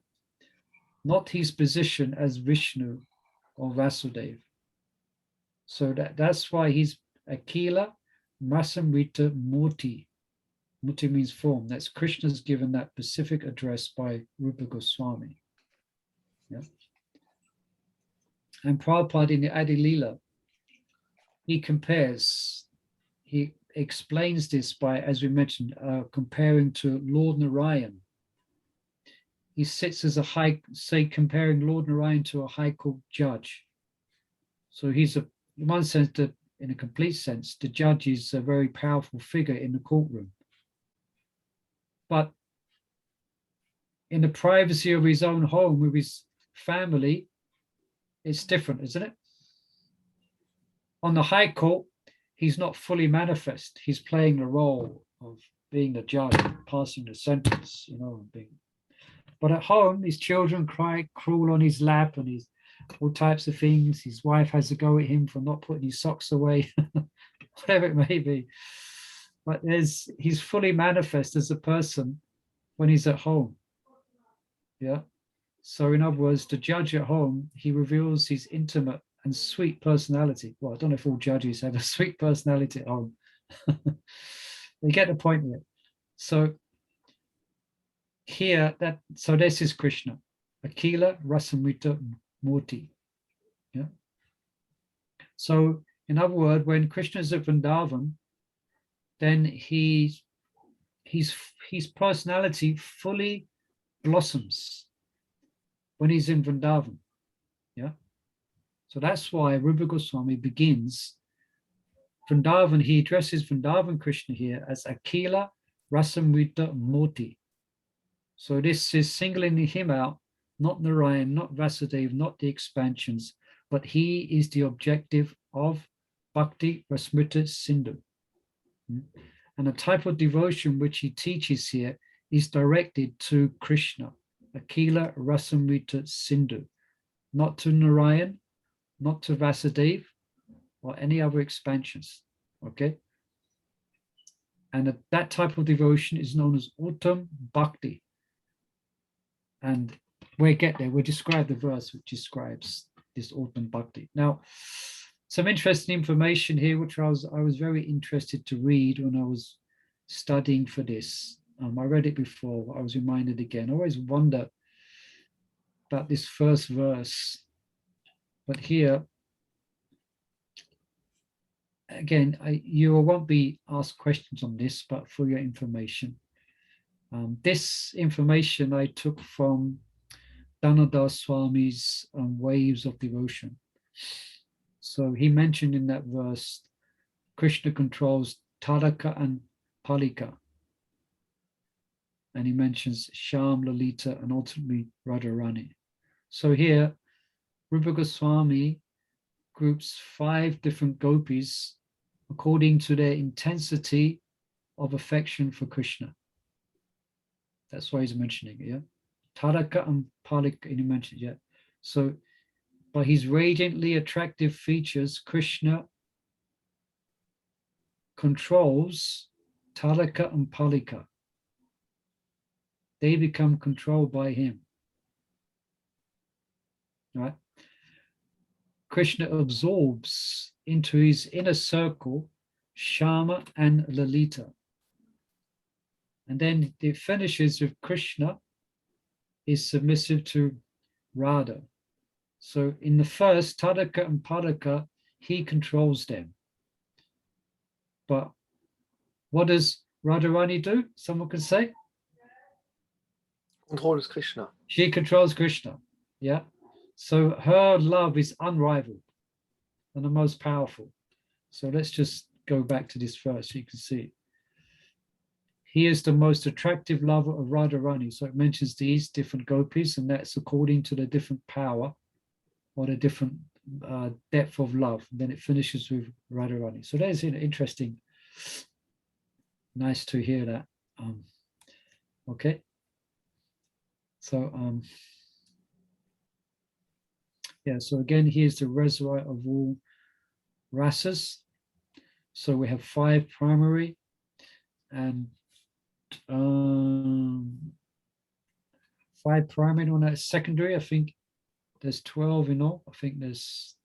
Not his position as Vishnu or Vasudeva. So that's why he's Akila Masamrita Murti. Murti means form. That's Krishna's given that specific address by Rupa Goswami. Yeah. And Prabhupada in the Adi Leela, he explains this by, as we mentioned, comparing to Lord Narayan. He sits as comparing Lord Narayan to a High Court judge. So he's in one sense, in a complete sense, the judge is a very powerful figure in the courtroom. But in the privacy of his own home with his family, it's different, isn't it? On the High Court, he's not fully manifest. He's playing the role of being the judge, passing the sentence, But at home, his children crawl on his lap, and he's all types of things. His wife has to go at him for not putting his socks away, whatever it may be. But he's fully manifest as a person when he's at home. Yeah. So in other words, the judge at home, he reveals his intimate and sweet personality. Well, I don't know if all judges have a sweet personality at home. They get the point here. So here, this is Krishna, Akila Rasamrita Murti. Yeah. So in other words, when Krishna is at Vrindavan, then his personality fully blossoms when he's in Vrindavan. Yeah. So that's why Rupa Goswami begins Vrindavan. He addresses Vrindavan Krishna here as Akila Rasamrita Murti. So this is singling him out, not Narayan, not Vasudeva, not the expansions, but he is the objective of Bhakti Rasmrita Sindhu. And the type of devotion which he teaches here is directed to Krishna, Akila Rasamrita Sindhu, not to Narayan, not to Vasudeva, or any other expansions. Okay? And that type of devotion is known as Uttam Bhakti. And we'll get there. We'll describe the verse which describes this Uttam Bhakti. Now, some interesting information here, which I was very interested to read when I was studying for this. I read it before. I was reminded again. I always wonder about this first verse. But here, again, you won't be asked questions on this, but for your information. This information I took from Danadas Swami's Waves of Devotion. So he mentioned in that verse Krishna controls Tadaka and Palika. And he mentions Shyam, Lalita, and ultimately Radharani. So here, Rupa Goswami groups 5 different gopis according to their intensity of affection for Krishna. That's why he's mentioning it, yeah? Tadaka and Palika, he mentioned, yeah. So by his radiantly attractive features, Krishna controls Tadaka and Palika. They become controlled by him. Right? Krishna absorbs into his inner circle Shama and Lalita. And then it finishes with Krishna is submissive to Radha. So in the first, Tadaka and Padaka, he controls them. But what does Radharani do? Someone can say? Controls Krishna. She controls Krishna. Yeah. So her love is unrivaled and the most powerful. So let's just go back to this verse so you can see. He is the most attractive lover of Radharani. So it mentions these different gopis, and that's according to the different power or the different depth of love. And then it finishes with Radharani. So that is interesting. Nice to hear that. Okay. So yeah, so again, here's the reservoir of all rasas. So we have 5 primary and 5 primary on that secondary. I think there's 12 in all. I think there's,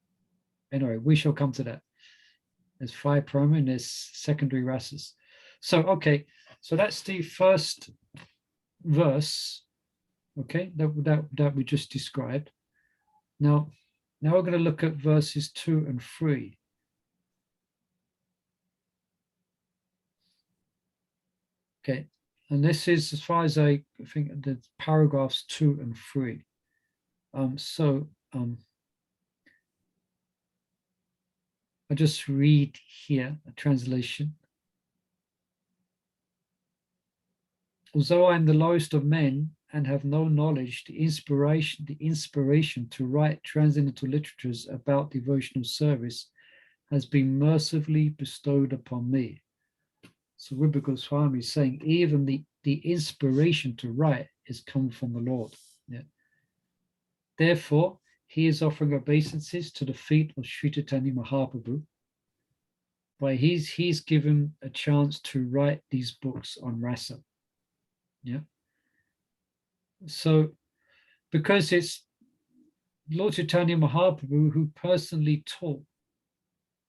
anyway, we shall come to that. There's 5 primary and there's secondary rasas. So, okay, so that's the first verse, okay, that we just described. Now we're going to look at verses 2 and 3. Okay, and this is, as far as I think, the paragraphs 2 and 3. I just read here a translation. Although I am the lowest of men and have no knowledge, the inspiration to write transcendental literatures about devotional service has been mercifully bestowed upon me. So Rupa Goswami is saying even the inspiration to write is come from the Lord. Yeah. Therefore, he is offering obeisances to the feet of Sri Chaitanya Mahaprabhu. By he's given a chance to write these books on rasa. Yeah. So, because it's Lord Chaitanya Mahaprabhu who personally taught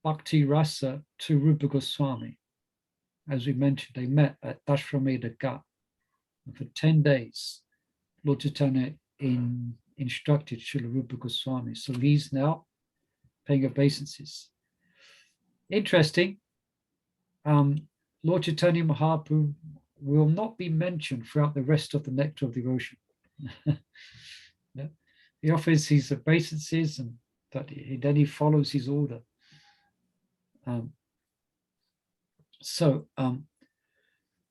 Bhakti Rasa to Rupa Goswami. As we mentioned, they met at Dashrameda Ghat. And for 10 days, Lord Chaitanya instructed Srila Rupa Goswami. So he's now paying obeisances. Interesting, Lord Chaitanya Mahaprabhu will not be mentioned throughout the rest of the Nectar of Devotion. Yeah. He offers his obeisances, but then he follows his order.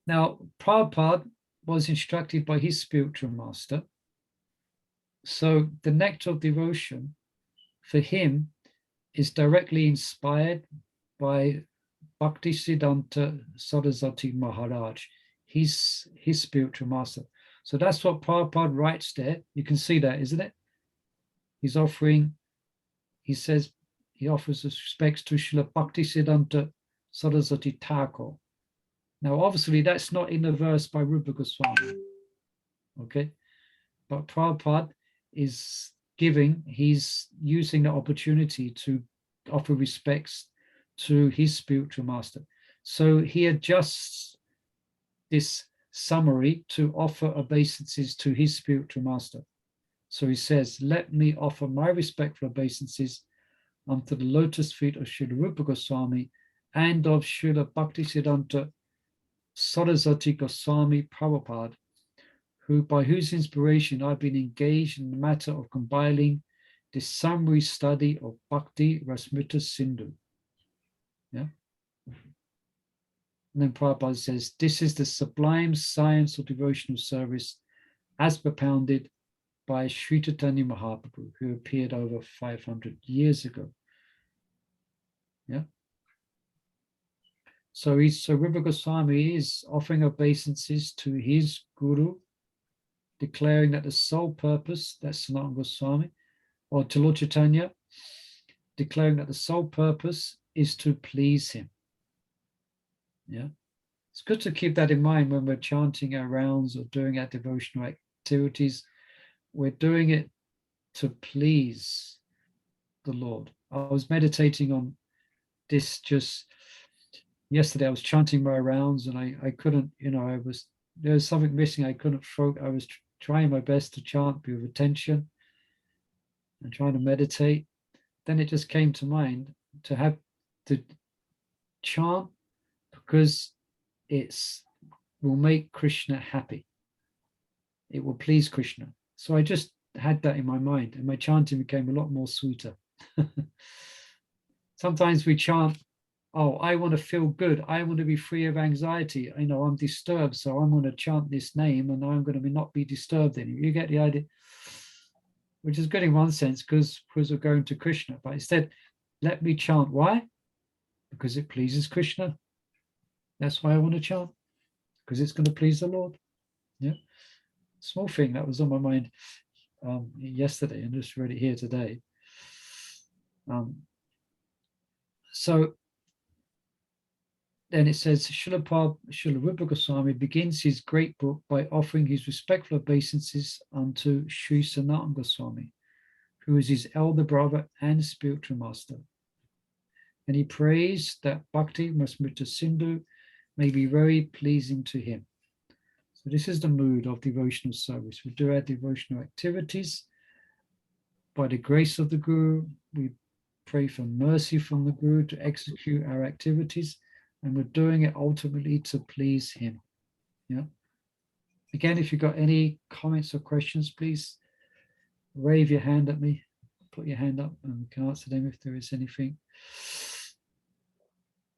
Now, Prabhupada was instructed by his spiritual master. So the Nectar of Devotion for him is directly inspired by Bhakti Siddhanta Saraswati Maharaj, his spiritual master. So that's what Prabhupada writes there. You can see that, isn't it? He's offering, he says, he offers his respects to Srila Bhakti Siddhanta Saraswati Thakur. Now, obviously, that's not in the verse by Rupa Goswami. Okay? But Prabhupada is he's using the opportunity to offer respects to his spiritual master. So he adjusts this summary to offer obeisances to his spiritual master. So he says, let me offer my respectful obeisances unto the lotus feet of Srila Rupa Goswami and of Srila Bhaktisiddhanta Saraswati Goswami Prabhupada, by whose inspiration I've been engaged in the matter of compiling this summary study of Bhakti Rasmrita Sindhu. Yeah. And then Prabhupada says, this is the sublime science of devotional service as propounded by Sri Chaitanya Mahaprabhu, who appeared over 500 years ago. Yeah. So Rupa Goswami is offering obeisances to his guru, declaring that the sole purpose, that's Sanatana Goswami, or to Lord Chaitanya, declaring that the sole purpose is to please him. Yeah. It's good to keep that in mind when we're chanting our rounds or doing our devotional activities. We're doing it to please the Lord. I was meditating on this just yesterday. I was chanting my rounds and I couldn't, there was something missing. I couldn't focus. I was trying my best to chant with attention and trying to meditate. Then it just came to mind to have to chant because will make Krishna happy. It will please Krishna. So I just had that in my mind and my chanting became a lot more sweeter. Sometimes we chant, oh, I want to feel good. I want to be free of anxiety. I'm disturbed, so I'm going to chant this name and I'm going to not be disturbed anymore. You get the idea? Which is good in one sense because we're going to Krishna. But instead, let me chant. Why? Because it pleases Krishna. That's why I want to chant. Because it's going to please the Lord. Yeah. Small thing that was on my mind yesterday and just read it here today. So then it says, Srila Rupa Goswami begins his great book by offering his respectful obeisances unto Sri Sanatana Goswami, who is his elder brother and spiritual master. And he prays that Bhakti Rasmrita Sindhu may be very pleasing to him. So this is the mood of devotional service. We do our devotional activities. By the grace of the Guru, we pray for mercy from the Guru to execute our activities, and we're doing it ultimately to please him. Yeah. Again, if you've got any comments or questions, please wave your hand at me, put your hand up, and we can answer them if there is anything.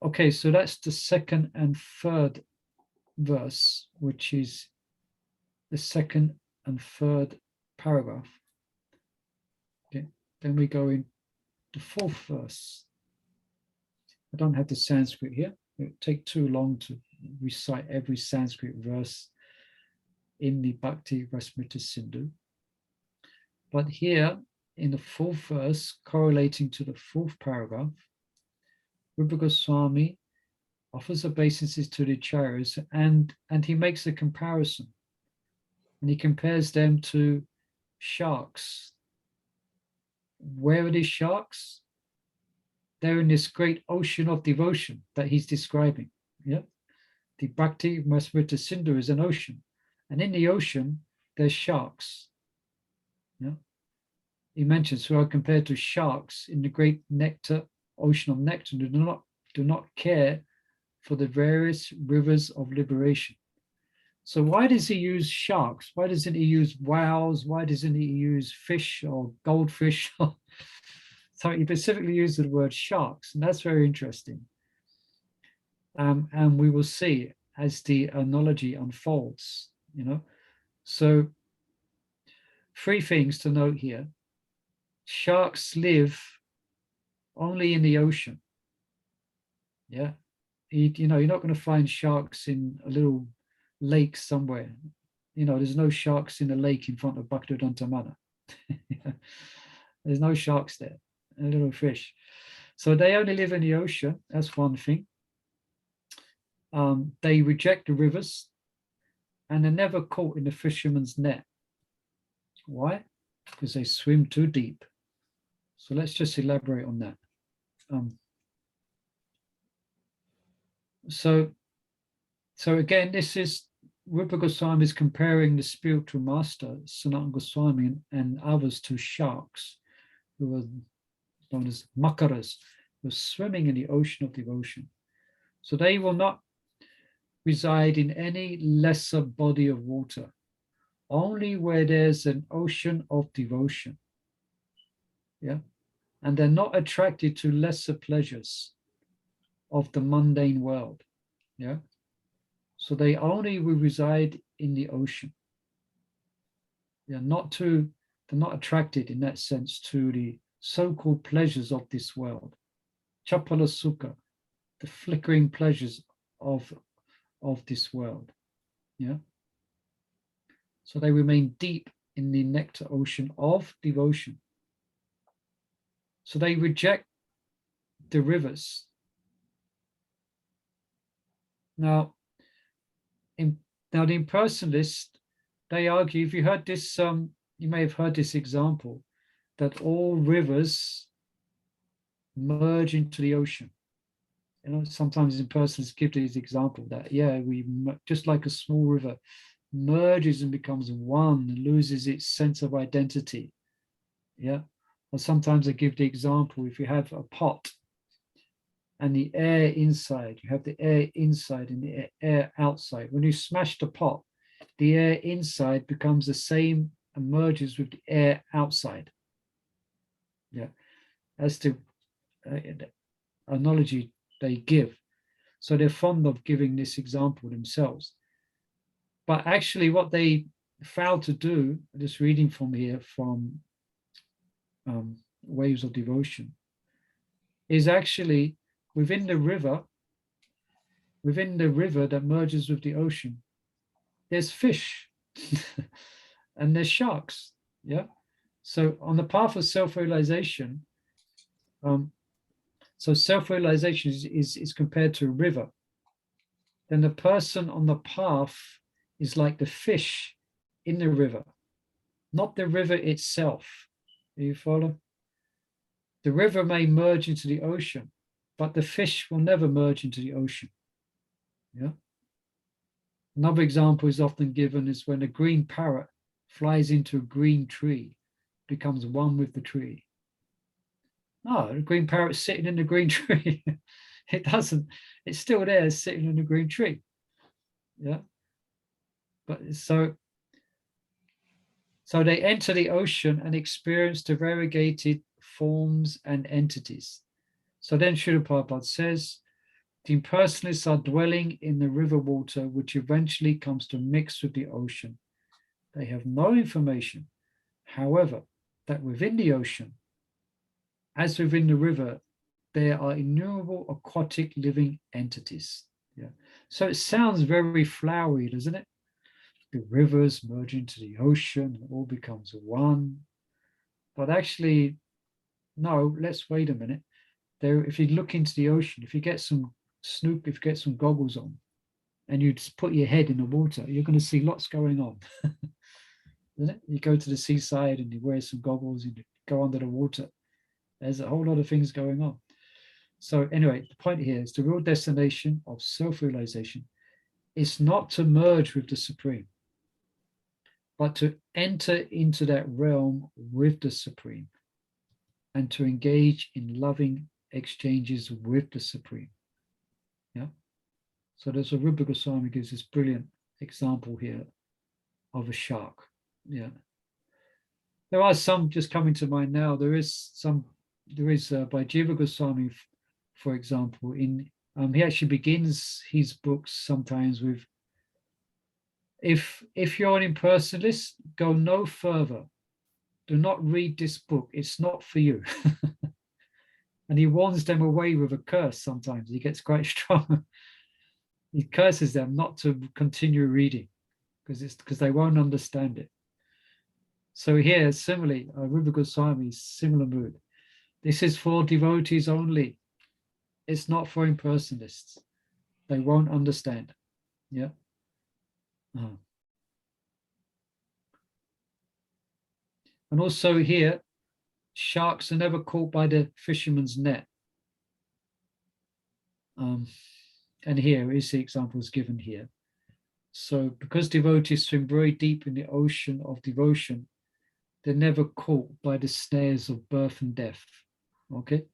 Okay, so that's the second and third verse, which is the second and third paragraph. Okay, then we go in the fourth verse. I don't have the Sanskrit here. It would take too long to recite every Sanskrit verse in the Bhakti Rasmrita Sindhu. But here in the fourth verse, correlating to the fourth paragraph, Rupa Goswami offers obeisances to the acharyas and he makes a comparison. And he compares them to sharks. Where are these sharks? They're in this great ocean of devotion that he's describing. Yeah, the Bhakti Rasmrita Sindhu is an ocean, and in the ocean there's sharks. Yeah, he mentions who are compared to sharks in the great nectar ocean of nectar, who do not care for the various rivers of liberation. So why does he use sharks? Why doesn't he use whales? Why doesn't he use fish or goldfish? So he specifically used the word sharks, and that's very interesting. And we will see as the analogy unfolds, So 3 things to note here. Sharks live only in the ocean. Yeah. You're not going to find sharks in a little lake somewhere. There's no sharks in the lake in front of Bhaktivedanta Mana. There's no sharks there. A little fish. So they only live in the ocean. That's one thing. They reject the rivers and they're never caught in the fisherman's net. Why? Because they swim too deep. So let's just elaborate on that. So again, this is Rupa Goswami is comparing the spiritual master, Sanatana Goswami, and others to sharks who are known as makaras, who are swimming in the ocean of devotion. So they will not reside in any lesser body of water, only where there's an ocean of devotion. Yeah. And they're not attracted to lesser pleasures, of the mundane world. Yeah. So they only will reside in the ocean. They're not attracted in that sense to the so-called pleasures of this world. Chapala sukha, the flickering pleasures of this world. Yeah. So they remain deep in the nectar ocean of devotion. So they reject the rivers. Now, the impersonalists, they argue, if you heard this, you may have heard this example, that all rivers merge into the ocean. You know, sometimes impersonalists give this example that, yeah, we just like a small river merges and becomes one, and loses its sense of identity. Yeah. Or sometimes I give the example, if you have a pot and the air inside, you have the air inside and the air outside. When you smash the pot, the air inside becomes the same and merges with the air outside. Yeah, that's the analogy they give. So they're fond of giving this example themselves. But actually what they failed to do, just reading from here, from Waves of Devotion, is actually within the river that merges with the ocean, there's fish and there's sharks. Yeah. So on the path of self-realization, so self-realization is compared to a river. Then the person on the path is like the fish in the river, not the river itself. Do you follow? The river may merge into the ocean, but the fish will never merge into the ocean. Yeah. Another example is often given is when a green parrot flies into a green tree, becomes one with the tree. No, the green parrot's sitting in the green tree. It doesn't, it's still there sitting in the green tree. Yeah. But so they enter the ocean and experience the variegated forms and entities. So then Srila Prabhupada says, the impersonalists are dwelling in the river water, which eventually comes to mix with the ocean. They have no information, however, that within the ocean, as within the river, there are innumerable aquatic living entities. Yeah. So it sounds very flowery, doesn't it? The rivers merge into the ocean, and it all becomes one. But actually, no, let's wait a minute. There, if you look into the ocean, if you get some if you get some goggles on and you just put your head in the water, you're going to see lots going on. Isn't it? You go to the seaside and you wear some goggles and you go under the water. There's a whole lot of things going on. So anyway, the point here is the real destination of self-realization is not to merge with the Supreme, but to enter into that realm with the Supreme and to engage in loving exchanges with the Supreme. Yeah. So there's a Rupa Goswami gives this brilliant example here of a shark. Yeah. There are some just coming to mind now. There is by Jiva Goswami, for example, in he actually begins his books sometimes with, if you're an impersonalist, go no further. Do not read this book. It's not for you. And he warns them away with a curse sometimes. He gets quite strong. He curses them not to continue reading because they won't understand it. So here, similarly, Rupa Goswami, similar mood. This is for devotees only. It's not for impersonalists. They won't understand. Yeah. And also here, sharks are never caught by the fisherman's net. And here is the examples given here. So because devotees swim very deep in the ocean of devotion, they're never caught by the snares of birth and death. Okay?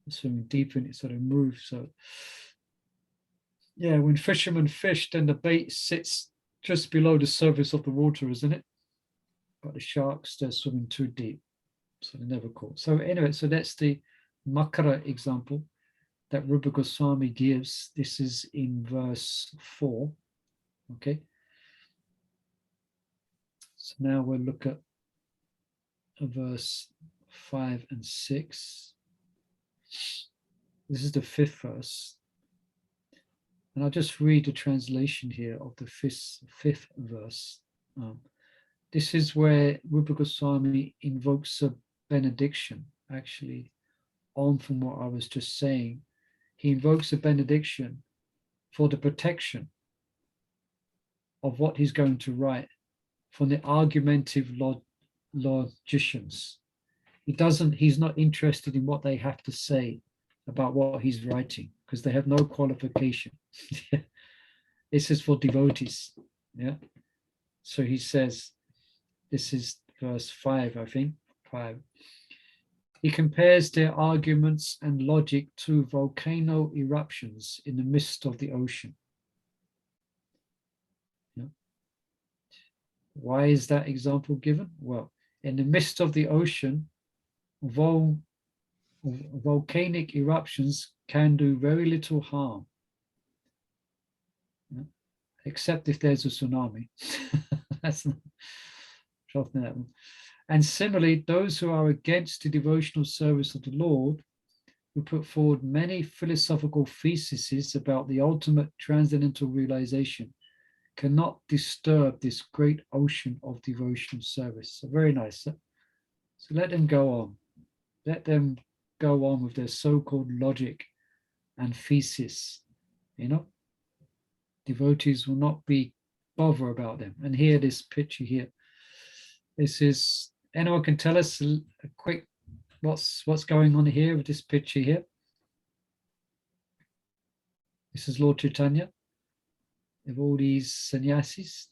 Swimming deep in it, so they move. So yeah, when fishermen fish, then the bait sits just below the surface of the water, isn't it? But the sharks, they're swimming too deep, so they're never caught. So anyway, so that's the Makara example. that Rupa Goswami gives. This is in verse 4. Okay. So now we'll look at verse 5 and 6. This is the 5th verse. And I'll just read the translation here of the fifth verse. This is where Rupa Goswami invokes a benediction, actually, on from what I was just saying. He invokes a benediction for the protection of what he's going to write from the argumentative logicians. He's not interested in what they have to say about what he's writing, because they have no qualification. This is for devotees. Yeah. So he says, this is verse 5, I think. 5. He compares their arguments and logic to volcano eruptions in the midst of the ocean. Yeah. Why is that example given? Well, in the midst of the ocean, volcanic eruptions can do very little harm, except if there's a tsunami. That's not, and similarly, those who are against the devotional service of the Lord, who put forward many philosophical theses about the ultimate transcendental realization, cannot disturb this great ocean of devotional service. So very nice. So let them go on. Let them go on with their so-called logic and thesis. You know, devotees will not be bothered about them. And here, this picture here. This is, anyone can tell us a quick what's going on here with this picture here? This is Lord Chaitanya with all these sannyasis.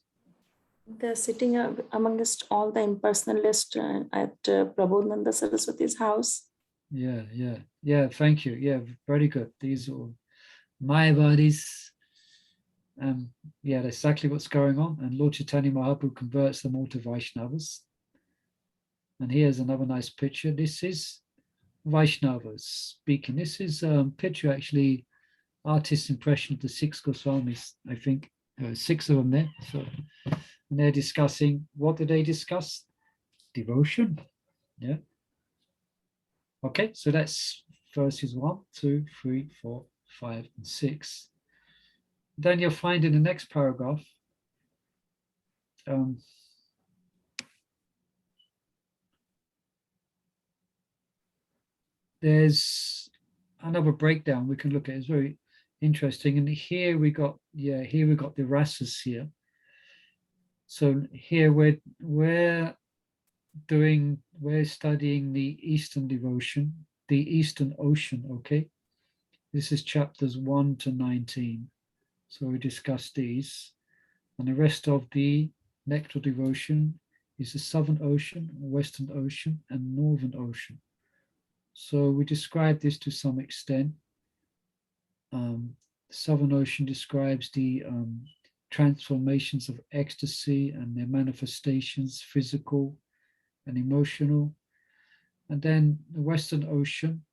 They're sitting amongst all the impersonalists at Prabodhananda Saraswati's house. Yeah, thank you. Yeah, very good. These are Mayavadis. Yeah, that's exactly what's going on. And Lord Chaitanya Mahaprabhu converts them all to Vaishnavas. And here's another nice picture. This is Vaishnavas speaking. This is a picture, actually, artist's impression of the 6 Goswamis, I think. 6 of them there. So, and they're discussing, what did they discuss? Devotion. Yeah. Okay, so that's verses 1, 2, 3, 4, 5, and 6. Then you'll find in the next paragraph, there's another breakdown we can look at. It's very interesting. And here we got the rasas here. So here we're studying the Eastern devotion, the Eastern Ocean, okay? This is chapters 1 to 19. So we discussed these. And the rest of the Nectar devotion is the Southern Ocean, Western Ocean, and Northern Ocean. So we describe this to some extent. The Southern Ocean describes the transformations of ecstasy and their manifestations, physical and emotional. And then the Western Ocean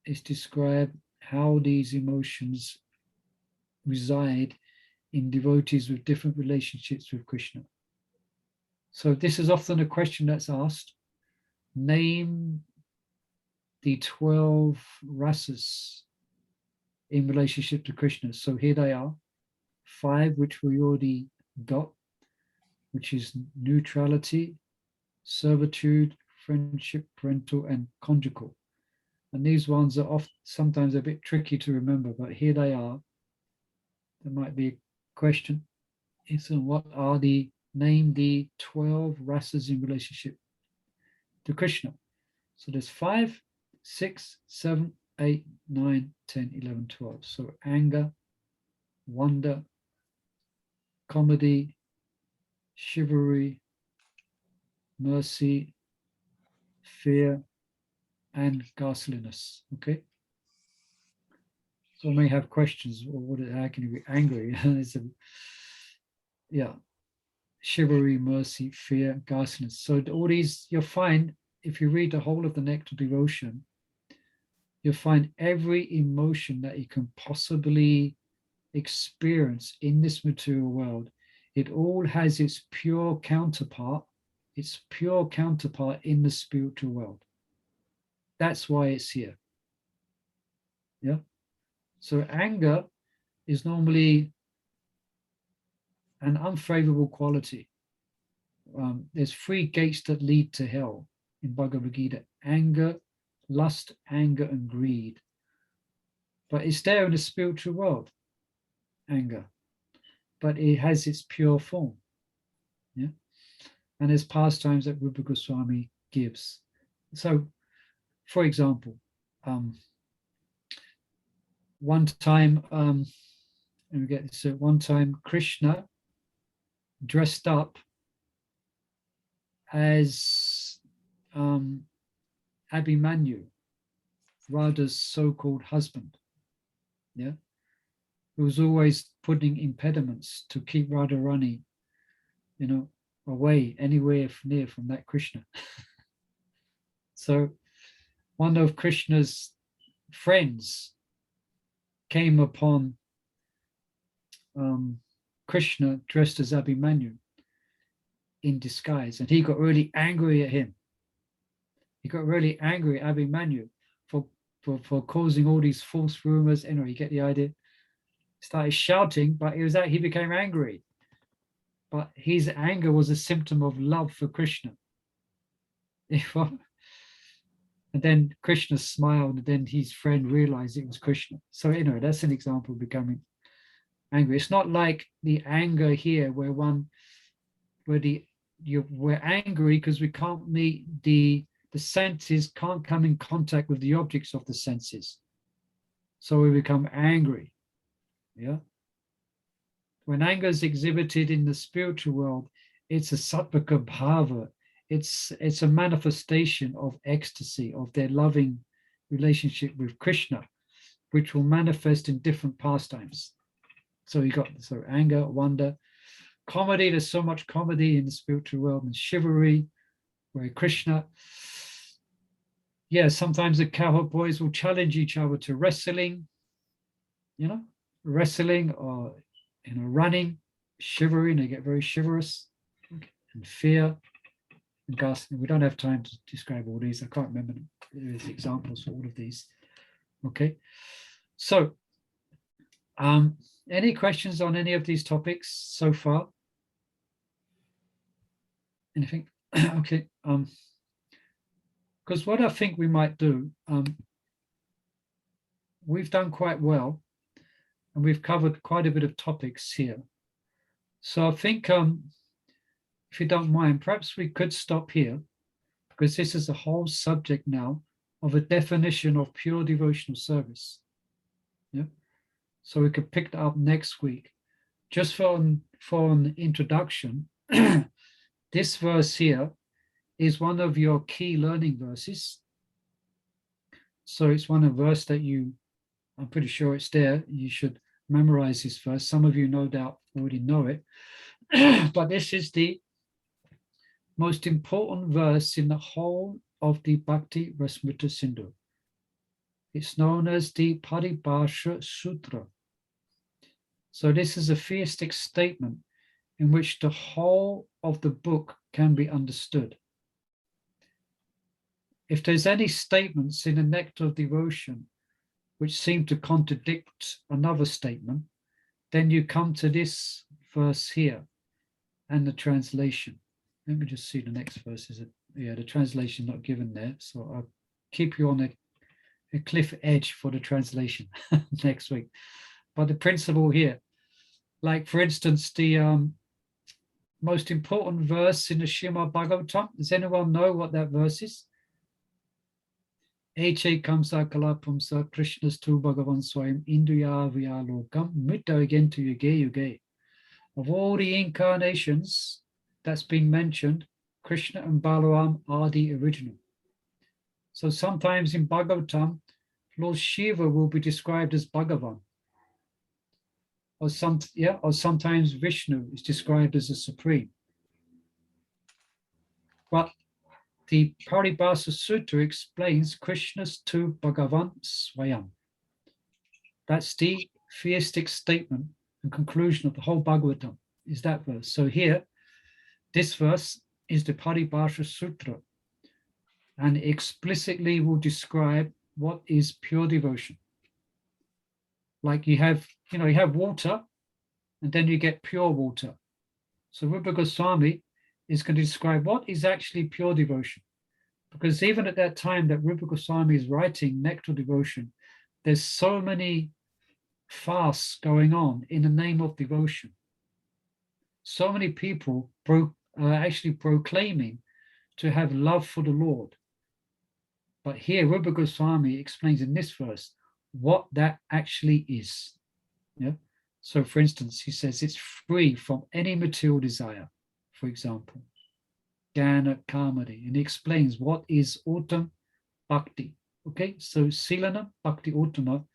is described how these emotions reside in devotees with different relationships with Krishna. So this is often a question that's asked. Name the 12 rasas in relationship to Krishna. So here they are. 5, which we already got, which is neutrality, servitude, friendship, parental, and conjugal. And these ones are sometimes a bit tricky to remember, but here they are. There might be a question. So what are name the 12 rasas in relationship to Krishna? So there's 5, 6, 7, 8, 9, 10, 11, 12. So anger, wonder, comedy, chivalry, mercy, fear, and ghastliness. Okay. So I may have questions. How can you be angry? Chivalry, mercy, fear, ghastliness. So all these you'll find if you read the whole of the Nectar devotion. you'll find every emotion that you can possibly experience in this material world. It all has its pure counterpart in the spiritual world. That's why it's here. Yeah. So anger is normally an unfavorable quality. There's 3 gates that lead to hell in Bhagavad Gita: anger, lust, anger, and greed. But it's there in the spiritual world, anger, but it has its pure form. Yeah. And there's pastimes that Rupa Goswami gives. So, for example, one time, let me get this. So one time, Krishna dressed up as Abhimanyu, Radha's so-called husband. Yeah, who was always putting impediments to keep Radharani, away, anywhere near from that Krishna. So one of Krishna's friends came upon Krishna dressed as Abhimanyu in disguise, and he got really angry at him. He got really angry at Abhimanyu for causing all these false rumors. Anyway, you get the idea. Started shouting, but he became angry. But his anger was a symptom of love for Krishna. And then Krishna smiled, and then his friend realized it was Krishna. So anyway, that's an example of becoming angry. It's not like the anger here where we're angry because we can't meet the senses can't come in contact with the objects of the senses. So we become angry. Yeah. When anger is exhibited in the spiritual world, it's a sattvika bhava. It's a manifestation of ecstasy, of their loving relationship with Krishna, which will manifest in different pastimes. So you got anger, wonder, comedy. There's so much comedy in the spiritual world, and chivalry, where Krishna, sometimes the cowherd boys will challenge each other to wrestling, wrestling or running, shivering. They get very chivalrous, and fear. We don't have time to describe all these. I can't remember them. There's examples for all of these. Okay, so any questions on any of these topics so far? Anything? Okay. Because what I think we might do, we've done quite well, and we've covered quite a bit of topics here. So I think, if you don't mind, perhaps we could stop here, because this is a whole subject now of a definition of pure devotional service. Yeah. So we could pick that up next week. Just for an introduction, this verse here is one of your key learning verses. So it's one of the verse that I'm pretty sure it's there. You should memorize this verse. Some of you no doubt already know it. But this is the most important verse in the whole of the Bhakti Rasmrita Sindhu. It's known as the Paribhasha Sutra. So this is a theistic statement in which the whole of the book can be understood. If there's any statements in the Nectar of Devotion which seem to contradict another statement, then you come to this verse here and the translation. Let me just see the next verse. The translation not given there. So I'll keep you on a cliff edge for the translation next week. But the principle here, like for instance, the most important verse in the Srimad Bhagavatam, does anyone know what that verse is? Eche kamsa kalapamsa Krishnastu Bhagavan Swayam Indriya Vyalokam Mita again to Yuge Yuge. Of all the incarnations that's been mentioned, Krishna and Balaram are the original. So sometimes in Bhagavatam, Lord Shiva will be described as Bhagavan. Or sometimes Vishnu is described as the Supreme. But the Paribhasa Sutta explains Krishna's tu Bhagavan Swayam. That's the theistic statement and conclusion of the whole Bhagavatam, is that verse. So here, this verse is the Paribhasa Sutra, and explicitly will describe what is pure devotion. Like you have water, and then you get pure water. So Rupa Goswami is going to describe what is actually pure devotion. Because even at that time that Rupa Goswami is writing Nectar Devotion, there's so many fasts going on in the name of devotion. So many people actually proclaiming to have love for the Lord. But here Rupa Goswami explains in this verse what that actually is. Yeah. So for instance, he says it's free from any material desire, for example, Jnana Kamadi, and he explains what is Uttam Bhakti. Okay, so Silana Bhakti Uttama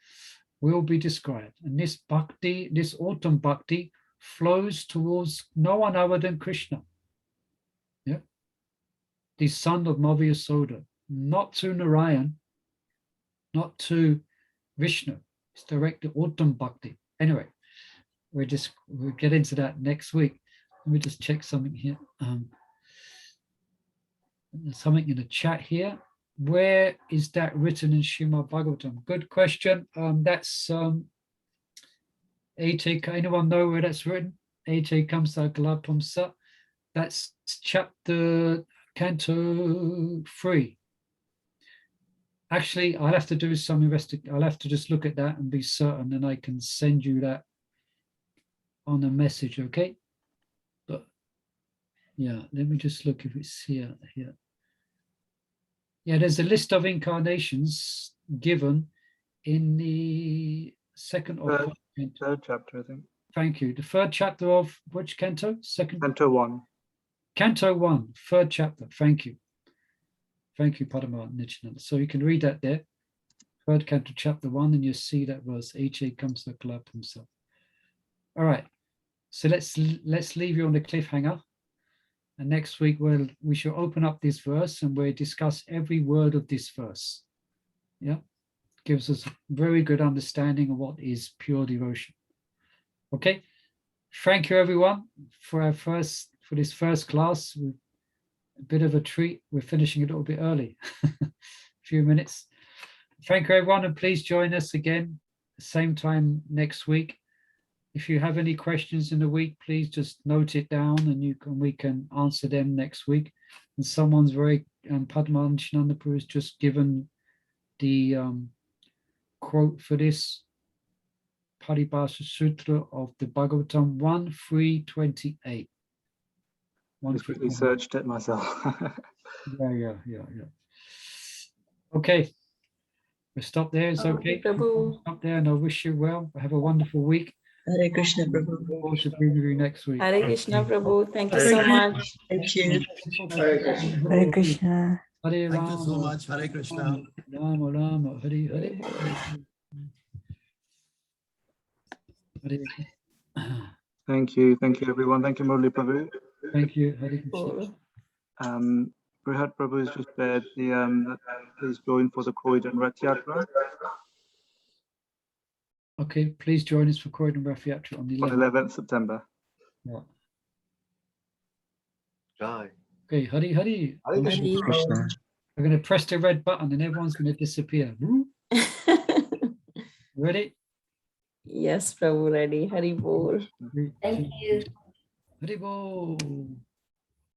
will be described. And this Bhakti, this Uttam Bhakti flows towards no one other than Krishna. Yeah, the son of Mother Yasoda, not to Narayan, not to Vishnu. It's directed Uttam Bhakti. Anyway, we'll get into that next week. Let me just check something here. There's something in the chat here. Where is that written in Srimad Bhagavatam? Good question. That's anyone know where that's written? Ete Kamsa Kalapamsa. That's chapter canto 3. Actually, I'll have to do some investigation. I'll have to just look at that and be certain, and I can send you that on a message, okay? But yeah, let me just look if it's here. Yeah, there's a list of incarnations given in the second or third chapter, I think. Thank you. The third chapter of which canto? Second. Canto 1. Canto 1, third chapter. Thank you. Thank you, Padma Nityananda. So you can read that there. Third canto, chapter 1, and you see that verse. H.A. comes to collapse himself. All right. So let's leave you on the cliffhanger. And next week we shall open up this verse and we'll discuss every word of this verse. Yeah, gives us a very good understanding of what is pure devotion. Okay, thank you everyone for this first class. A bit of a treat. We're finishing a little bit early, a few minutes. Thank you everyone, and please join us again same time next week. If you have any questions in the week, please just note it down, and we can answer them next week. And someone's Padma Nishanandapur has just given the quote for this Paribhasa Sutra of the Bhagavatam 1.3.28. I quickly searched it myself. Yeah. Okay, we'll stop there. It's okay. Prabhu. Stop there, and I wish you well. Have a wonderful week. Hare Krishna, Prabhu. Look forward to being with you next week. Hare Krishna, Prabhu. Thank you Hare so Krishna. much. Thank you. Hare Krishna. Hare Thank you so Rama, much. Hare Krishna. Rama Rama, Hare Hare. Hare. Thank you everyone. Thank you, Murli Prabhu. Thank you. Hare Krishna. Brihat Prabhu has just said that please join for the Croydon Rath Yatra Okay, please join us for Croydon Rath Yatra on the on 11th. 11th September. Yeah. Jai. Okay, Hare Hare. Hare Krishna. We're going to press the red button and everyone's going to disappear. Ready? Yes, Prabhu, ready. Hari Bol. Thank you. Hare Bol.